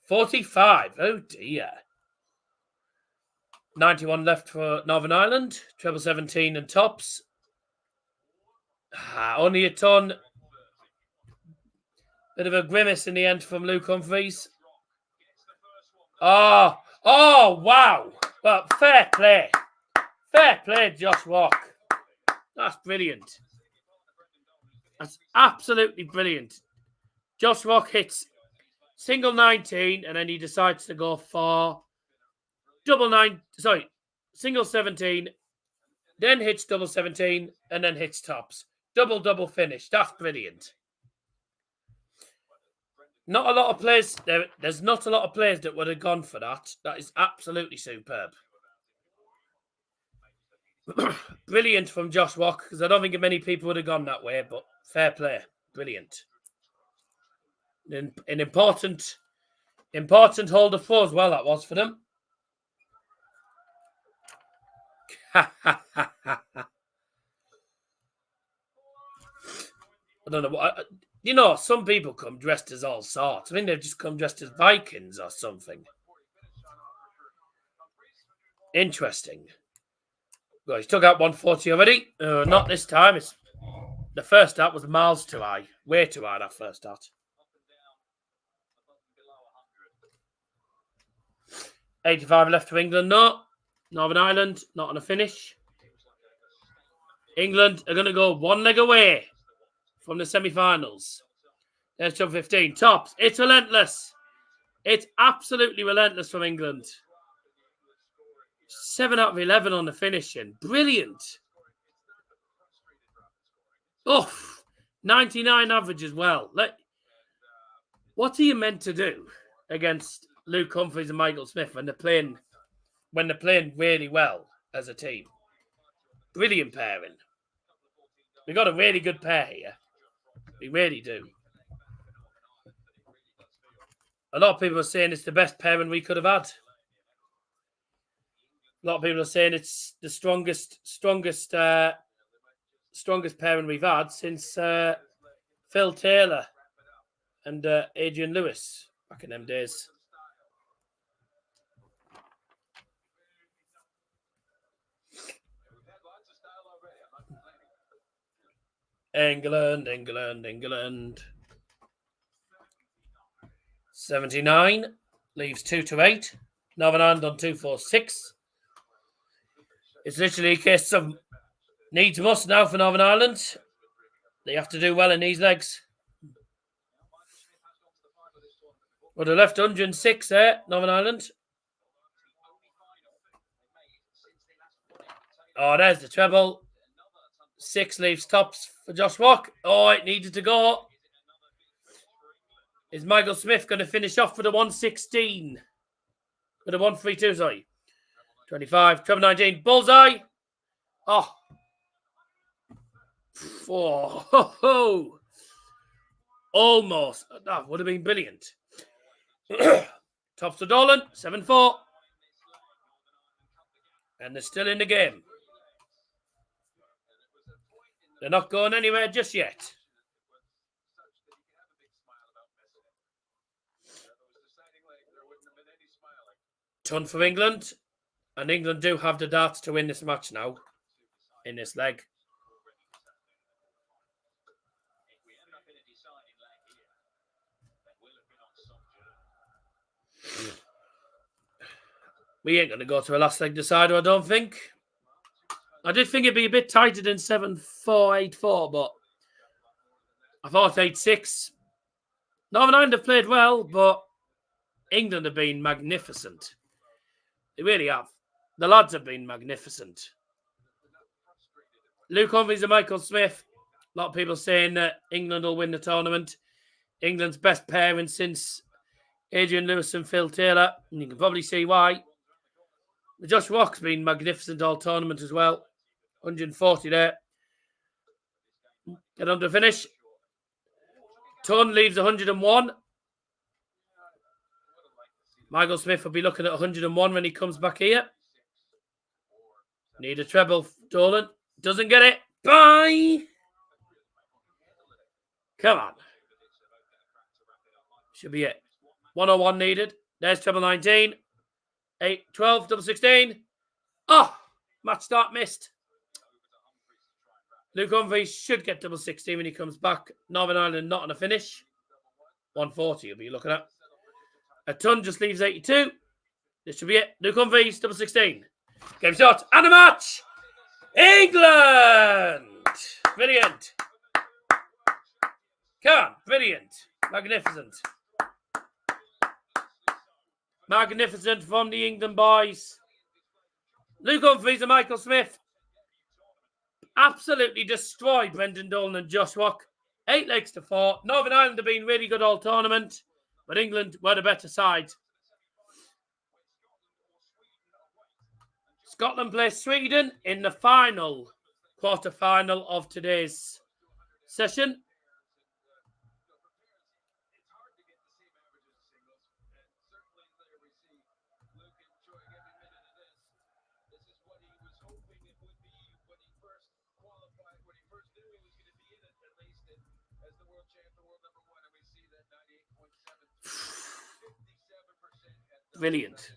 45. Oh, dear. 91 left for Northern Ireland. Treble 17 and tops. Only a ton. Bit of a grimace in the end from Luke Humphries. Oh, wow. Well, fair play. Fair play, Josh Walk. That's brilliant. That's absolutely brilliant. Josh Walk hits single 19 and then he decides to go for single 17, then hits double 17 and then hits tops. Double finish. That's brilliant. Not a lot of players. There's not a lot of players that would have gone for that. That is absolutely superb. Brilliant from Josh Walk, because I don't think many people would have gone that way, but fair play. Brilliant. An important hold of four as well, that was for them. I don't know what... some people come dressed as all sorts. I mean, they've just come dressed as Vikings or something. Interesting. Well, he's took out 140 already. Not this time. The first start was miles too high. Way too high, that first start. 85 left for England, no. Northern Ireland, not on a finish. England are going to go one leg away from the semi-finals. There's top 15. Tops. It's relentless. It's absolutely relentless from England. 7 out of 11 on the finishing. Brilliant. 99 average as well. What are you meant to do against Luke Humphries and Michael Smith when they're playing really well as a team? Brilliant pairing. We've got a really good pair here. We really do. A lot of people are saying it's the best pairing we could have had. A lot of people are saying it's the strongest pairing we've had since Phil Taylor and Adrian Lewis back in them days. England. 79 leaves 2 to 8. Northern Ireland on 2-4-6. It's literally a case of needs must now for Northern Ireland. They have to do well in these legs. Well, they left 106 there, Northern Ireland. Oh, there's the treble. 6 leaves tops for Josh Walk. Oh, it needed to go. Is Michael Smith going to finish off with a 116? With a 132, sorry. 25, treble 19, bullseye. Oh. Almost. That would have been brilliant. Tops to Dolan, 7-4. And they're still in the game. They're not going anywhere just yet. Ton for England. And England do have the darts to win this match now. In this leg. We ain't going to go to a last leg decider, I don't think. I did think it'd be a bit tighter than 7-4, 8-4, but I thought 8-6. Northern Ireland have played well, but England have been magnificent. They really have. The lads have been magnificent. Luke Humphries and Michael Smith. A lot of people saying that England will win the tournament. England's best pairing since Adrian Lewis and Phil Taylor. And you can probably see why. Josh Walk's been magnificent all tournament as well. 140 there. Get on to finish. Ton leaves 101. Michael Smith will be looking at 101 when he comes back here. Need a treble, Dolan. Doesn't get it. Bye. Come on. Should be it. 101 needed. There's treble 19. 8, 12, double 16. Oh, match start missed. Luke Humphries should get double 16 when he comes back. Northern Ireland not on a finish. 140 you'll be looking at. A ton just leaves 82. This should be it. Luke Humphries, double 16. Game start and a match. England! Brilliant. Come on, brilliant. Magnificent. Magnificent from the England boys. Luke Humphries and Michael Smith absolutely destroyed Brendan Dolan and Josh Wack. 8 legs to 4. Northern Ireland have been really good all tournament, but England were the better side. Scotland plays Sweden in the final quarter-final of today's session. Brilliant.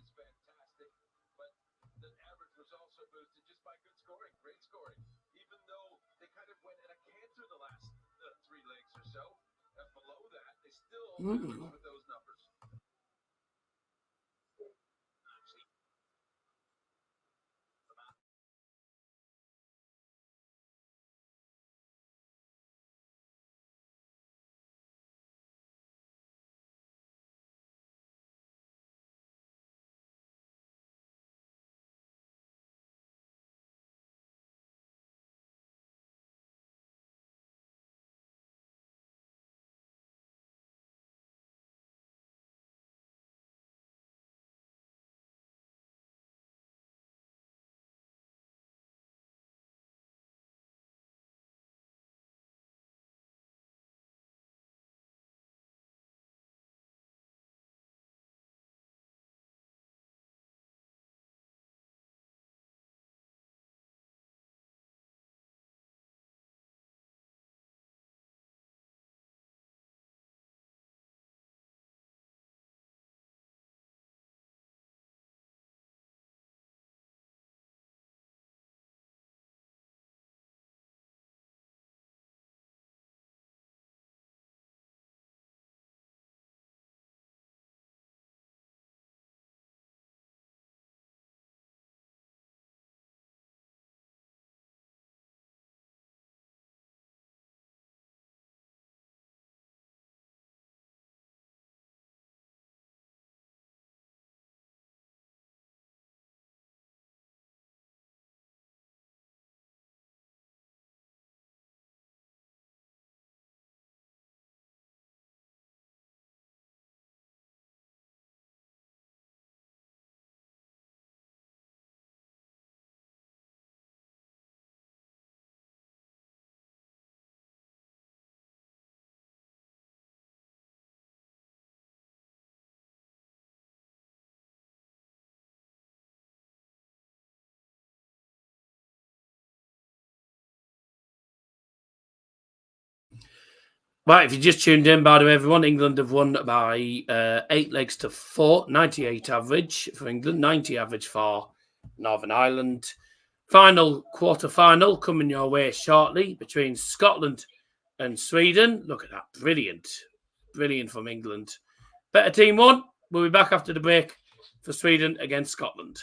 Right, if you just tuned in, by the way, everyone, England have won by 8 legs to 4, 98 average for England, 90 average for Northern Ireland. Final quarter-final coming your way shortly between Scotland and Sweden. Look at that, brilliant. Brilliant from England. Better team won. We'll be back after the break for Sweden against Scotland.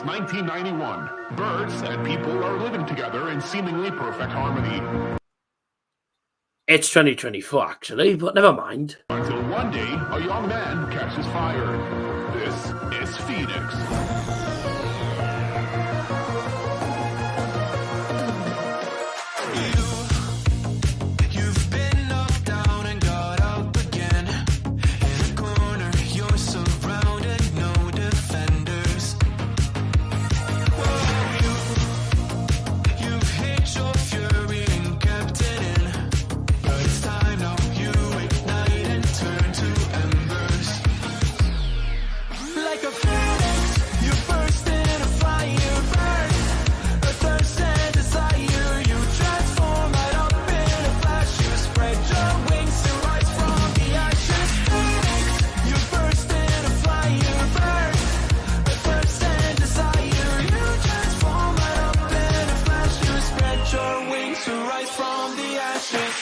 1991. Birds and people are living together in seemingly perfect harmony. It's 2024, actually, but never mind. Until one day, a young man catches fire. This is Phoenix. You've been knocked down and got up again. In a corner, you're surrounded, no defenders. Whoa, you've hit your fury and kept it in. But it's time now, you ignite and turn to embers. Like a phoenix, you burst in a fire burn. A thirst and desire, you transform right up in a flash. You spread your wings to rise from the ashes. Phoenix, you burst in a fire burn. A thirst and desire, you transform right up in a flash. You spread your wings to rise from the ashes.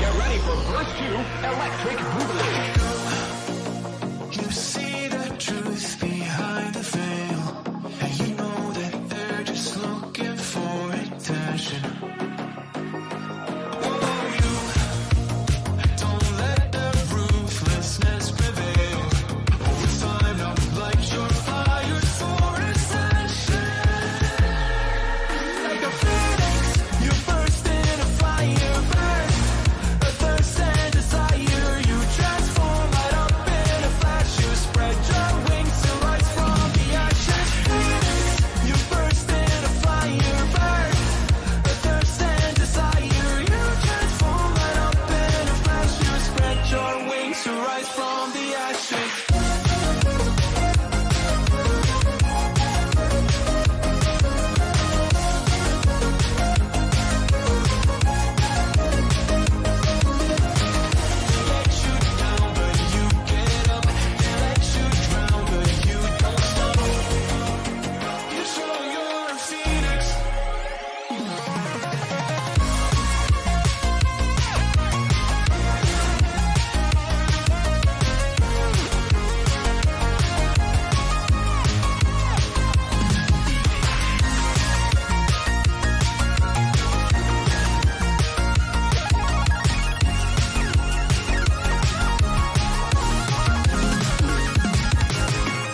Get ready for Burst 2 Electric Boogaloo. You see the truth behind the veil, and you know that they're just looking for attention. Oh, you don't let the ruthlessness prevail. Over time, now light your fires for ascension. Like a phoenix, you burst in a fire burn. A thirst and desire, you transform right up in a flash. You spread your wings to rise from the ashes. Phoenix, you burst in a fire burn. A thirst and desire, you transform right up in a flash. You spread your wings to rise from the ashes. Let you down, but you get up. They let you drown, but you don't stop. You show you're a phoenix.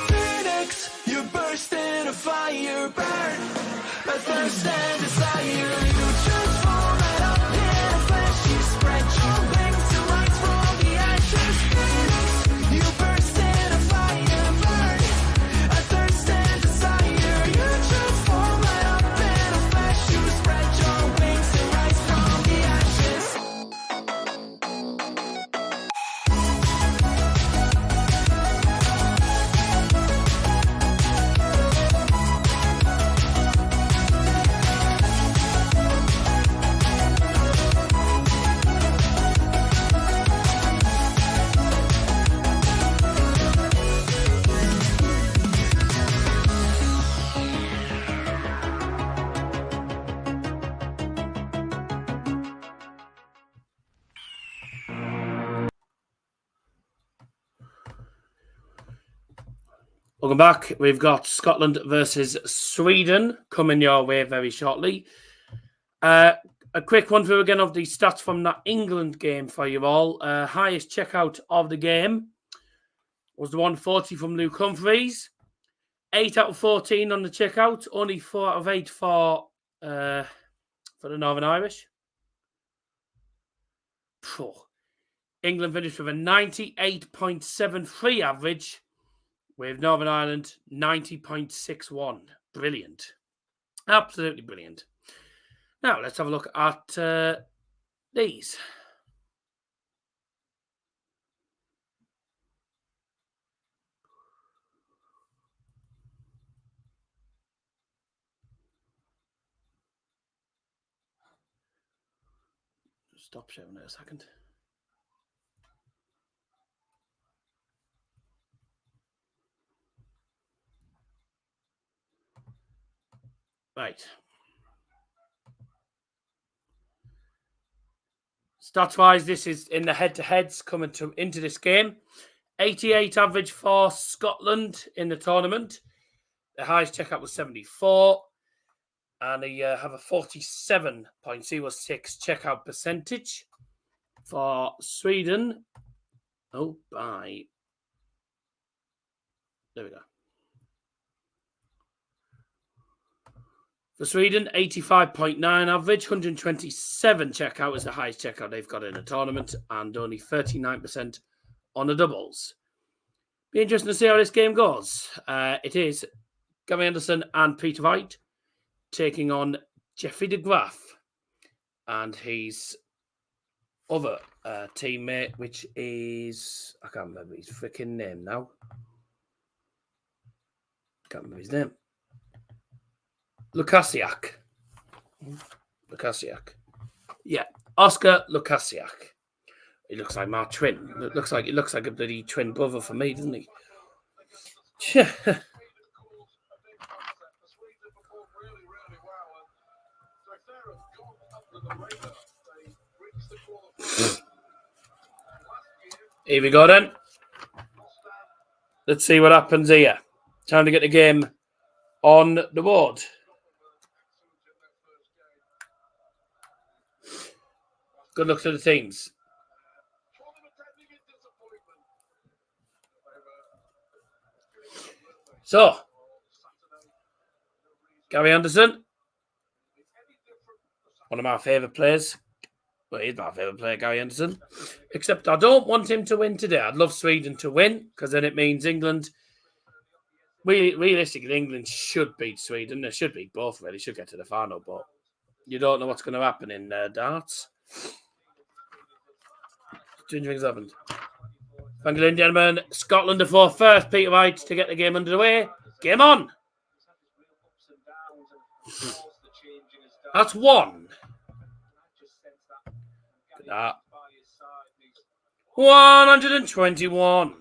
Phoenix, you burst in a fire burn. A thirst and desire, you transform right up in a flash. You spread your wings to rise from the ashes. Phoenix, you burst in a fire burn. A thirst and desire, you transform right up in a flash. You spread your wings to rise from the ashes. Welcome back. We've got Scotland versus Sweden coming your way very shortly. A quick one through again of the stats from that England game for you all. Highest checkout of the game was the 140 from Luke Humphreys. 8 out of 14 on the checkout. Only 4 out of 8 for the Northern Irish. Phew. England finished with a 98.73 average, with Northern Ireland 90.61. Brilliant. Absolutely brilliant. Now, let's have a look at these. Stop sharing it a second. Right. Stats-wise, this is in the head-to-heads coming into this game. 88 average for Scotland in the tournament. The highest checkout was 74. And they have a 47.06 checkout percentage for Sweden. Oh, bye. There we go. For Sweden, 85.9 average, 127 checkout is the highest checkout they've got in a tournament, and only 39% on the doubles. Be interesting to see how this game goes. It is Gary Anderson and Peter White taking on Jeffrey de Graaf and his other teammate, which is, I can't remember his freaking name now. Can't remember his name. Lukasiak. Yeah, Oscar Lukasiak. He looks like my twin. It looks like a bloody twin brother for me, doesn't he? Here we go then. Let's see what happens here. Time to get the game on the board. Good luck to the teams. So, Gary Anderson, one of my favourite players. Well, he's my favourite player, Gary Anderson. Except I don't want him to win today. I'd love Sweden to win, because then it means England... Realistically, England should beat Sweden. They should beat both, really. Should get to the final, but you don't know what's going to happen in darts. Strange things happened. Thank you, ladies and gentlemen. Scotland to 4 first. Peter White to get the game underway. Game on. That's one. Look at that. 121.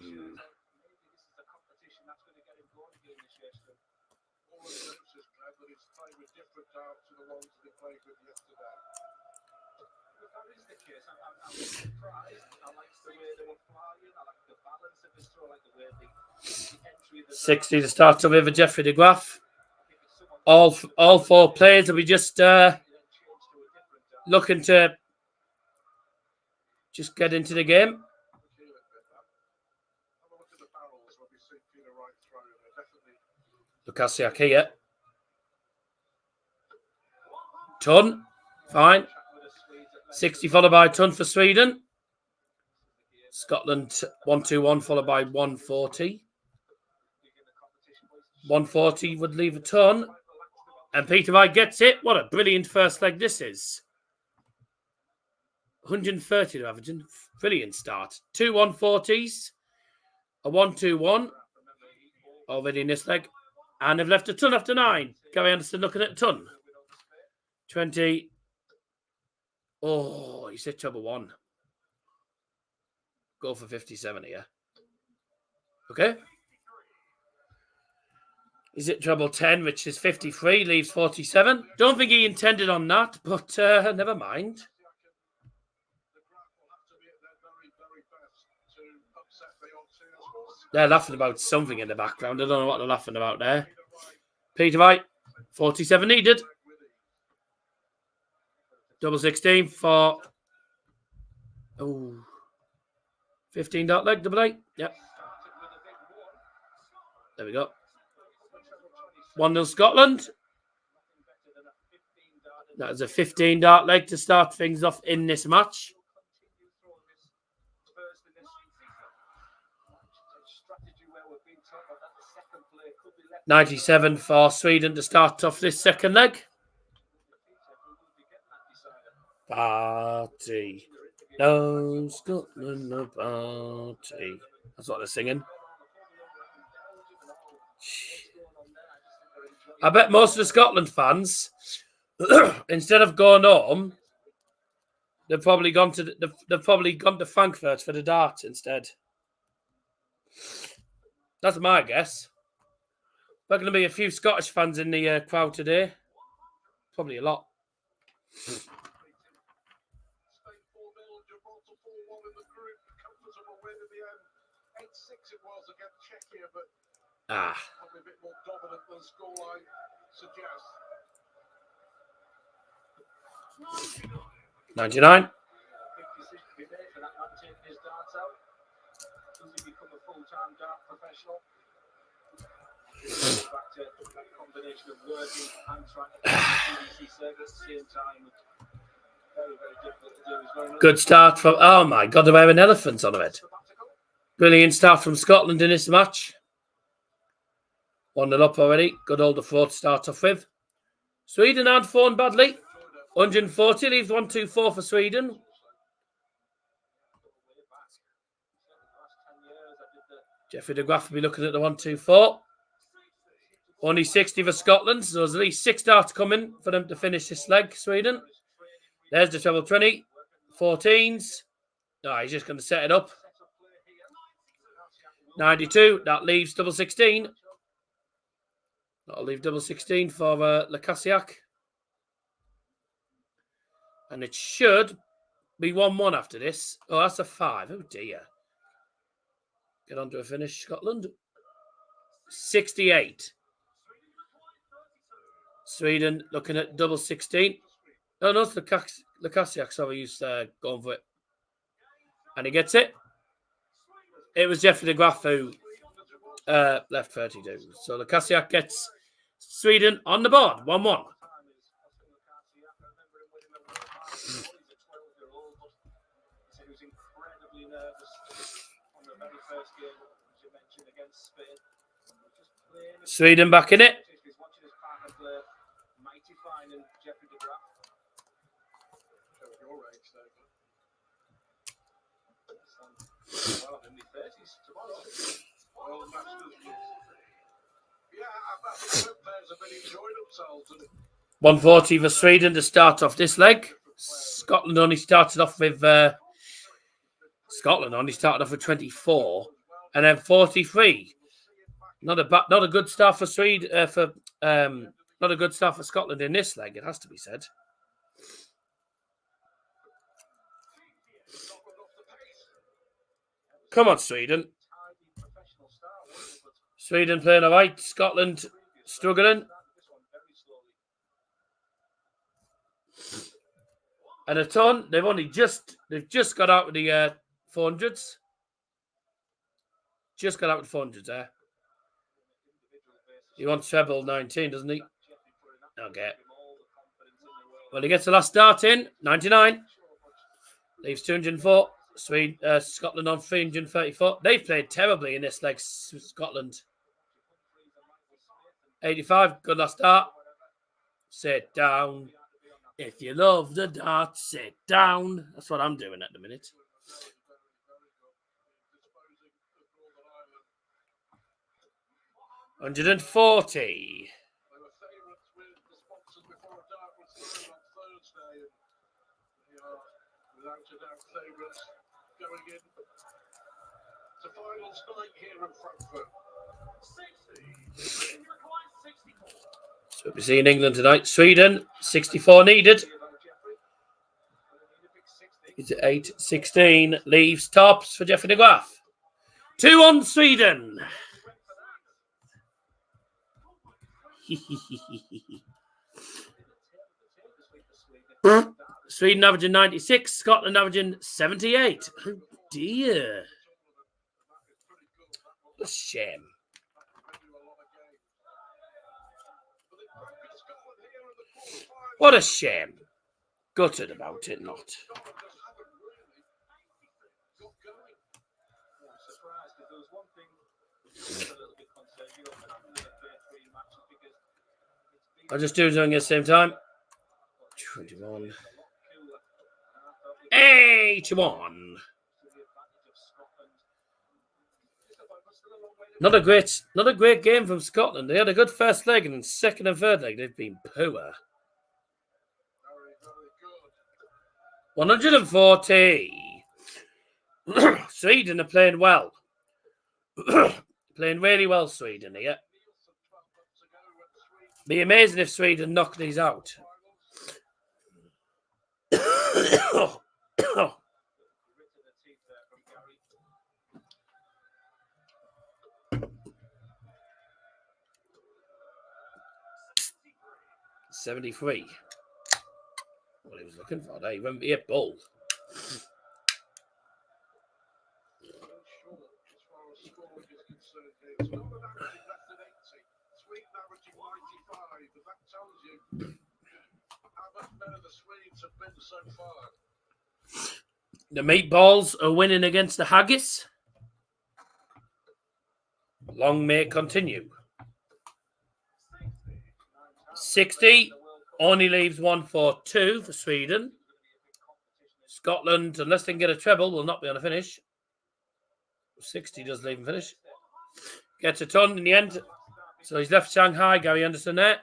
$60 to start off with Jeffrey de Graaf. All 4 players will be just looking to just get into the game. Lukasiak here. Ton. Fine. 60 followed by Ton for Sweden. Scotland 121 followed by 140. 140 would leave a Ton. And Peter White gets it. What a brilliant first leg this is. 130 to averaging. Brilliant start. 2 140s. A 1-2-1. Already in this leg. And they've left a Ton after 9. Gary Anderson looking at a Ton. 20. Oh, he's hit trouble 1. Go for 57 here. Okay. He's hit trouble 10, which is 53, leaves 47. Don't think he intended on that, but never mind. They're laughing about something in the background. I don't know what they're laughing about there. Peter White, 47 needed. Double 16 for 15 dot leg, double 8. Yep. There we go. 1-0 Scotland. That is a 15 dart leg to start things off in this match. $97 for Sweden to start off this second leg. Party. No, Scotland, no party. That's what they're singing. I bet most of the Scotland fans, instead of going home, they've probably gone to Frankfurt for the dart instead. That's my guess. There's going to be a few Scottish fans in the crowd today. Probably a lot. Spain 4-0, Gibraltar 4-1 in the group. Comfortable win in the end. 8-6 it was against Czechia, but probably a bit more dominant than scoreline suggests. 99. Big decision to be made for that man taking his darts out. Does he become a full-time dart professional? Back to that combination of working and trying to do BBC service at the same time. Very, very difficult to do. He's very Good start from... Oh, my God, they're wearing elephants on it. Brilliant start from Scotland in this match. 1-0 up already. Good old fourth to start off with. Sweden aren't fallen badly. 140 leaves 1-2-4 for Sweden. Jeffrey de Graaf will be looking at the 1-2-4. Only 60 for Scotland, so there's at least 6 darts coming for them to finish this leg, Sweden. There's the treble 20. 14s. Oh, he's just going to set it up. 92. That leaves double 16. That'll leave double 16 for Lekasiak. And it should be 1-1 after this. Oh, that's a 5. Oh, dear. Get on to a finish, Scotland. 68. Sweden looking at double 16. No, it's Lekasiak. Sorry, he's going for it. And he gets it. It was Jeffrey de Graaf who left 32. So Lekasiak gets Sweden on the board. 1-1. Sweden back in it. Yeah, 140 for Sweden to start off this leg. Scotland only started off with 24 and then 43. Not a good start for Sweden not a good start for Scotland in this leg, it has to be said. Come on, Sweden. Sweden playing all right. Scotland struggling. And a ton. They've just got out with the 400s. Just got out with 400s there. He wants treble 19, doesn't he? Okay. Well, he gets the last start in. 99. Leaves 204. Scotland on 334. They've played terribly in this leg, Scotland. 85. Good last start. Sit down. If you love the dart, sit down. That's what I'm doing at the minute. $140. Going in to finals night here in Frankfurt. 60. So we're seeing England tonight. Sweden, 64 needed. It's 8-16. Leaves tops for Jeffrey de Graaf. 2-1 Sweden. Sweden averaging 96, Scotland averaging 78. Oh dear. What a shame. What a shame. Gutted about it, not. I'll just do it at the same time. 21. 81. Not a great game from Scotland. They had a good first leg, and in second and third leg they've been poor. 140. Sweden are playing well. Playing really well, Sweden here. Be amazing if Sweden knock these out. $73. What he was looking for there. He went be a bull. The meatballs are winning against the haggis. Long may it continue. 60 only leaves 142 for Sweden. Scotland, unless they can get a treble, will not be on a finish. 60 does leave him finish. Gets a ton in the end. So he's left Shanghai, Gary Anderson there.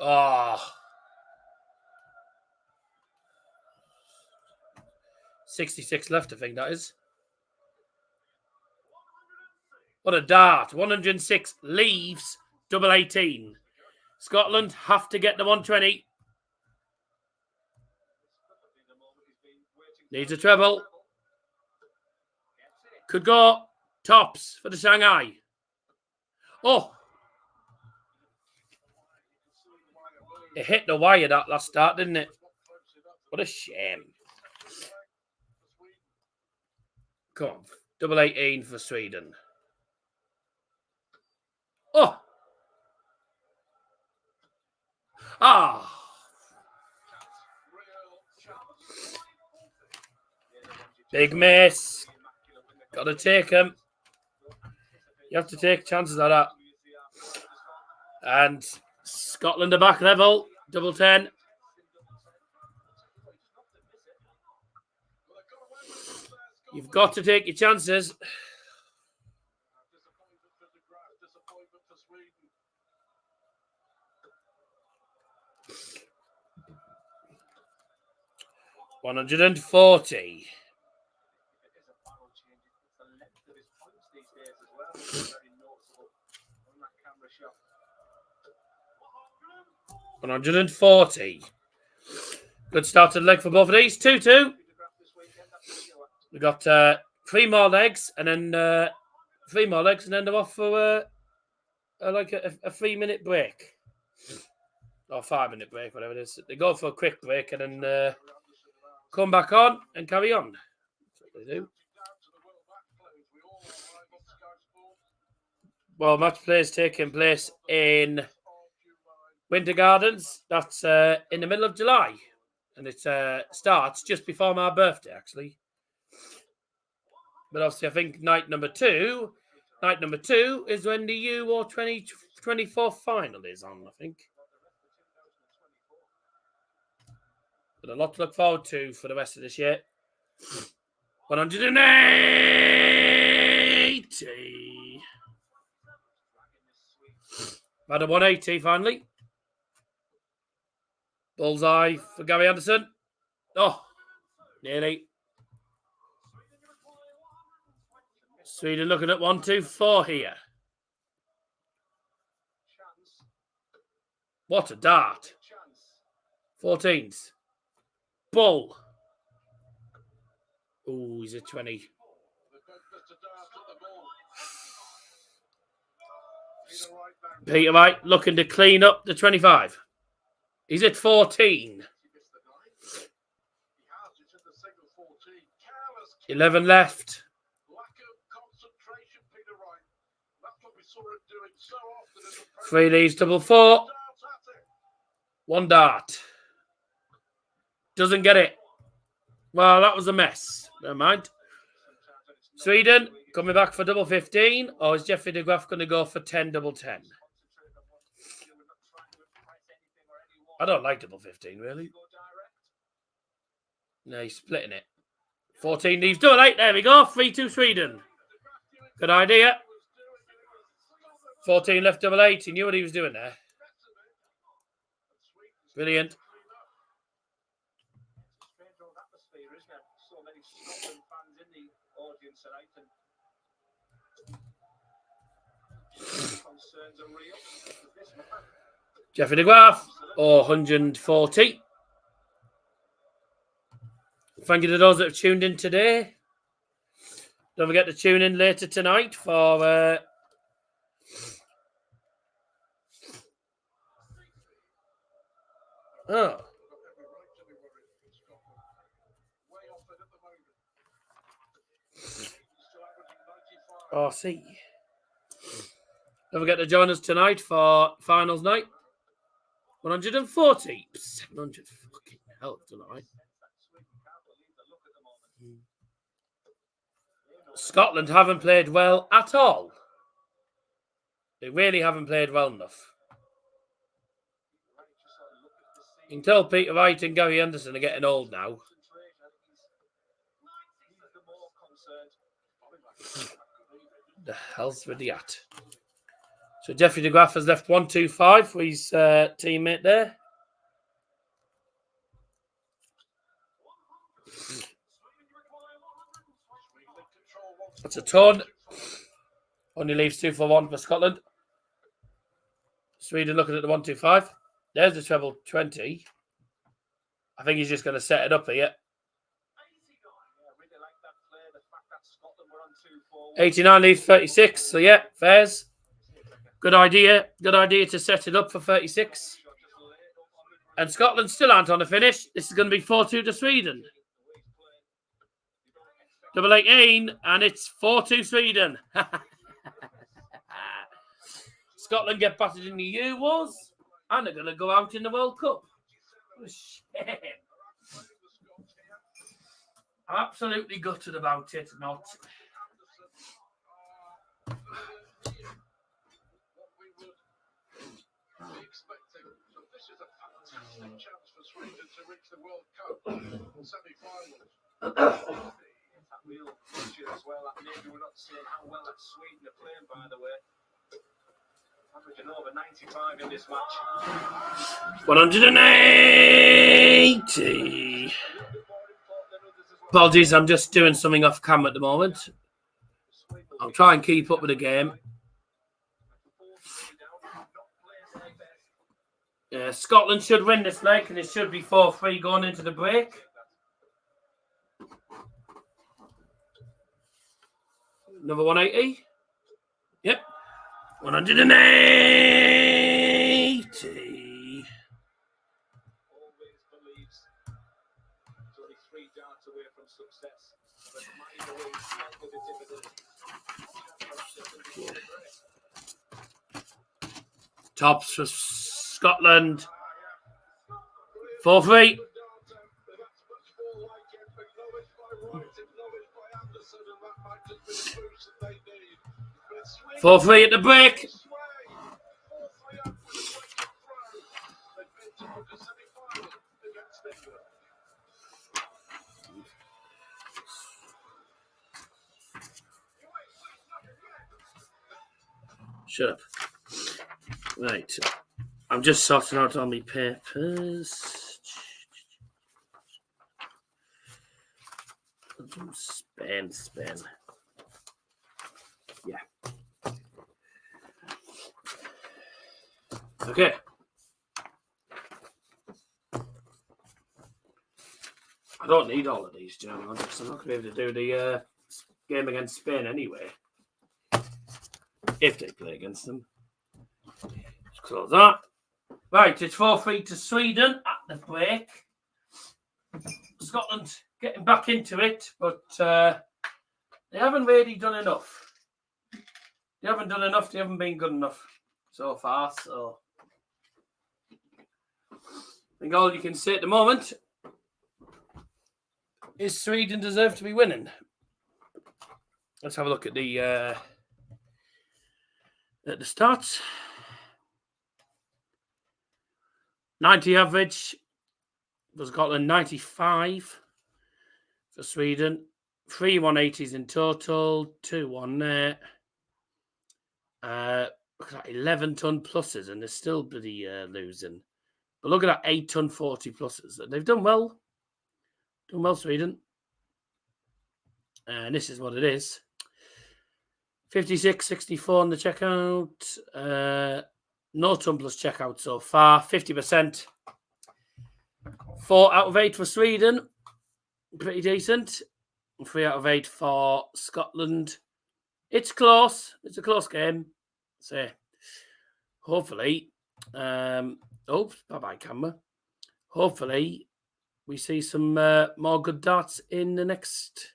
Oh. 66 left, I think that is. What a dart. 106 leaves, double 18. Scotland have to get the 120. Needs a treble. Could go tops for the Shanghai. Oh. It hit the wire that last start, didn't it? What a shame. Come on. Double 18 for Sweden. Oh. Ah. Big miss. Got to take him. You have to take chances like that. And Scotland are back level. Double 10. You've got to take your chances. $140. $140. Good start to the leg for both of these. 2-2. We got 3 more legs and then 3 more legs and then they're off for like a 3-minute break. Or 5-minute break, whatever it is. They go for a quick break and then come back on and carry on. That's what they do. Well, match play is taking place in Winter Gardens. That's in the middle of July. And it starts just before my birthday, actually. But obviously, I think night number two is when the Euro 2024 final is on, I think. But a lot to look forward to for the rest of this year. 180. Had a 180 finally. Bullseye for Gary Anderson. Oh, nearly. Sweden looking at 1-2-4 here. What a dart. 14s. Bull. Oh, he's at 20. Peter Wright looking to clean up the 25. He's at 14. 11 left. 3 leaves, double 4. 1 dart. Doesn't get it. Well, that was a mess. Never mind. Sweden coming back for double 15. Or is Jeffrey de Graaf going to go for 10 double 10? I don't like double 15, really. No, he's splitting it. 14 leaves, double 8. There we go. 3-2 Sweden. Good idea. 14 left, double 8. He knew what he was doing there. Brilliant. concerns are real. This man, Jeffrey de Graaf, 140. Thank you to those that have tuned in today. Don't forget to tune in later tonight for Got every right to be worried in Scotland. Way off it at the moment. Still averaging 95. RC. Don't forget to join us tonight for finals night. 140. 700 fucking hell tonight. Scotland haven't played well at all. They really haven't played well enough. You can tell Peter Wright and Gary Anderson are getting old now. The hell's with the at? So Jeffrey de Graaf has left 125 for his teammate there. That's a ton. Only leaves 2 for 1 for Scotland. Sweden looking at the 125. There's the treble 20. I think he's just going to set it up here. 89 leaves 36. So yeah, fairs. Good idea. Good idea to set it up for 36. And Scotland still aren't on the finish. This is going to be 4-2 to Sweden. Double 18, and it's 4-2 Sweden. Scotland get battered in the Euros, and they're going to go out in the World Cup. What a shame. I'm absolutely gutted about it. Not. Expecting. So this is a fantastic chance for Sweden to reach the World Cup semi-finals. That real pressure as well. That maybe we're not seeing how well that Sweden are playing, by the way. Averaging over 95 in this match. 180. Apologies, I'm just doing something off camera at the moment. I'll try and keep up with the game. Scotland should win this leg, and it should be 4-3 going into the break. Another 180. Yep. 180. Always believes it's only 3 darts away from success. But mind the way it's met with the dividends. Tops for Scotland. 4-3. 4-3 at the break. Shut up. Right. I'm just sorting out all my papers. Spain. Yeah. Okay. I don't need all of these, gentlemen, because I'm not going to be able to do the game against Spain anyway. If they play against them. Let's close that. Right, it's 4-3 to Sweden at the break. Scotland getting back into it, but they haven't really done enough. They haven't done enough. They haven't been good enough so far. So I think all you can say at the moment is Sweden deserve to be winning. Let's have a look at the stats. 90 average for Scotland, 95 for Sweden. 3 180s in total, 2 on net. Look at that, 11 ton pluses, and they're still bloody losing. But look at that, 8 ton 40 pluses. They've done well. Done well, Sweden. And this is what it is. 56.64 on the checkout. No tumblers checkout so far. 50%. 4 out of 8 for Sweden. Pretty decent. 3 out of 8 for Scotland. It's close. It's a close game. So hopefully, bye-bye camera. Hopefully, we see some more good darts in the next,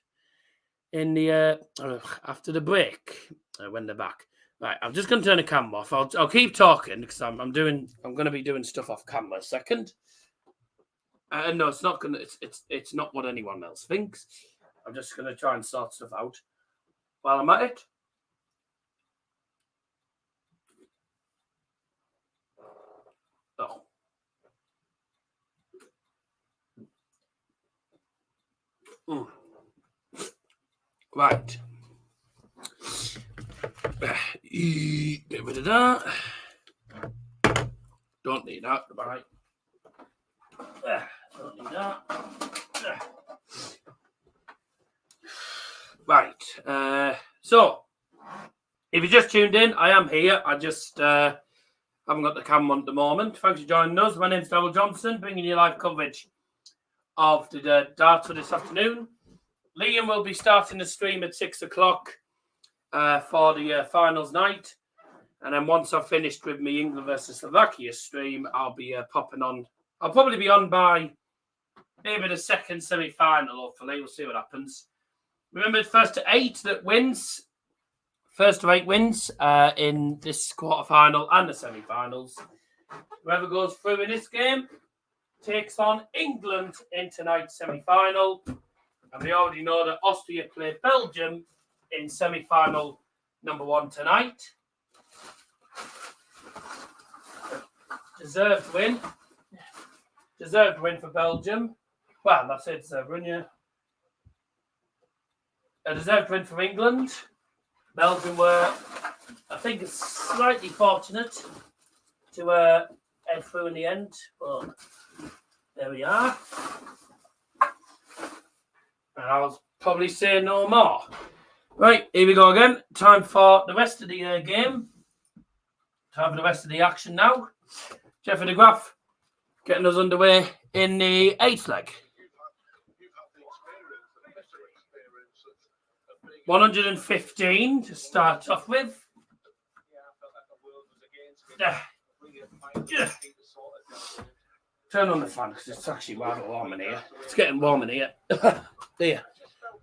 after the break when they're back. Right, I'm just going to turn the camera off. I'll keep talking because I'm going to be doing stuff off camera a second. No, it's not gonna. It's not what anyone else thinks. I'm just going to try and sort stuff out while I'm at it. Oh. Right. Get rid of that. Don't need that. Right. Don't need that. Right. So, if you just tuned in, I am here. I just haven't got the camera on at the moment. Thanks for joining us. My name's Darryl Johnson, bringing you live coverage of the darts for this afternoon. Liam will be starting the stream at 6 o'clock for the finals night. And then once I've finished with me England versus Slovakia stream, I'll be popping on. I'll probably be on by maybe the second semi-final, hopefully. We'll see what happens. Remember, first to 8 that wins. First to 8 wins in this quarterfinal and the semi-finals. Whoever goes through in this game takes on England in tonight's semi-final. And we already know that Austria play Belgium in semi-final number 1 tonight. Deserved win. Deserved win for Belgium. Well, that's it, deserved win, yeah. A deserved win for England. Belgium were, I think, slightly fortunate to head through in the end, but there we are. And I'll probably say no more. Right, here we go again. Time for the rest of the game. Time for the rest of the action now. Jeff de Graaf getting us underway in the 8th leg. 115 to start off with. Turn on the fan because it's actually rather warm in here. It's getting warm in here. There.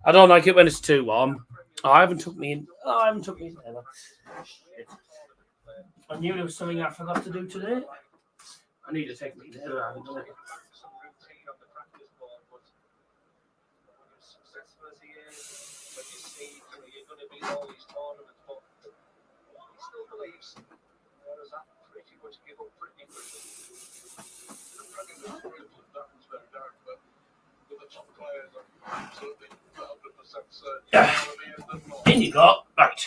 I don't like it when it's too warm. Oh, I haven't took me in. I knew there was something I forgot to do today. I need to take me there. I haven't done it. All these tournaments, but he still believes there's that pretty much give up pretty quickly. But with the top players, I'm absolutely 100% certain. In you go. Right.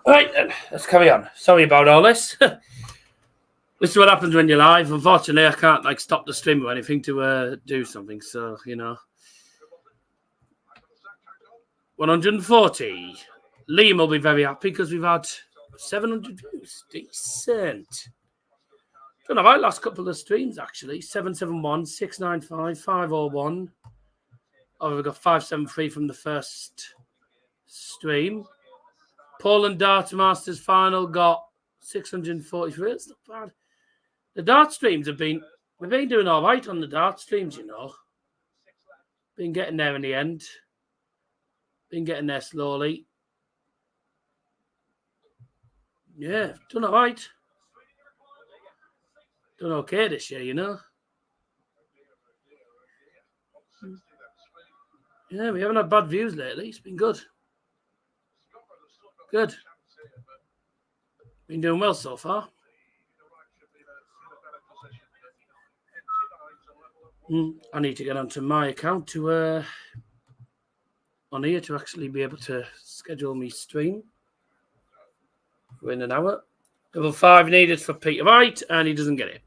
Right then, let's carry on. Sorry about all this. This is what happens when you're live. Unfortunately, I can't stop the stream or anything to do something. So, 140. Liam will be very happy because we've had 700 views. Decent. Don't know about last couple of streams, actually. 771, 695, 501. Oh, we've got 573 from the first stream. Poland Darts Masters final got 643. It's not bad. The dart streams we've been doing all right on the dart streams, Been getting there in the end. Been getting there slowly. Yeah, done all right. Done okay this year, Yeah, we haven't had bad views lately. It's been good. Good. Been doing well so far. I need to get onto my account to on here to actually be able to schedule me stream in an hour. Level 5 needed for Peter Wright, and he doesn't get it.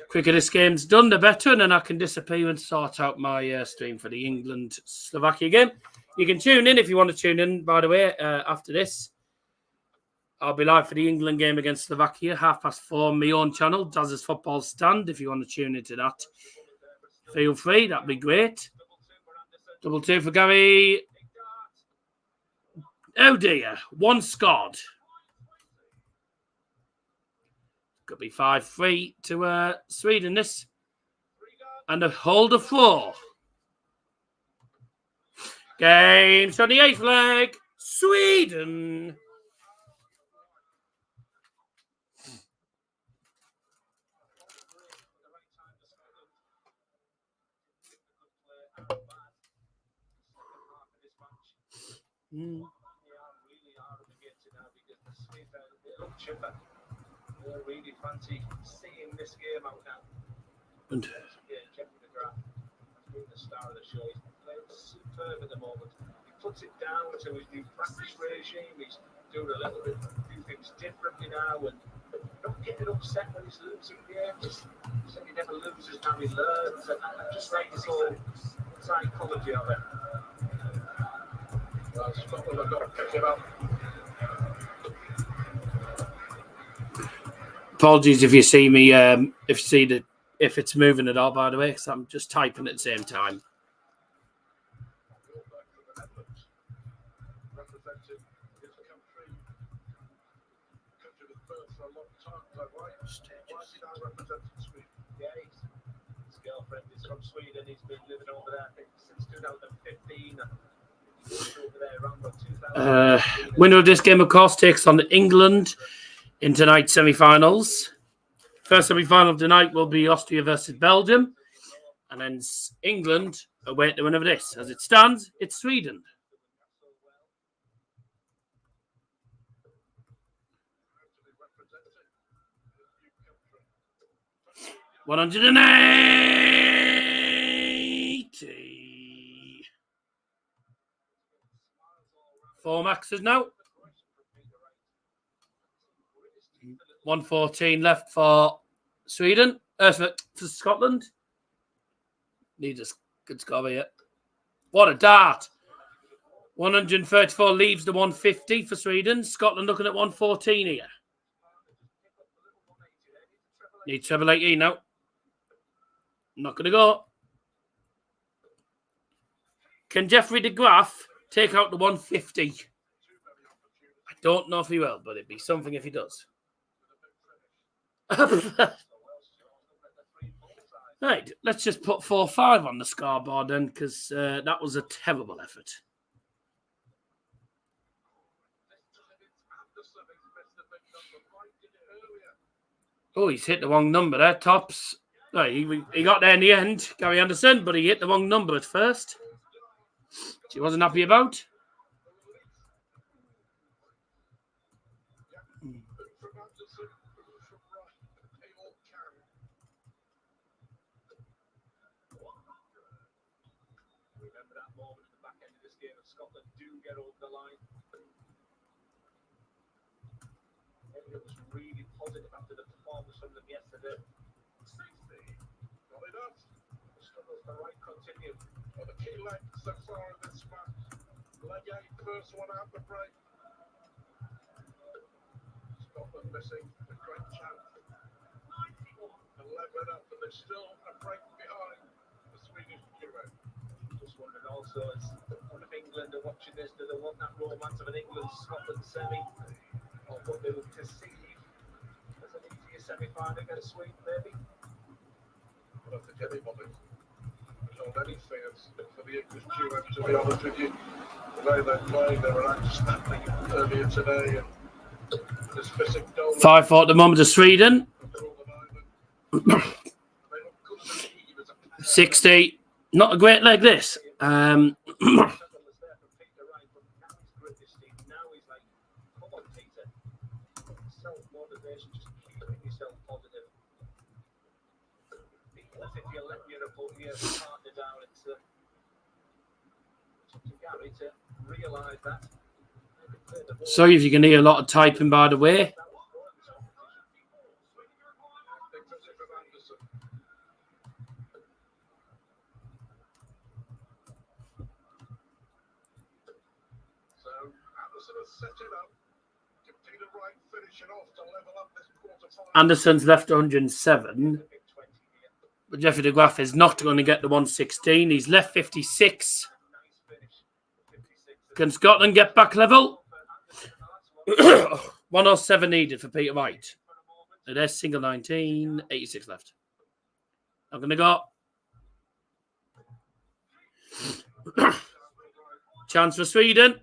Quicker this game's done, the better, and then I can disappear and sort out my stream for the England-Slovakia game. You can tune in if you want to tune in, by the way, after this. I'll be live for the England game against Slovakia, 4:30 on my own channel, Daz's Football Stand. If you want to tune into that, feel free. That'd be great. 2-2 for Gary. Oh dear, one scored. Could be 5-3 to Sweden this. And a hold of 4. Games on the 8th leg. Sweden. Really fancy seeing this game out now. And The star of the show. He's playing superb at the moment. He puts it down to his new practice regime. He's doing a few things differently now, and not getting upset when he's losing games. He said he never loses, now he learns. And I just like this whole psychology of it. Scotland have got to pick it up. apologies if you see me, if it's moving at all, by the way, because I'm just typing at the same time. His girlfriend is from Sweden. He's been living over there, I think, since 2015. Winner of this game, of course, takes on England in tonight's semi-finals. First semi-final of the night will be Austria versus Belgium, and then England await the winner of this. As it stands, it's Sweden. $180. 4 maxes now. 114 left for Sweden. For Scotland. Need a good score here. What a dart. 134 leaves the 150 for Sweden. Scotland looking at 114 here. Need treble 18 now. Not going to go. Can Jeffrey de Graaf take out the 150? I don't know if he will, but it'd be something if he does. Right, let's just put 4-5 on the scoreboard then, because that was a terrible effort. Oh, he's hit the wrong number there, Tops. No, he got there in the end, Gary Anderson, but he hit the wrong number at first. Which he wasn't happy about. Remember that moment at the back end of this game, and Scotland do get over the line. It was really positive after the performance from them yesterday. 60. Not enough. The struggles to right continue. Well, the key leg so far in this match. Leg 8, first one out the break. Scotland missing a great chance. 11 up, and there's still a break behind the Swedish duo. Just wondering also, as one of England are watching this, do they want that romance of an England-Scotland semi? Or what they would perceive as an easier semi-final against Sweden, maybe? I don't think anybody told anything for the English duo, to be honest with you. The way they played, they were outstanding earlier today. And this missing goal. 5-4 at the moment to Sweden. 60. Not a great leg, this. Sorry if you can hear a lot of typing, by the way. Anderson. So Anderson has set it up. Peter Wright finishing off to level up this quarterfinal. Anderson's left 107. But Jeffrey de Graaf is not going to get the 116. He's left 56. Can Scotland get back level? 107 needed for Peter Wright. There's single 19, 86 left. I'm going to go. Chance for Sweden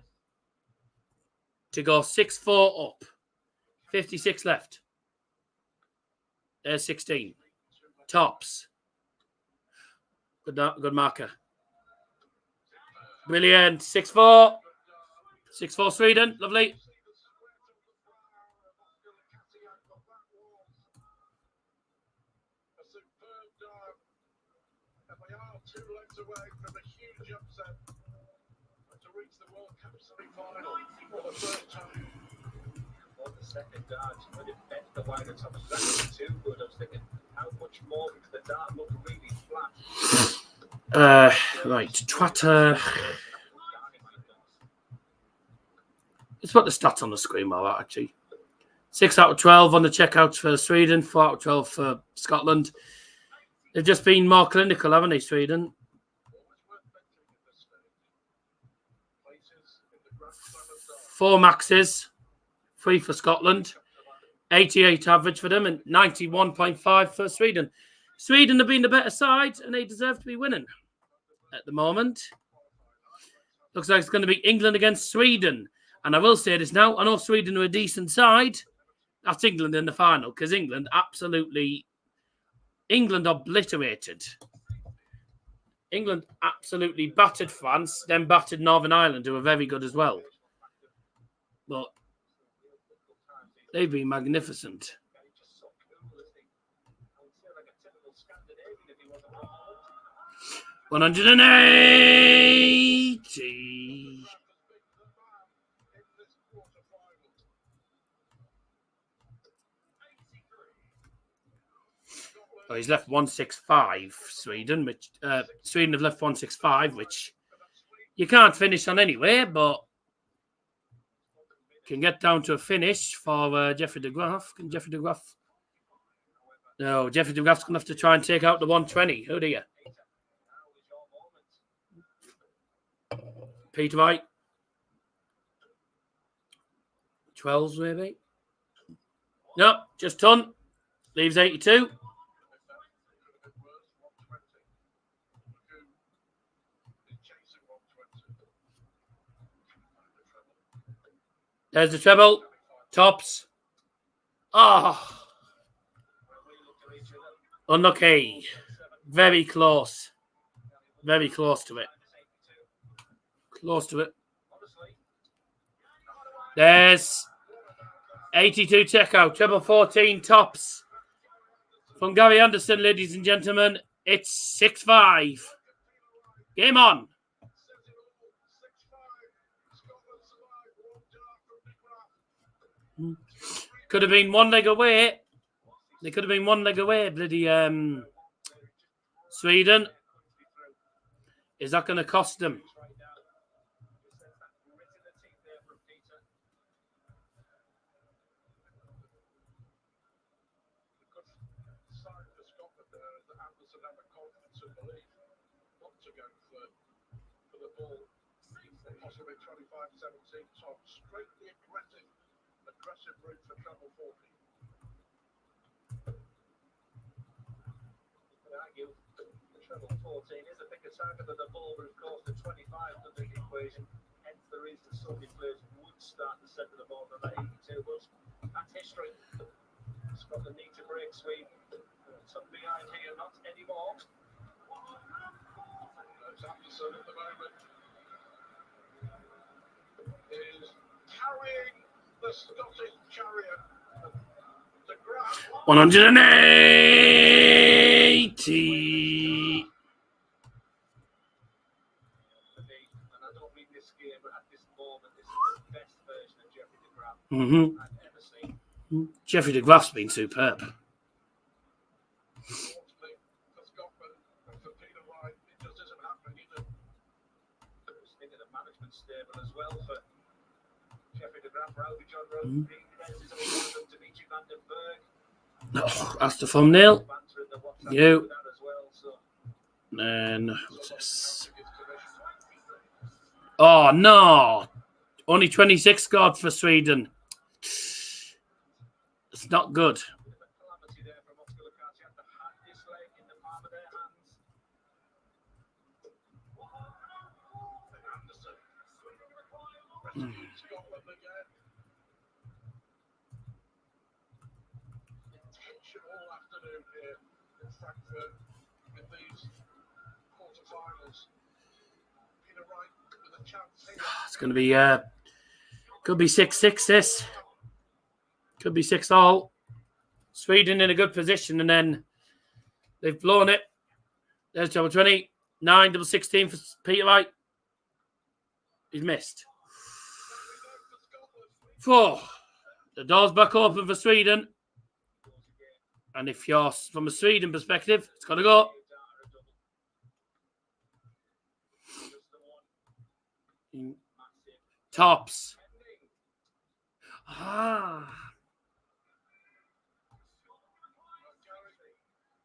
to go 6-4 up. 56 left. There's 16. Tops. Good marker. Brilliant. 6-4. 6-4 Sweden. Lovely. A superb dive. And they are 2 legs away from a huge upset to reach the World Cup semi-final for the first time. On the second dart, when it bent the wider top, it was actually too good. I was thinking, how much more, because the dart looked really flat. Right, Trotter. Let's put the stats on the screen while that actually. 6 out of 12 on the checkouts for Sweden, 4 out of 12 for Scotland. They've just been more clinical, haven't they, Sweden? 4 maxes, 3 for Scotland, 88 average for them, and 91.5 for Sweden. Sweden have been the better side, and they deserve to be winning at the moment. Looks like it's going to be England against Sweden. And I will say this now, I know Sweden are a decent side. That's England in the final, because England obliterated. England absolutely battered France, then battered Northern Ireland, who are very good as well. But they've been magnificent. 180. Oh, he's left 165, Sweden, which Sweden have left 165, which you can't finish on anyway, but can get down to a finish for Jeffrey de Graaf. Can Jeffrey de Graaf? No, Jeffrey de Graaf's going to have to try and take out the 120. Oh dear. Peter Wright. 12s maybe? No, just ton. Leaves 82. There's the treble. Tops. Ah. Unlucky. Very close. Very close to it. Close to it. There's 82 checkout. Treble 14 tops. From Gary Anderson, ladies and gentlemen. It's 6-5. Game on. Could have been one leg away. They could have been one leg away, bloody Sweden. Is that going to cost them? Possibly 25-17 top, straightly aggressive route for treble 40. You could argue the treble 14 is a bigger target than the ball, but of course the 25 doesn't the equation. Hence the reason so many players would start to set the ball than that 82 was. That's history. Scotland need to break Sweden. Tuck behind here, not anymore. That's Anderson at the moment. Is carrying the Scottish chariot. The Graaf. 180. And I don't mean this game, but at this moment, this is the best version of Jeffrey de Graaf I've ever seen. Jeffrey de Graaf's been superb. unfortunately, for Scotland and for Peter Wright, it just isn't happening, is it? I was thinking of management stable as well for Jeffrey de Graaf, Rowdy John Rodriguez is only one of them, Dimitri van den Berg. Oh, that's the thumbnail. Banter in the WhatsApp You. with that as well, so And what's this? Oh no! Only 26 scored for Sweden. It's not good. bit of a calamity there from Oscar Lukaku. Had this leg in the palm of their hands. Anderson. Scotland again. Tension all afternoon here in Frankfurt in these quarterfinals. Peter Wright with a chance here. It's going to be could be 6-6 this. Could be 6-all. Sweden in a good position, and then they've blown it. There's double 20. 9 double 16 for Peter Wright. He's missed. 4. The door's back open for Sweden. And if you're from a Sweden perspective, it's got to go. Tops. Ah.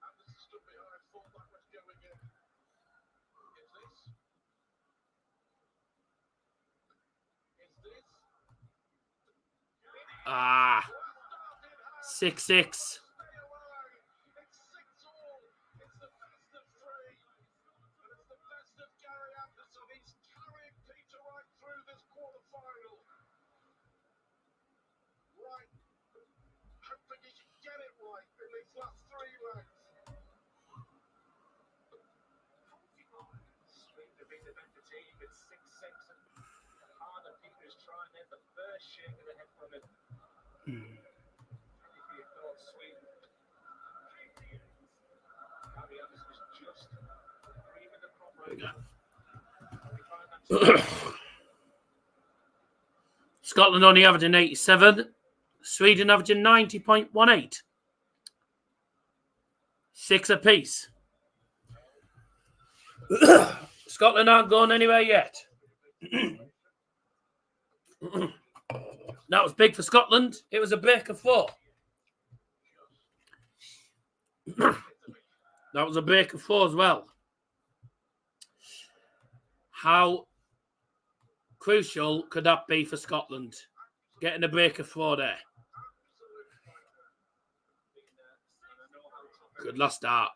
Anderson stood behind, thought that was going in. Is this? Ah. 6-6. Stay away. It's 6-all. It's the best of 3. And it's the best of Gary Anderson. He's carrying Peter Wright through this quarterfinal. Right. Hoping he can get it right in these last 3 legs. Sweden have been the better team. It's 6-6. And Harder Peter is trying to get the first shake of the head from him. If you thought Sweden, Gary Anderson is just creaming the crop right now. Scotland only averaging 87. Sweden averaging 90.18. 6 apiece. Scotland aren't going anywhere yet. That was big for Scotland. It was a break of 4. That was a break of 4 as well. How crucial could that be for Scotland? Getting a break of 4 there. Good last start.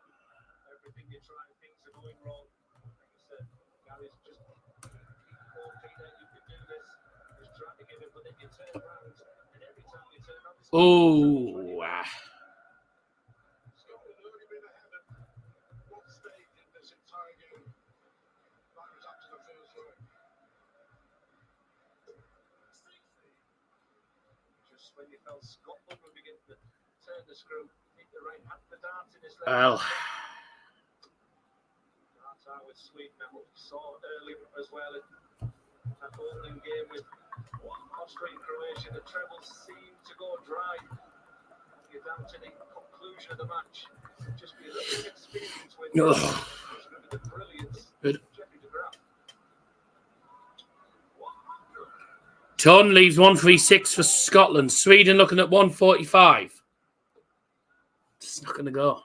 Everything you're trying, things are going wrong. Like I said, Gary's just hoping that you can do this. Just trying to give it, but then you turn around, and every time you turn around, Oh, Scotland have only been ahead at one stage in this entire game. That was up to the first leg. just when you felt Scotland were beginning to turn the screw, hit the right hand, the dart in his leg. well, That's how with Sweden, and what we saw earlier as well in that opening game with Austria and Croatia, the trebles seemed to go dry. You're down to the conclusion of the match. Just be a little experience with Ugh. the brilliance Good. of Jeffrey de Graaf. Ton leaves 136 for Scotland. Sweden looking at 145. It's not going to go.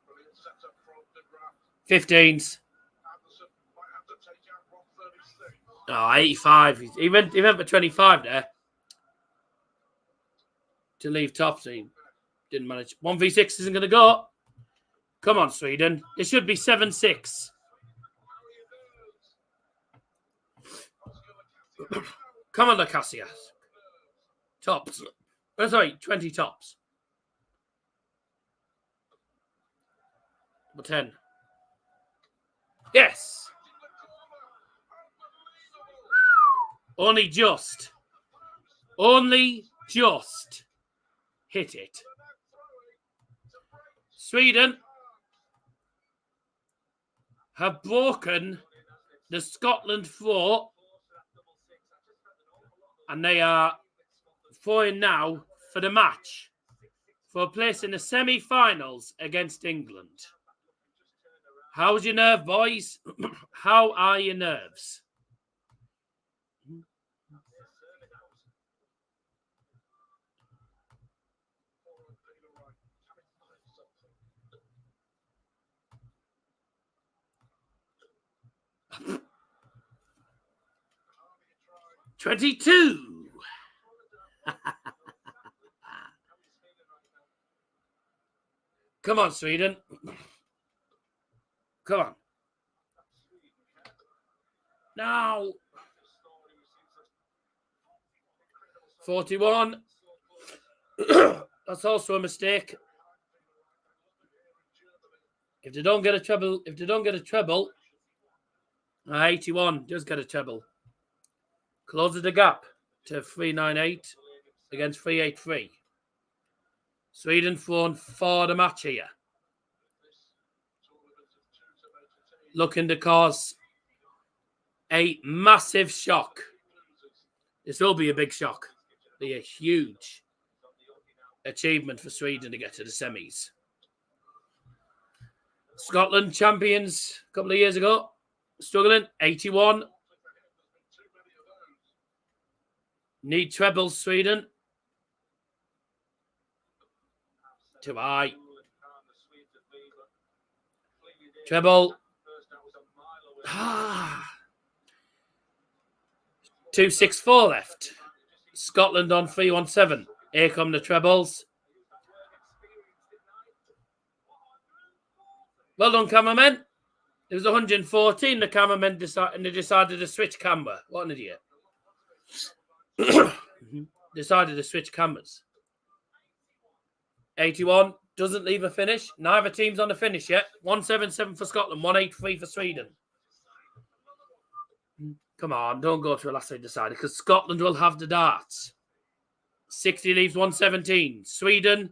Brilliant setup from de Graaf. 15s. Anderson might have to take out 136. Oh, 85. He went for 25 there. To leave tops. He didn't manage. 1v6 isn't going to go. Come on, Sweden. It should be 7-6. Come on, Lukaku. Tops. Oh, sorry, 20 tops. Number 10. Yes. Only just hit it. Sweden have broken the Scotland 4, and they are throwing now for the match. for a place in the semi-finals against England. How's your nerve, boys? How are your nerves? $22. Come on, Sweden. Come on. Now. 41. That's also a mistake. If they don't get a treble, 81 does get a treble. Closes the gap to 398 against 383. Sweden thrown for the match here. Looking to cause a massive shock. This will be a big shock. Be a huge achievement for Sweden to get to the semis. Scotland champions a couple of years ago. Struggling. 81. Need trebles, Sweden. Too high. Treble. 264 left. Scotland on 317. Here come the trebles. Well done, cameramen. It was 114. The cameramen decided to switch camera. What an idiot. Decided to switch cameras. 81 doesn't leave a finish. Neither team's on the finish yet. 177 for Scotland, 183 for Sweden. Come on, don't go to a last leg decider because Scotland will have the darts. 60 leaves 117. Sweden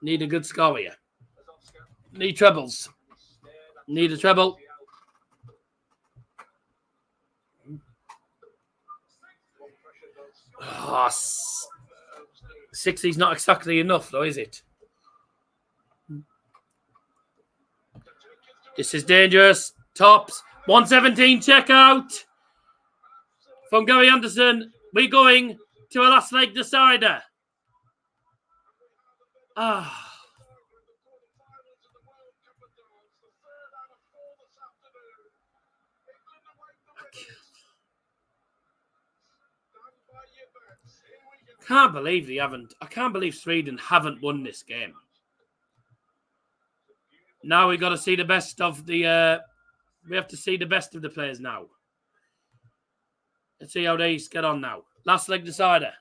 need a good score here. Need trebles. Need a treble. Oh, 60's not exactly enough, though, is it? This is dangerous. Tops. 117 checkout. From Gary Anderson. We're going to a last leg decider. Can't believe they haven't. I can't believe Sweden haven't won this game. Now we got to see the best of the. We have to see the best of the players now. Let's see how they get on now. Last leg decider.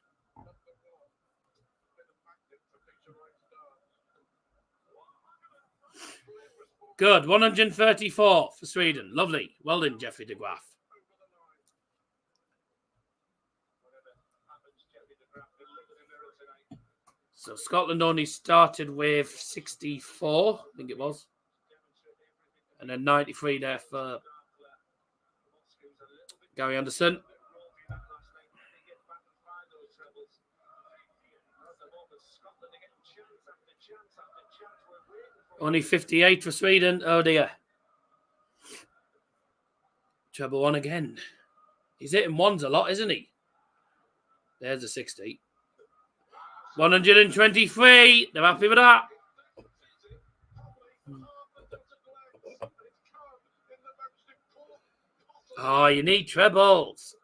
Good. 134 for Sweden. Lovely. Well done, Jeffrey de Graaf. So Scotland only started with 64, I think it was. And then 93 there for Gary Anderson. Only 58 for Sweden. Oh dear. Treble one again. He's hitting ones a lot, isn't he? There's a 60. 123. They're happy with that. Oh, you need trebles.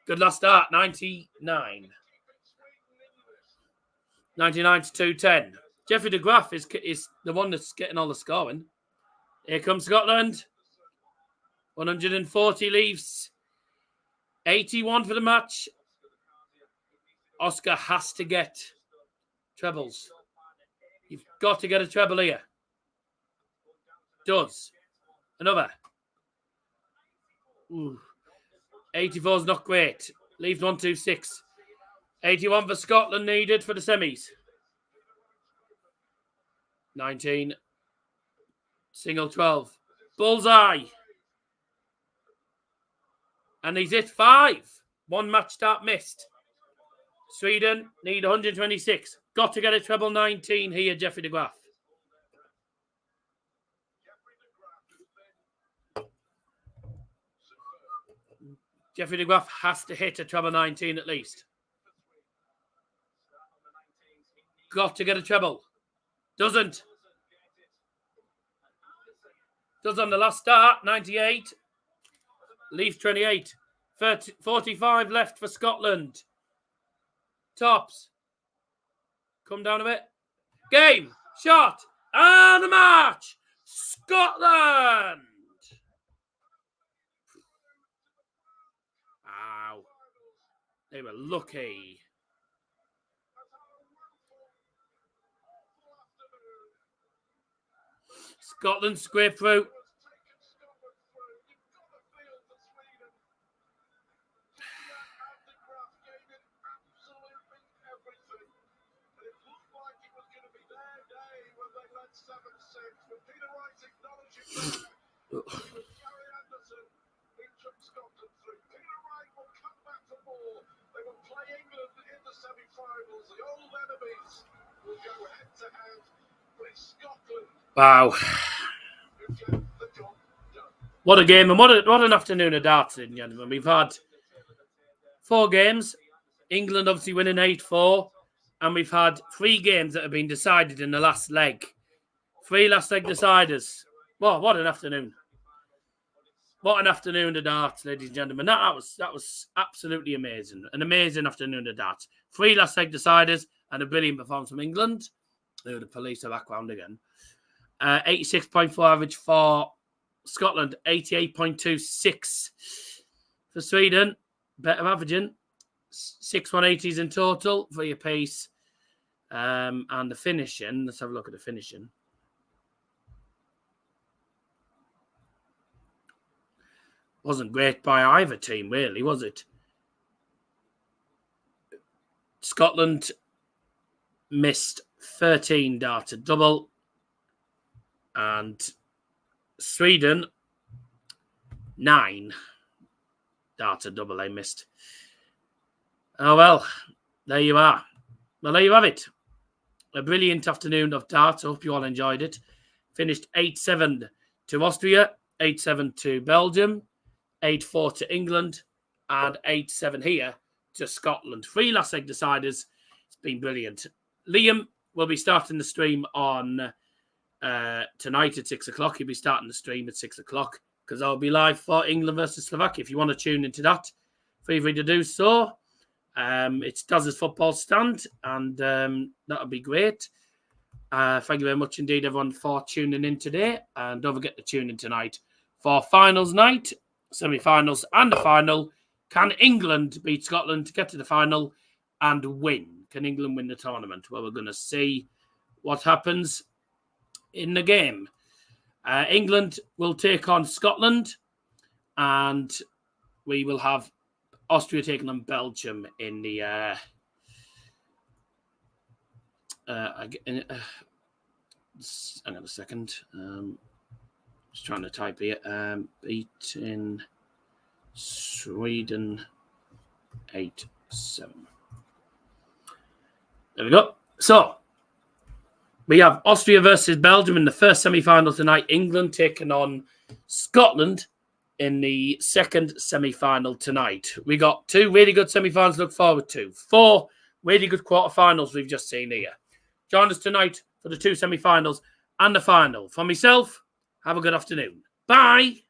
Good last start. 99. 99 to 210. Jeffrey de Graaf is the one that's getting all the scoring. Here comes Scotland. 140 leaves. 81 for the match. Oscar has to get trebles. You've got to get a treble here. Does. Another. 84 is not great. Leaves 126. 81 for Scotland needed for the semis. 19. Single 12. Bullseye. And he's hit 5. One match start missed. Sweden need 126. Got to get a treble 19 here, Jeffrey de Graaf. Jeffrey de Graaf has to hit a treble 19 at least. Got to get a treble. Doesn't. Does on the last start, 98. Leaves 28. 45 left for Scotland. Tops. Come down a bit. Game. Shot. And the match. Scotland. Wow. They were lucky. Scotland scrape through. Wow. What a game and what an afternoon of darts, ladies and gentlemen. We've had 4 games. England obviously winning 8-4. And we've had 3 games that have been decided in the last leg. 3 last leg deciders. Well, what an afternoon. What an afternoon of darts, ladies and gentlemen. That was absolutely amazing. An amazing afternoon of darts. 3 last leg deciders and a brilliant performance from England. The police are back round again. 86.4 average for Scotland. 88.26 for Sweden. Better averaging. 6 180s in total for your piece. And the finishing. Let's have a look at the finishing. Wasn't great by either team, really, was it? Scotland missed 13 darted double. And Sweden, 9 darted double they missed. Oh, well, there you are. Well, there you have it. A brilliant afternoon of darts. I hope you all enjoyed it. Finished 8-7 to Austria, 8-7 to Belgium, 8-4 to England, and 8-7 here to Scotland. 3 last leg deciders. It's been brilliant. Liam will be starting the stream on tonight at 6 o'clock. He'll be starting the stream at 6 o'clock because I'll be live for England versus Slovakia. If you want to tune into that, feel free to do so. It's Daz's football stand, and that'll be great. Thank you very much indeed, everyone, for tuning in today. And don't forget to tune in tonight for finals night, semi-finals, and the final. Can England beat Scotland to get to the final and win? Can England win the tournament? Well, we're going to see what happens in the game. England will take on Scotland, and we will have Austria taking on Belgium in the hang on a second. Just trying to type here. Beating Sweden 8-7. There we go. So we have Austria versus Belgium in the first semi-final tonight. England taking on Scotland in the second semi-final tonight. We got 2 really good semi-finals to look forward to. 4 really good quarterfinals we've just seen here. Join us tonight for the 2 semi-finals and the final. For myself, have a good afternoon. Bye.